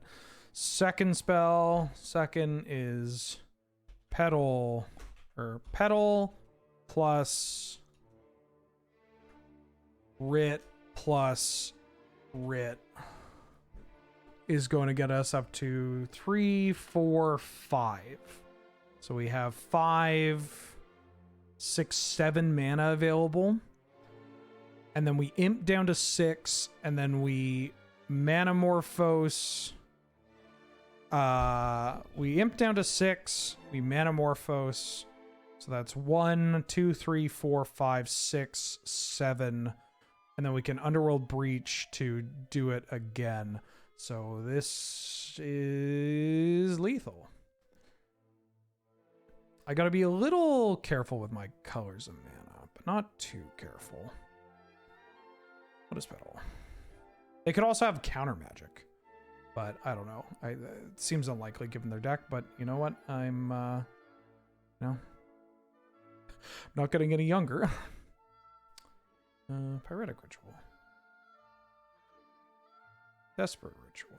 Second spell, second is petal plus writ plus writ is going to get us up to 3, 4, 5. So we have 5, 6, 7 mana available. And then we imp down to 6, and then we manamorphose. We imp down to 6, we manamorphose. So that's 1, 2, 3, 4, 5, 6, 7. And then we can Underworld Breach to do it again. So this is lethal. I gotta be a little careful with my colors of mana, but not too careful. What is petal? They could also have counter magic, but I don't know. It seems unlikely given their deck, but you know what? I'm, not getting any younger. Pyretic Ritual. Desperate Ritual.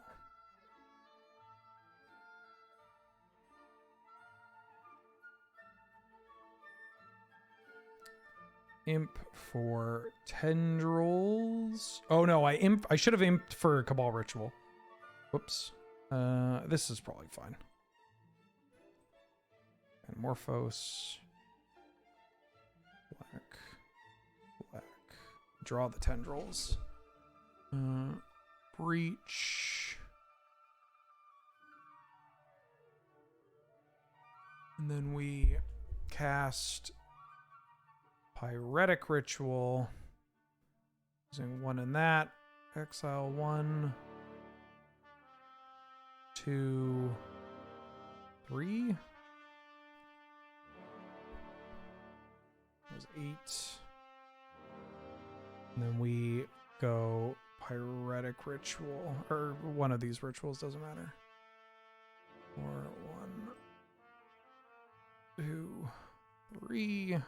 Imp for tendrils. Oh no, I should have imped for Cabal Ritual. Whoops. This is probably fine. And Morphos. Black. Draw the tendrils. Breach. And then we cast Pyretic Ritual. Using 1 in that. Exile 1. 2. 3. That was 8. And then we go Pyretic Ritual. Or one of these rituals, doesn't matter. Or 1, 2, 3.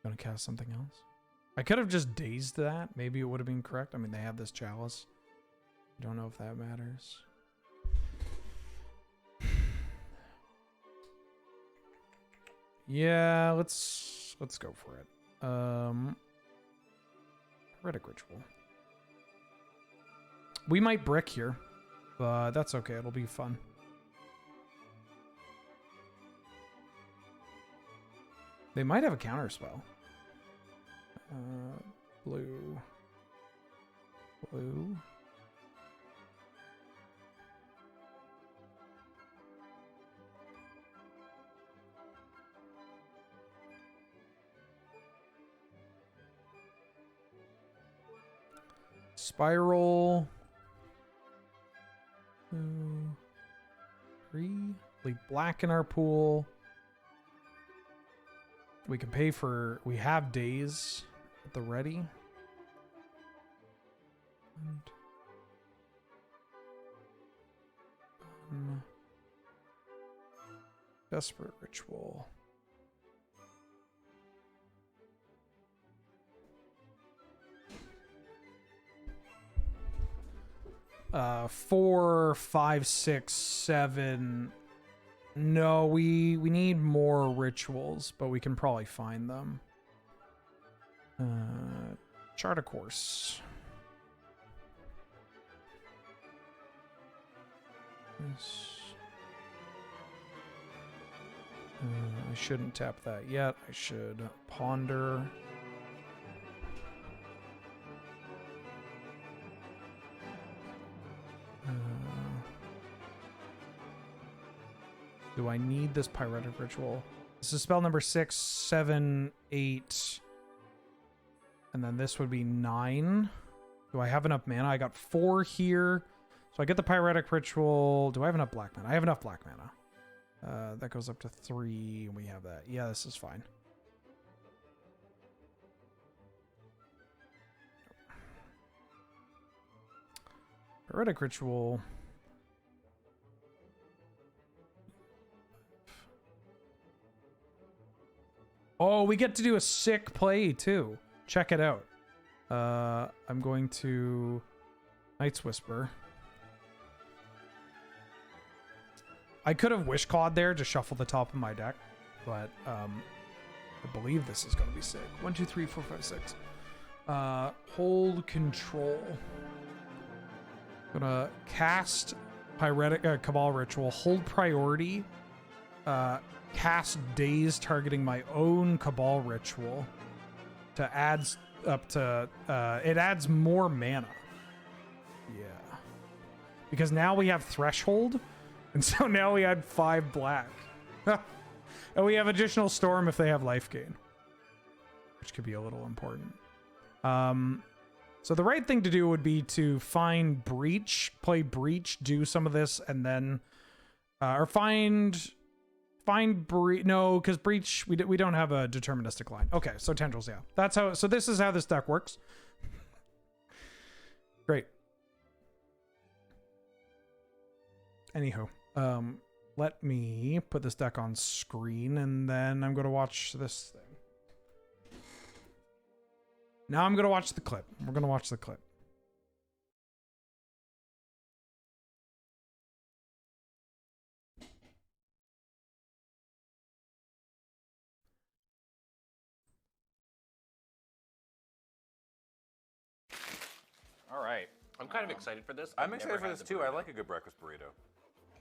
Gonna cast something else. I could have just dazed that. Maybe it would have been correct. I mean, they have this chalice. I don't know if that matters. Yeah, let's go for it. Heretic Ritual. We might brick here, but that's okay. It'll be fun. They might have a counter spell. Blue. Blue. Spiral. 2, 3. Leave black in our pool. We can pay for. We have days at the ready. And, Desperate Ritual. Four, 5, 6, 7. No, we need more rituals, but we can probably find them. Chart a course. Yes. I shouldn't tap that yet. I should ponder. Do I need this Pyretic Ritual? This is spell number 6, 7, 8. And then this would be 9. Do I have enough mana? I got 4 here. So I get the Pyretic Ritual. Do I have enough black mana? I have enough black mana. That goes up to 3. And we have that. Yeah, this is fine. Pyretic Ritual. Oh, we get to do a sick play too. Check it out. I'm going to Night's Whisper. I could have Wish Clawed there to shuffle the top of my deck, but I believe this is going to be sick. 1, 2, 3, 4, 5, 6. Hold Control. I'm gonna cast Pyretic Cabal Ritual. Hold Priority. Cast Daze targeting my own Cabal Ritual to add up to it adds more mana. Yeah, because now we have Threshold, and so now we add 5 black. And we have additional Storm if they have life gain, which could be a little important. So the right thing to do would be to find Breach, play Breach, do some of this, and then or find Breach. No, because Breach, we don't have a deterministic line. Okay, so Tendrils, yeah. That's how. So this is how this deck works. Great. Anywho, let me put this deck on screen, and then I'm going to watch this thing. Now I'm going to watch the clip. We're going to watch the clip. All right. I'm kind of excited for this. I'm excited for this too. I like a good breakfast burrito.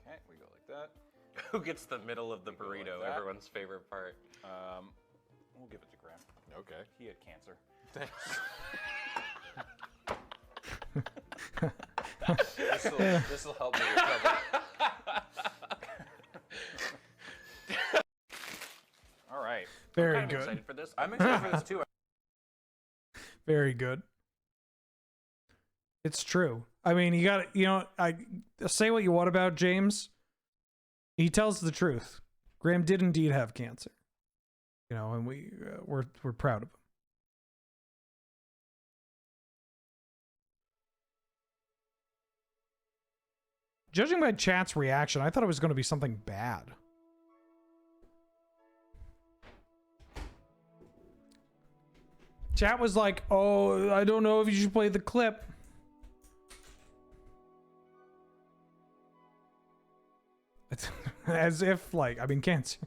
Okay, we go like that. Who gets the middle of the burrito? Like Everyone's favorite part. We'll give it to Graham. Okay. He had cancer. This will help me recover. All right. Very I'm good. excited for this. I'm excited for this too. Very good. It's true. I mean, you got, I say what you want about James. He tells the truth. Graham did indeed have cancer. And we're proud of him. Judging by chat's reaction, I thought it was going to be something bad. Chat was like, oh, I don't know if you should play the clip. As if, like, I mean, cancer.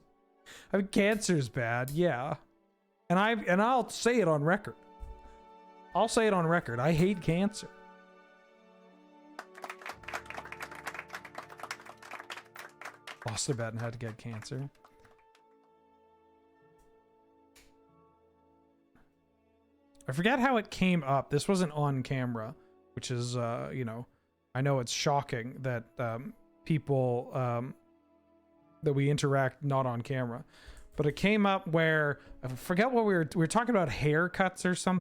I mean, cancer's bad, yeah. And I'll say it on record. I'll say it on record. I hate cancer. Lost a bet and had to get cancer. I forget how it came up. This wasn't on camera, which is, you know, I know it's shocking that people that we interact not on camera, but it came up where I forget what we were talking about, haircuts or something.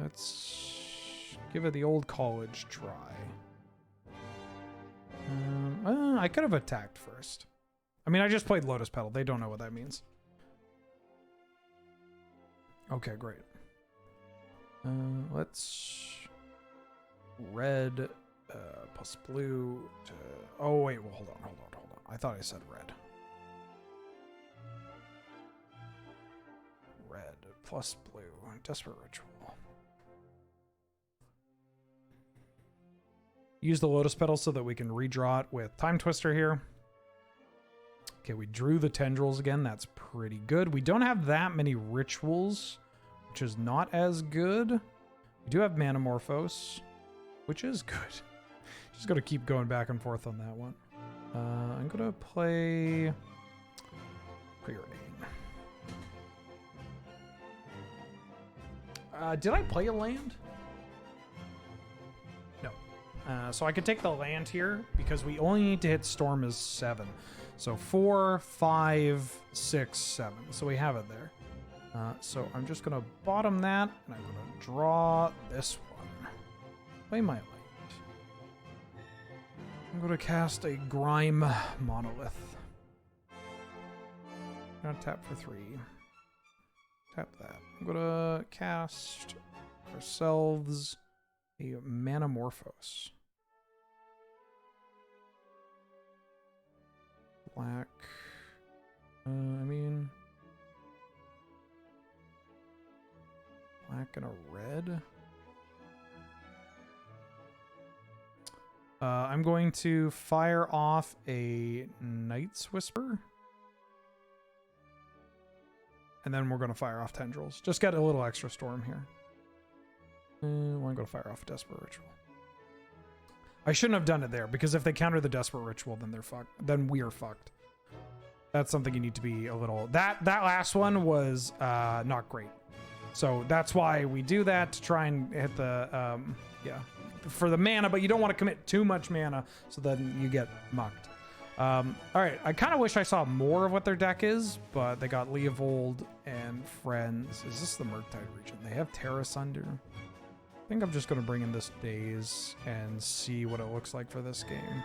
Let's give it the old college try. I could have attacked first. I mean, I just played Lotus Petal. They don't know what that means. Okay, great. Let's red plus blue to... Oh, wait. Well, hold on. I thought I said red. Red plus blue. Desperate Ritual. Use the Lotus Petal so that we can redraw it with Time Twister here. Okay, we drew the tendrils again. That's pretty good. We don't have that many rituals, which is not as good. We do have Manamorphose, which is good. Just got to keep going back and forth on that one. I'm going to play Preordain. Did I play a land? No. So I could take the land here because we only need to hit storm as 7. So 4, 5, 6, 7. So we have it there. So I'm just going to bottom that, and I'm going to draw this one. Play my light. I'm going to cast a Grime Monolith. I'm going to tap for 3. Tap that. I'm going to cast ourselves a Manamorphose. Black. Black and a red. I'm going to fire off a Night's Whisper. And then we're going to fire off Tendrils. Just get a little extra storm here. I'm going to fire off a Desperate Ritual. I shouldn't have done it there, because if they counter the Desperate Ritual, then they're fucked. Then we're fucked. That's something you need to be a little... That last one was not great. So that's why we do that, to try and hit the... yeah, for the mana, but you don't want to commit too much mana, so then you get mucked. All right, I kind of wish I saw more of what their deck is, but they got Leovold and Friends. Is this the Murktide region? They have Terra Sunder. I think I'm just going to bring in this Daze and see what it looks like for this game.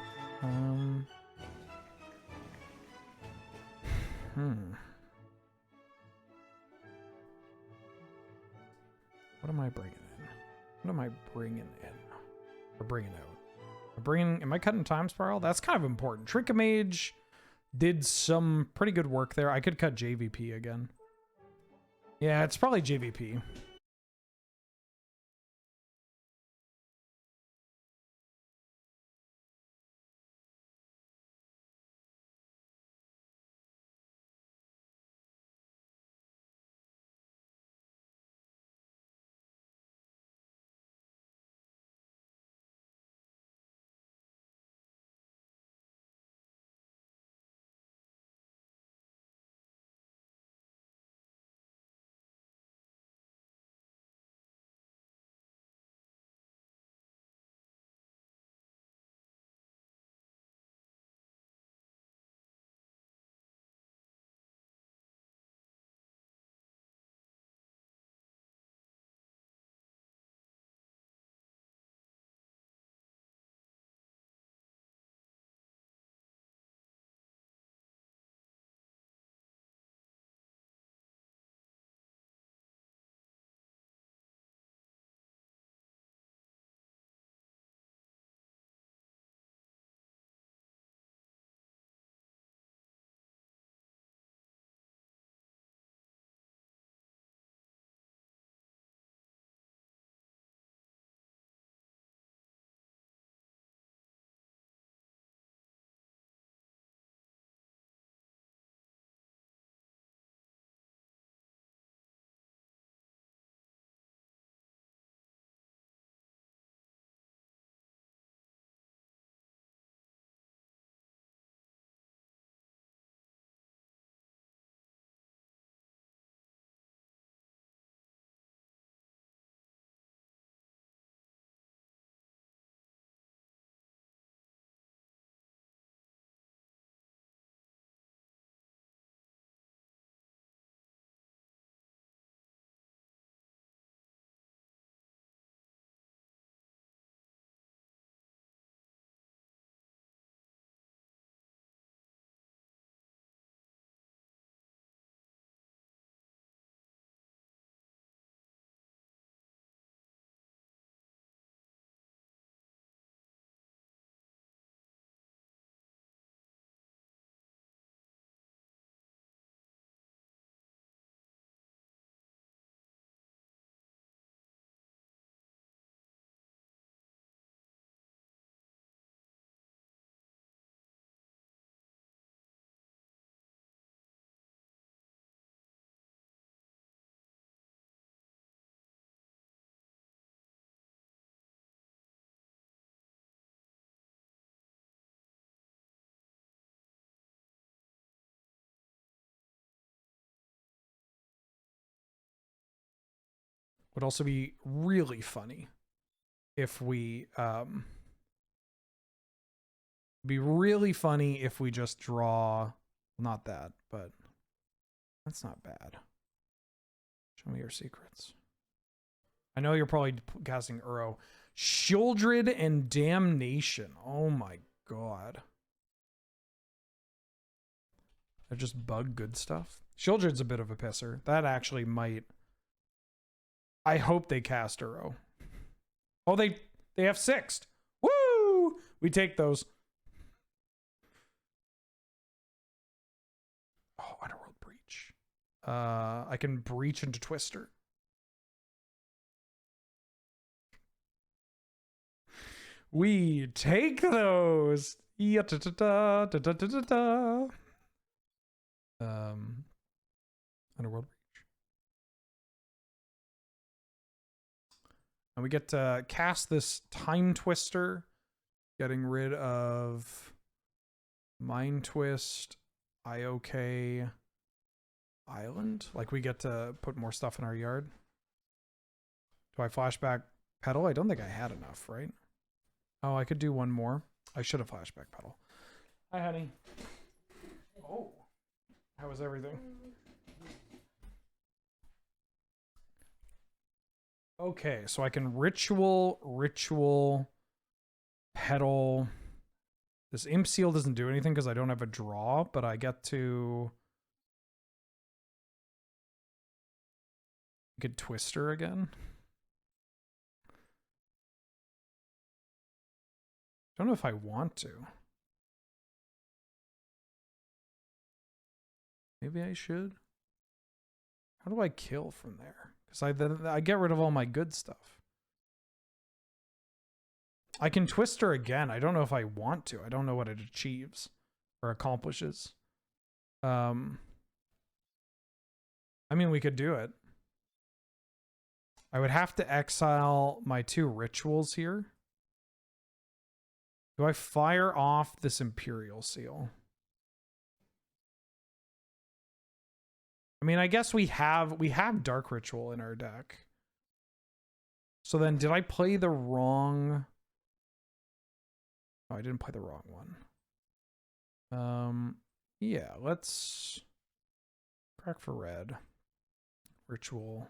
What am I bringing in? What am I bringing in? Or bringing out? Am I cutting Time Spiral? That's kind of important. Trick-a-Mage did some pretty good work there. I could cut JVP again. Yeah, it's probably JVP. Would also be really funny if we It'd be really funny if we just draw, not that, but that's not bad. Show me your secrets. I know you're probably casting Uro. Shieldred and Damnation. Oh my god. They're just bug good stuff. Shieldred's a bit of a pisser. That actually might... I hope they cast Uro. Oh, they have sixed. Woo! We take those. Oh, Underworld Breach. I can breach into Twister. We take those. Yeah, da, da, da, da, da, da, da, da. Underworld Breach. And we get to cast this Time Twister, getting rid of Mind Twist, IOK, Island. Like, we get to put more stuff in our yard. Do I flashback pedal? I don't think I had enough, right? Oh, I could do one more. I should have flashback pedal. Hi, honey. Oh. How was everything? Okay, so I can ritual, pedal. This Imp Seal doesn't do anything because I don't have a draw, but I get to... Get Twister again. Don't know if I want to. Maybe I should. How do I kill from there? Because I get rid of all my good stuff. I can Twister again. I don't know if I want to. I don't know what it achieves or accomplishes. I mean, we could do it. I would have to exile my 2 rituals here. Do I fire off this Imperial Seal? I mean, I guess we have Dark Ritual in our deck. So then, did I play the wrong... Oh, I didn't play the wrong one. Yeah, let's crack for red. Ritual.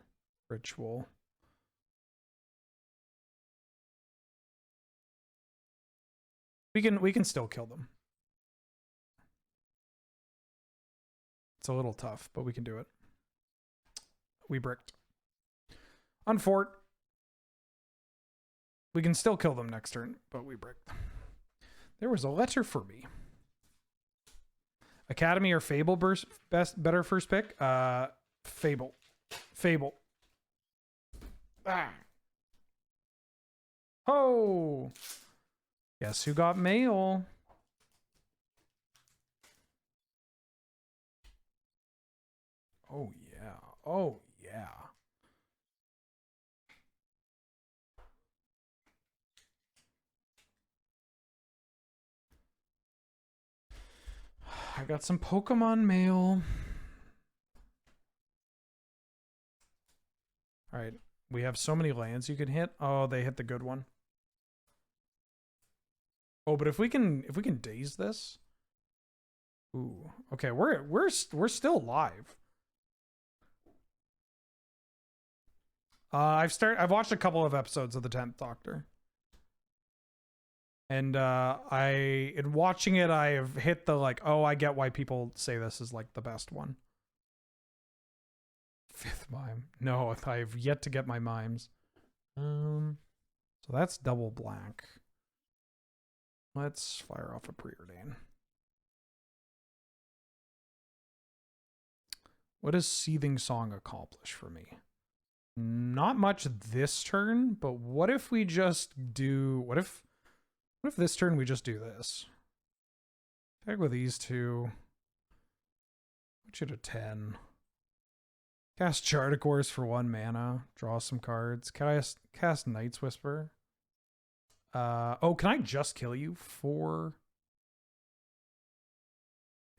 We can still kill them. It's a little tough, but we can do it. We bricked. Unfort. We can still kill them next turn, but we bricked. There was a letter for me. Academy or Fable better first pick? Fable. Fable. Ah. Oh. Guess who got mail? Oh, yeah. Oh, yeah. I got some Pokemon mail. All right. We have so many lands you can hit. Oh, they hit the good one. Oh, but if we can daze this. Ooh. Okay, we're still live. I've watched a couple of episodes of the 10th Doctor. And in watching it, I have hit the like, oh, I get why people say this is like the best one. 5th mime. No, I've yet to get my mimes. So that's double black. Let's fire off a preordain. What does Seething Song accomplish for me? Not much this turn, but what if we just do... What if this turn we just do this? Tag with these two. Put you to 10. Cast Charticors for 1 mana. Draw some cards. Cast Night's Whisper. Oh, can I just kill you for...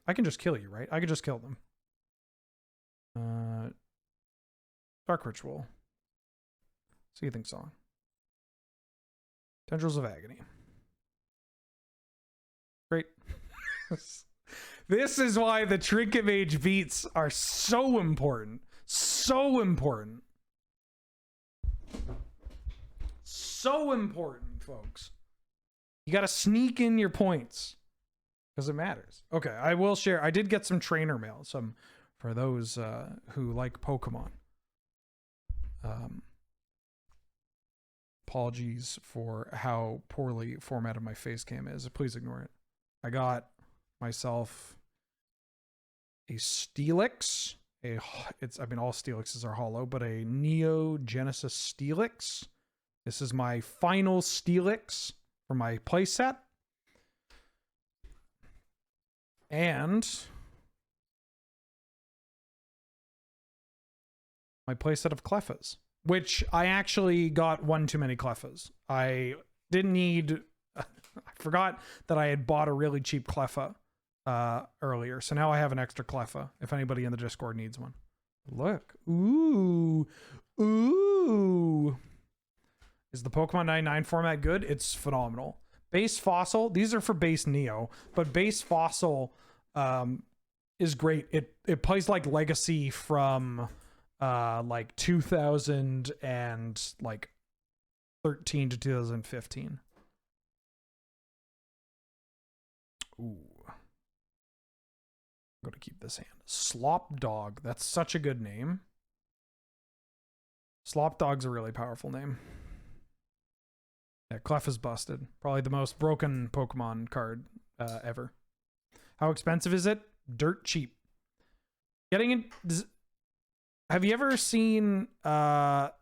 I can just kill you, right? I can just kill them. Dark Ritual. Seething Song. Tendrils of Agony. Great. This is why the Trinket Mage beats are so important. So important. So important, folks. You got to sneak in your points because it matters. Okay, I will share. I did get some trainer mail, some for those who like Pokemon. Apologies for how poorly formatted my face cam is. Please ignore it. I got myself a Steelix. I mean, all Steelixes are hollow, but a Neo Genesis Steelix. This is my final Steelix for my playset. And my playset of Cleffas, which I actually got one too many Cleffas. I didn't need... I forgot that I had bought a really cheap Cleffa earlier. So now I have an extra Cleffa if anybody in the Discord needs one. Look. Ooh. Ooh. Is the Pokemon 99 format good? It's phenomenal. Base Fossil, these are for base Neo, but base Fossil is great. It plays like Legacy from like 2013 to 2015. Ooh. I'm gonna keep this hand. Slop Dog. That's such a good name. Slop Dog's a really powerful name. Yeah, Clef is busted. Probably the most broken Pokemon card ever. How expensive is it? Dirt cheap. Getting in... Have you ever seen what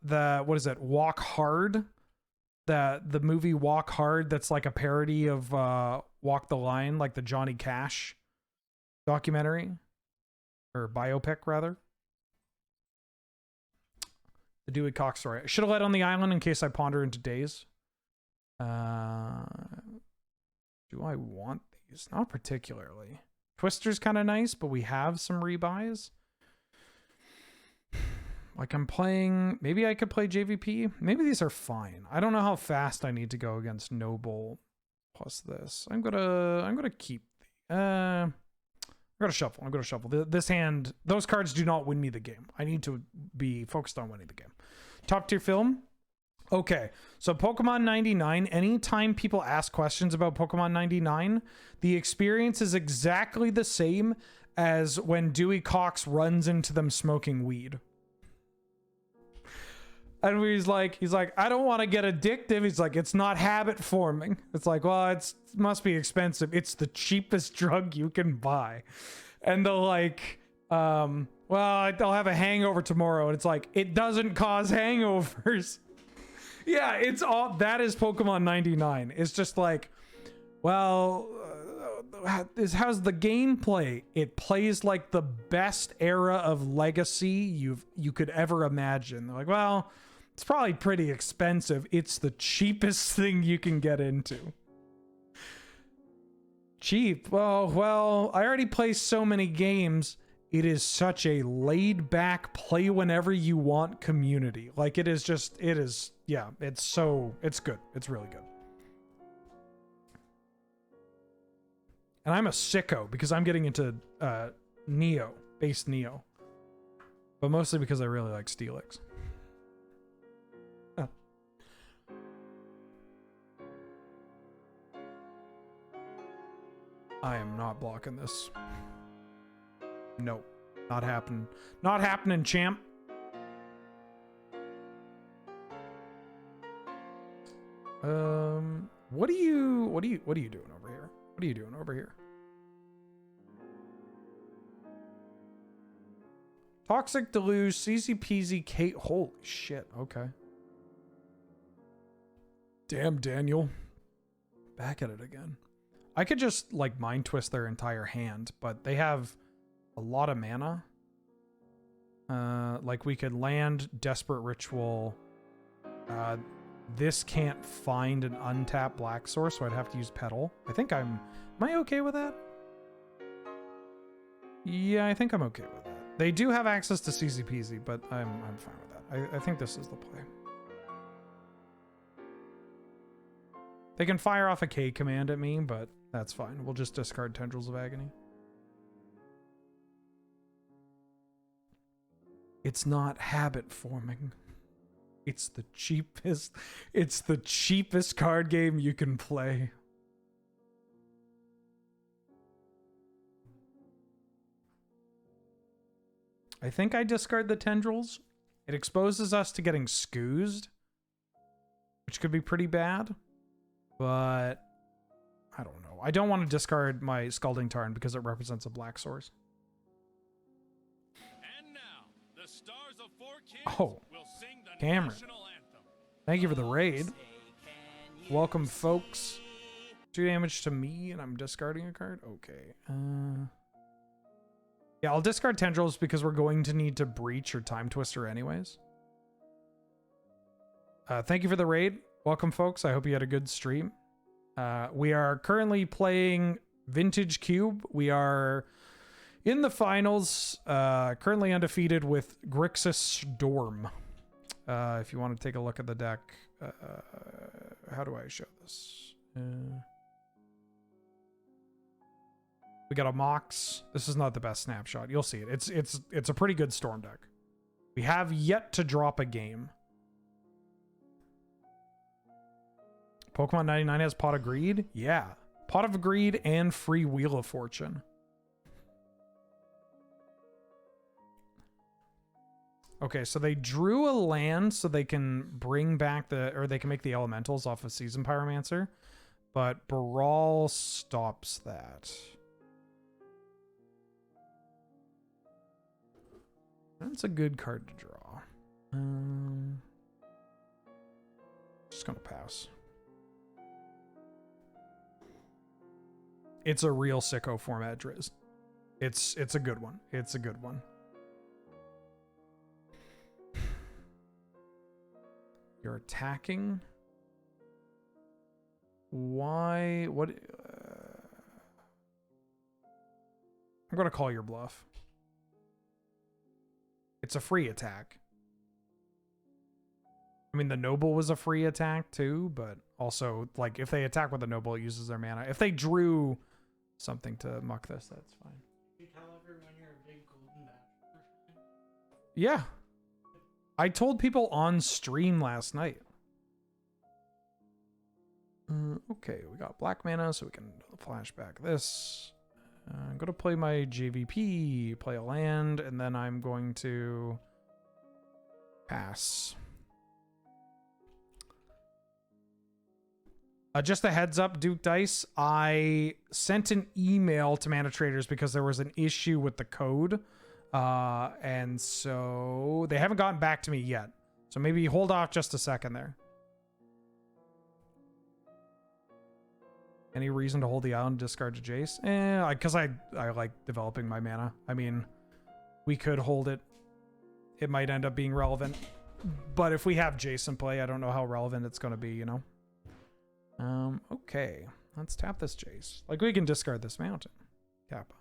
is it? Walk Hard? The movie Walk Hard that's like a parody of Walk the Line, like the Johnny Cash documentary? Or biopic, rather. The Dewey Cox story. I should have let on the island in case I ponder into days. Do I want these? Not particularly. Twister's kind of nice, but we have some rebuys. Like I'm playing, maybe I could play JVP. Maybe these are fine. I don't know how fast I need to go against Noble plus this. I'm gonna keep I'm gonna shuffle. This hand, those cards do not win me the game. I need to be focused on winning the game. Top tier film. Okay, so Pokemon 99, anytime people ask questions about Pokemon 99, the experience is exactly the same as when Dewey Cox runs into them smoking weed. And he's like, I don't want to get addictive. He's like, it's not habit forming. It's like, well, it must be expensive. It's the cheapest drug you can buy. And they'll like, well, I'll have a hangover tomorrow. And it's like, it doesn't cause hangovers. Yeah, it's all, that is Pokemon 99. It's just like, well, how's the gameplay? It plays like the best era of Legacy you could ever imagine. They're like, well, it's probably pretty expensive. It's the cheapest thing you can get into. Cheap? Well, I already play so many games. It is such a laid back, play whenever you want community. Like it is, yeah, it's good. It's really good. And I'm a sicko because I'm getting into Neo, base Neo. But mostly because I really like Steelix. Huh. I am not blocking this. Nope. Not happening. Not happening, champ. What are you doing over here? What are you doing over here? Toxic Deluge, CCPZ, Kate. Holy shit. Okay. Damn, Daniel. Back at it again. I could just like mind twist their entire hand, but they have a lot of mana. Like we could land Desperate Ritual. This can't find an untapped black source, so I'd have to use Petal. Am I okay with that? Yeah, I think I'm okay with that. They do have access to CCPZ, but I'm fine with that. I think this is the play. They can fire off a K command at me, but That's fine. We'll just discard Tendrils of Agony. It's not habit forming. It's the cheapest card game you can play. I think I discard the Tendrils. It exposes us to getting scoozed, which could be pretty bad, but I don't know. I don't want to discard my Scalding Tarn because it represents a black source. And now, the stars of Four Kings Oh, will sing the Cameron. national anthem. Thank you for the raid. Welcome, folks. 2 damage to me, and I'm discarding a card? Okay. Yeah, I'll discard Tendrils because we're going to need to Breach or Time Twister anyways. Thank you for the raid. Welcome, folks. I hope you had a good stream. We are currently playing Vintage Cube. We are in the finals, currently undefeated with Grixis Storm. If you want to take a look at the deck, how do I show this? We got a Mox. This is not the best snapshot. You'll see it. It's a pretty good Storm deck. We have yet to drop a game. Pokemon 99 has Pot of Greed? Yeah. Pot of Greed and free Wheel of Fortune. Okay, so they drew a land so they can bring back they can make the elementals off of Season Pyromancer, but Brawl stops that. That's a good card to draw. Just gonna pass. It's a real sicko format, Driz. It's a good one. It's a good one. You're attacking. Why? What? I'm gonna call your bluff. It's a free attack. I mean, the Noble was a free attack too, but also, like, if they attack with a Noble, it uses their mana. If they drew something to muck this, that's fine. You tell everyone you're a big Golden Bachelor. Yeah. I told people on stream last night. Okay, we got black mana, so we can flashback this. I'm going to play my JVP, play a land, and then I'm going to pass. Just a heads up, Duke Dice, I sent an email to Mana Traders because there was an issue with the code. And so they haven't gotten back to me yet. So maybe hold off just a second there. Any reason to hold the island, discard to Jace? Because I like developing my mana. I mean, we could hold it. It might end up being relevant. But if we have Jace in play, I don't know how relevant it's going to be, you know? Okay. Let's tap this Jace. Like, we can discard this mountain. Kappa.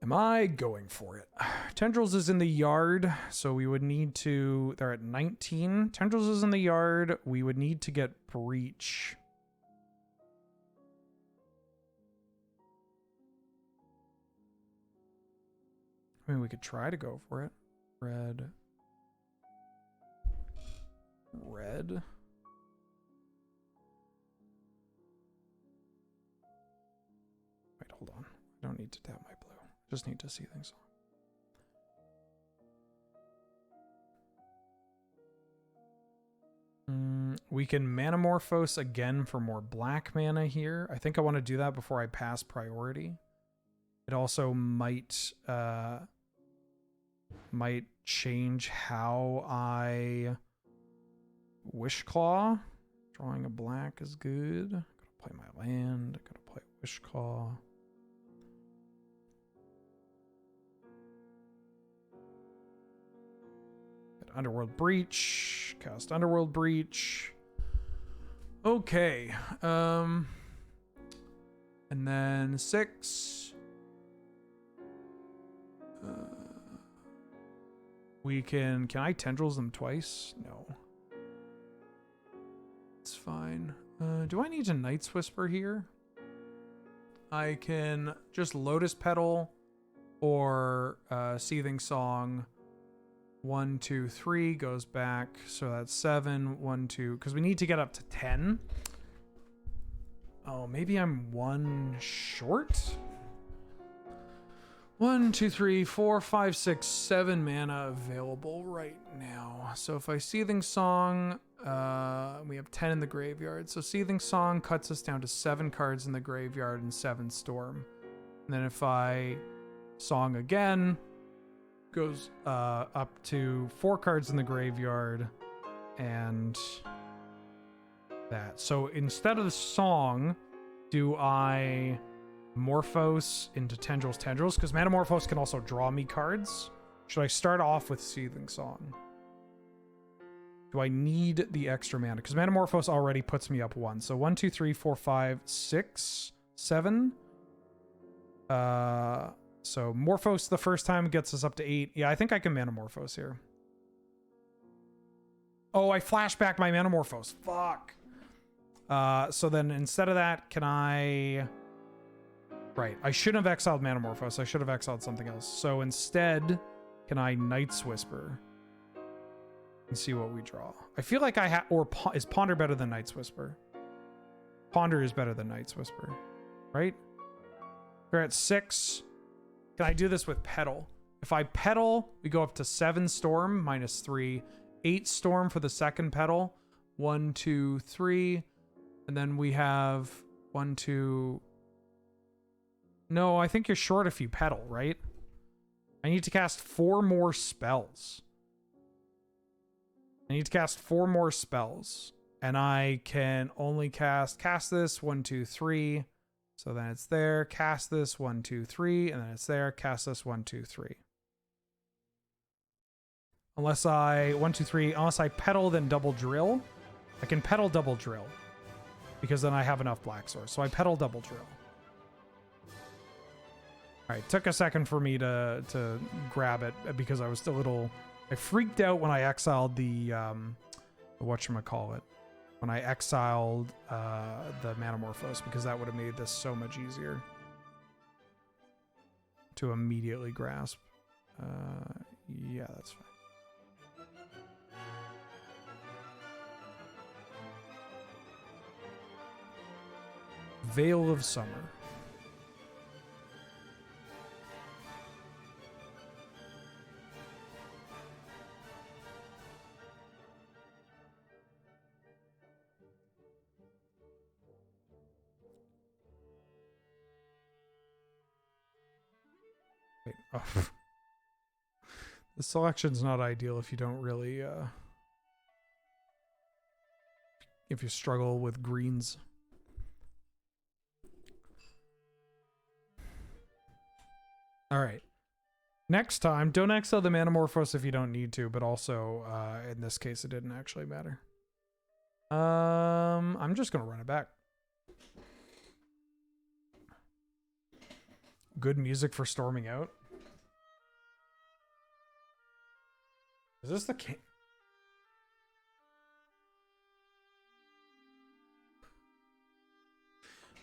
Am I going for it? Tendrils is in the yard, so we would need to... They're at 19. Tendrils is in the yard. We would need to get Breach. I mean, we could try to go for it. Red. Red. Wait, hold on. I don't need to tap my blue. Just need to see things. We can Manamorphose again for more black mana here. I think I want to do that before I pass priority. It also might change how I Wishclaw. Drawing a black is good. Gotta play my land. Gotta play Wishclaw. Get Underworld Breach. Cast Underworld Breach. Okay. And then 6. We can I Tendrils them twice? No. It's fine. Do I need to Night's Whisper here? I can just Lotus Petal or Seething Song. 1, 2, 3 goes back. So that's 7. 1, 2. Because we need to get up to 10. Oh, maybe I'm 1 short? 1, 2, 3, 4, 5, 6, 7 mana available right now. So if I Seething Song, we have 10 in the graveyard. So Seething Song cuts us down to 7 cards in the graveyard and 7 Storm. And then if I Song again, goes up to 4 cards in the graveyard and that. So instead of the Song, do I Morphos into Tendrils? Because Metamorphose can also draw me cards. Should I start off with Seething Song? Do I need the extra mana? Because Metamorphose already puts me up 1. So 1, 2, 3, 4, 5, 6, 7. So Morphos the first time gets us up to 8. Yeah, I think I can Metamorphose here. Oh, I flash back my Metamorphose. Fuck. So then instead of that, can I... Right, I shouldn't have exiled Metamorphose. I should have exiled something else. So instead, can I Night's Whisper? And see what we draw. I feel like I have... Or is Ponder better than Night's Whisper? Ponder is better than Night's Whisper. Right? We're at 6. Can I do this with Petal? If I Petal, we go up to 7 Storm, -3. 8 Storm for the second Petal. 1, 2, 3. And then we have 1, 2... No, I think you're short if you Petal, right? I need to cast 4 more spells. I need to cast 4 more spells. And I can only cast this, 1, 2, 3. So then it's there, cast this, 1, 2, 3, and then it's there, cast this, 1, 2, 3. Unless I, 1, 2, 3, unless I Petal, then double drill. I can Petal double drill. Because then I have enough Black Source. So I Petal double drill. Alright, took a second for me to grab it because I was a little... I freaked out when I exiled the whatchamacallit. When I exiled the Metamorphose, because that would have made this so much easier to immediately grasp. Yeah, that's fine. Veil of Summer. Wait, oh. The selection's not ideal if you don't really, if you struggle with greens. All right. Next time, don't exile the Metamorphose if you don't need to, but also, in this case, it didn't actually matter. I'm just gonna run it back. Good music for storming out. Is this the king?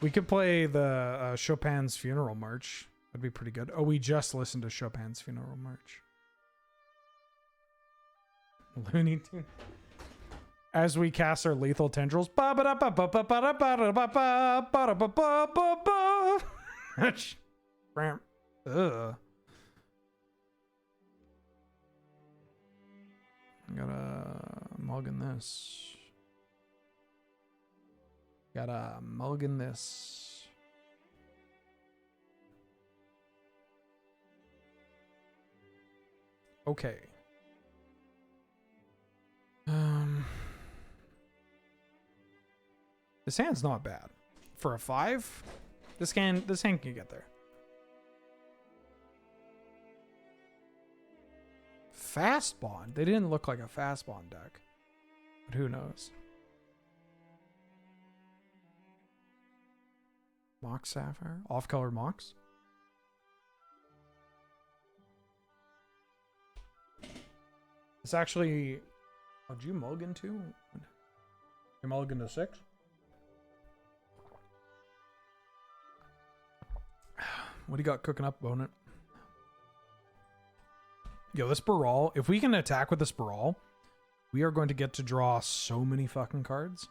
We could play the Chopin's Funeral March. That'd be pretty good. Oh, we just listened to Chopin's Funeral March. Looney Tunes. As we cast our lethal tendrils. Ugh. I gotta mulligan this. Gotta mulligan this. Okay. This hand's not bad. For a 5, this hand can get there. Fast Bond. They didn't look like a Fast Bond deck. But who knows? Mox Sapphire? Off-color Mox? It's actually... Oh, did you mulligan too? You mulligan to 6? What do you got cooking up, opponent? Yo, this Gruul, if we can attack with this Gruul, we are going to get to draw so many fucking cards.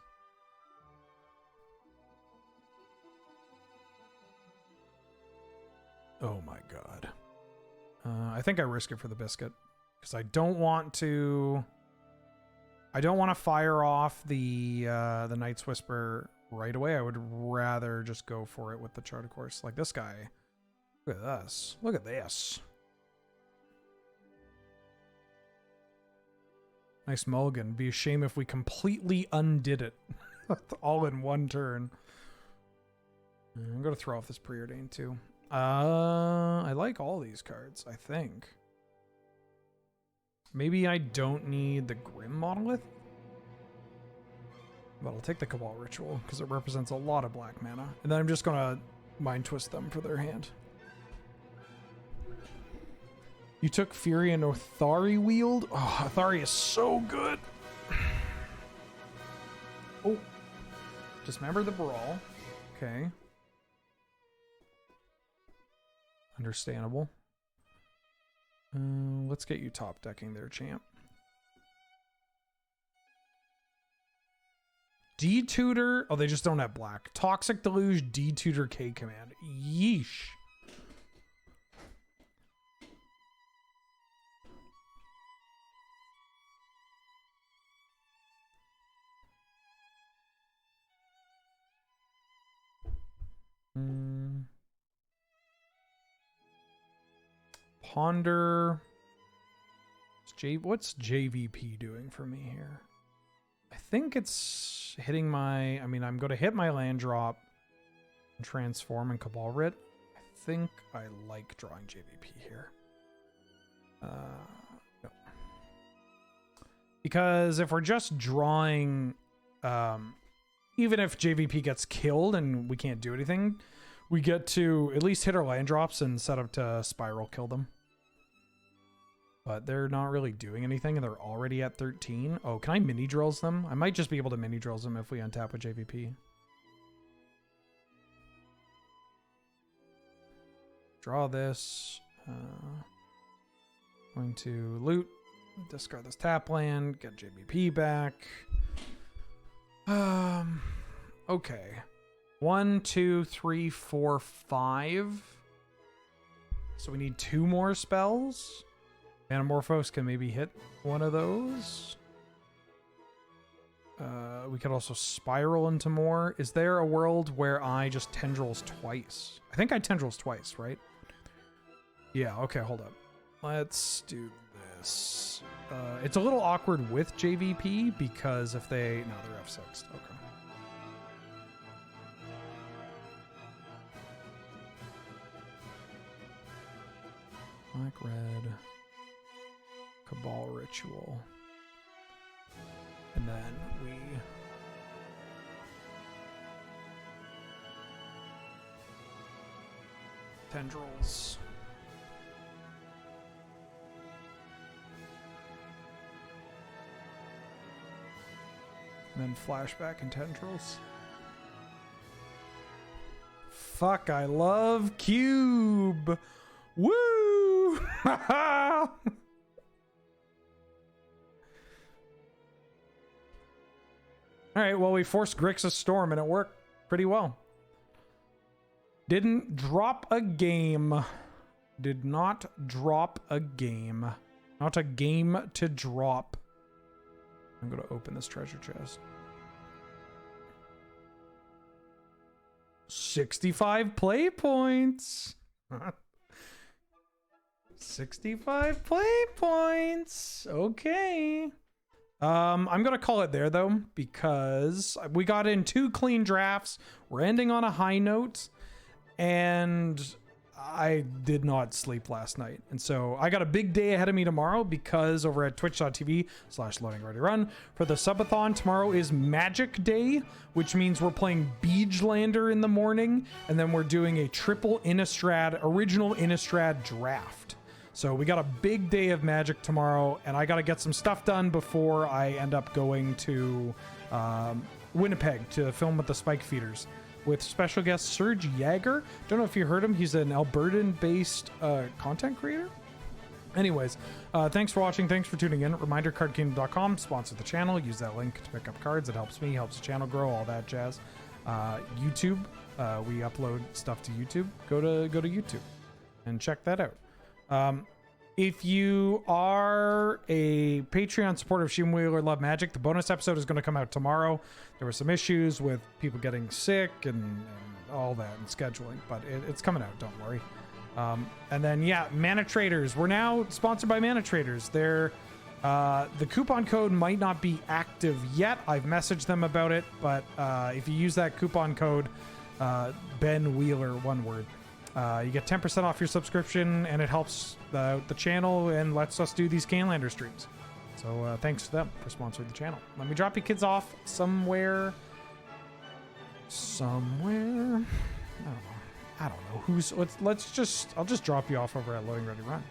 Oh my god. I think I risk it for the biscuit because I don't want to fire off the Knight's Whisper right away. I would rather just go for it with the Chart of Course. Like this guy. Look at this. Look at this. Nice mulligan. Be a shame if we completely undid it. All in one turn. I'm going to throw off this Preordained too. I like all these cards, I think. Maybe I don't need the Grim Monolith. But I'll take the Cabal Ritual because it represents a lot of black mana. And then I'm just going to Mind Twist them for their hand. You took Fury and Othari wield? Oh, Othari is so good. Oh. Dismember the Brawl. Okay. Understandable. Let's get you top decking there, champ. D-Tutor. Oh, they just don't have black. Toxic Deluge, D-Tutor, K-Command. Yeesh. Ponder. What's JVP doing for me here? I think it's hitting my... I mean, I'm going to hit my land drop and transform and Cabal Writ. I think I like drawing JVP here. No. Because if we're just drawing... even if JVP gets killed and we can't do anything, we get to at least hit our land drops and set up to spiral kill them. But they're not really doing anything and they're already at 13. Oh, can I mini drills them? I might just be able to mini drills them if we untap with JVP. Draw this. Going to loot. Discard this tap land. Get JVP back. Okay. 1, 2, 3, 4, 5. So we need 2 more spells. Anamorphose can maybe hit one of those. We could also spiral into more. Is there a world where I just tendrils twice? I think I tendrils twice, right? Yeah, okay, hold up. Let's do this. It's a little awkward with JVP because if they... No, they're F6. Okay. Black, red... Cabal Ritual. And then we... Tendrils. And then flashback and tendrils. Fuck, I love Cube! Woo! Alright, well, we forced Grixis Storm and it worked pretty well. Didn't drop a game. Did not drop a game. Not a game to drop. I'm going to open this treasure chest. 65 play points. 65 play points. Okay. I'm going to call it there, though, because we got in 2 clean drafts. We're ending on a high note, and I did not sleep last night. And so I got a big day ahead of me tomorrow because over at twitch.tv/loading-ready-run for the subathon, tomorrow is Magic Day, which means we're playing Beegelander in the morning, and then we're doing a triple Innistrad, original Innistrad draft. So we got a big day of Magic tomorrow, and I got to get some stuff done before I end up going to Winnipeg to film with the Spike Feeders, with special guest Serge Jager. Don't know if you heard him. He's an Albertan-based content creator. Anyways, thanks for watching. Thanks for tuning in. Reminder, cardkingdom.com sponsor the channel. Use that link to pick up cards. It helps me, helps the channel grow, all that jazz. YouTube, we upload stuff to YouTube. Go to YouTube and check that out. If you are a Patreon supporter of Sheen Wheeler Love Magic, the bonus episode is going to come out tomorrow. There were some issues with people getting sick and all that and scheduling, but it's coming out. Don't worry. And then, yeah, Mana Traders. We're now sponsored by Mana Traders. They're, the coupon code might not be active yet. I've messaged them about it, but if you use that coupon code, Ben Wheeler, one word, you get 10% off your subscription, and it helps the channel and lets us do these Canlander streams. So thanks to them for sponsoring the channel. Let me drop you kids off somewhere. I don't know who's. I'll just drop you off over at Loading Ready Run.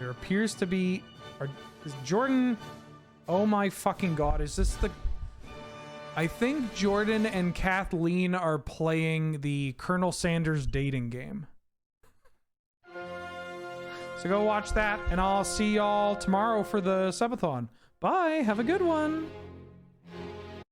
There appears to be. Is Jordan? Oh my fucking god! Is this the? I think Jordan and Kathleen are playing the Colonel Sanders dating game. So go watch that, and I'll see y'all tomorrow for the subathon. Bye. Have a good one.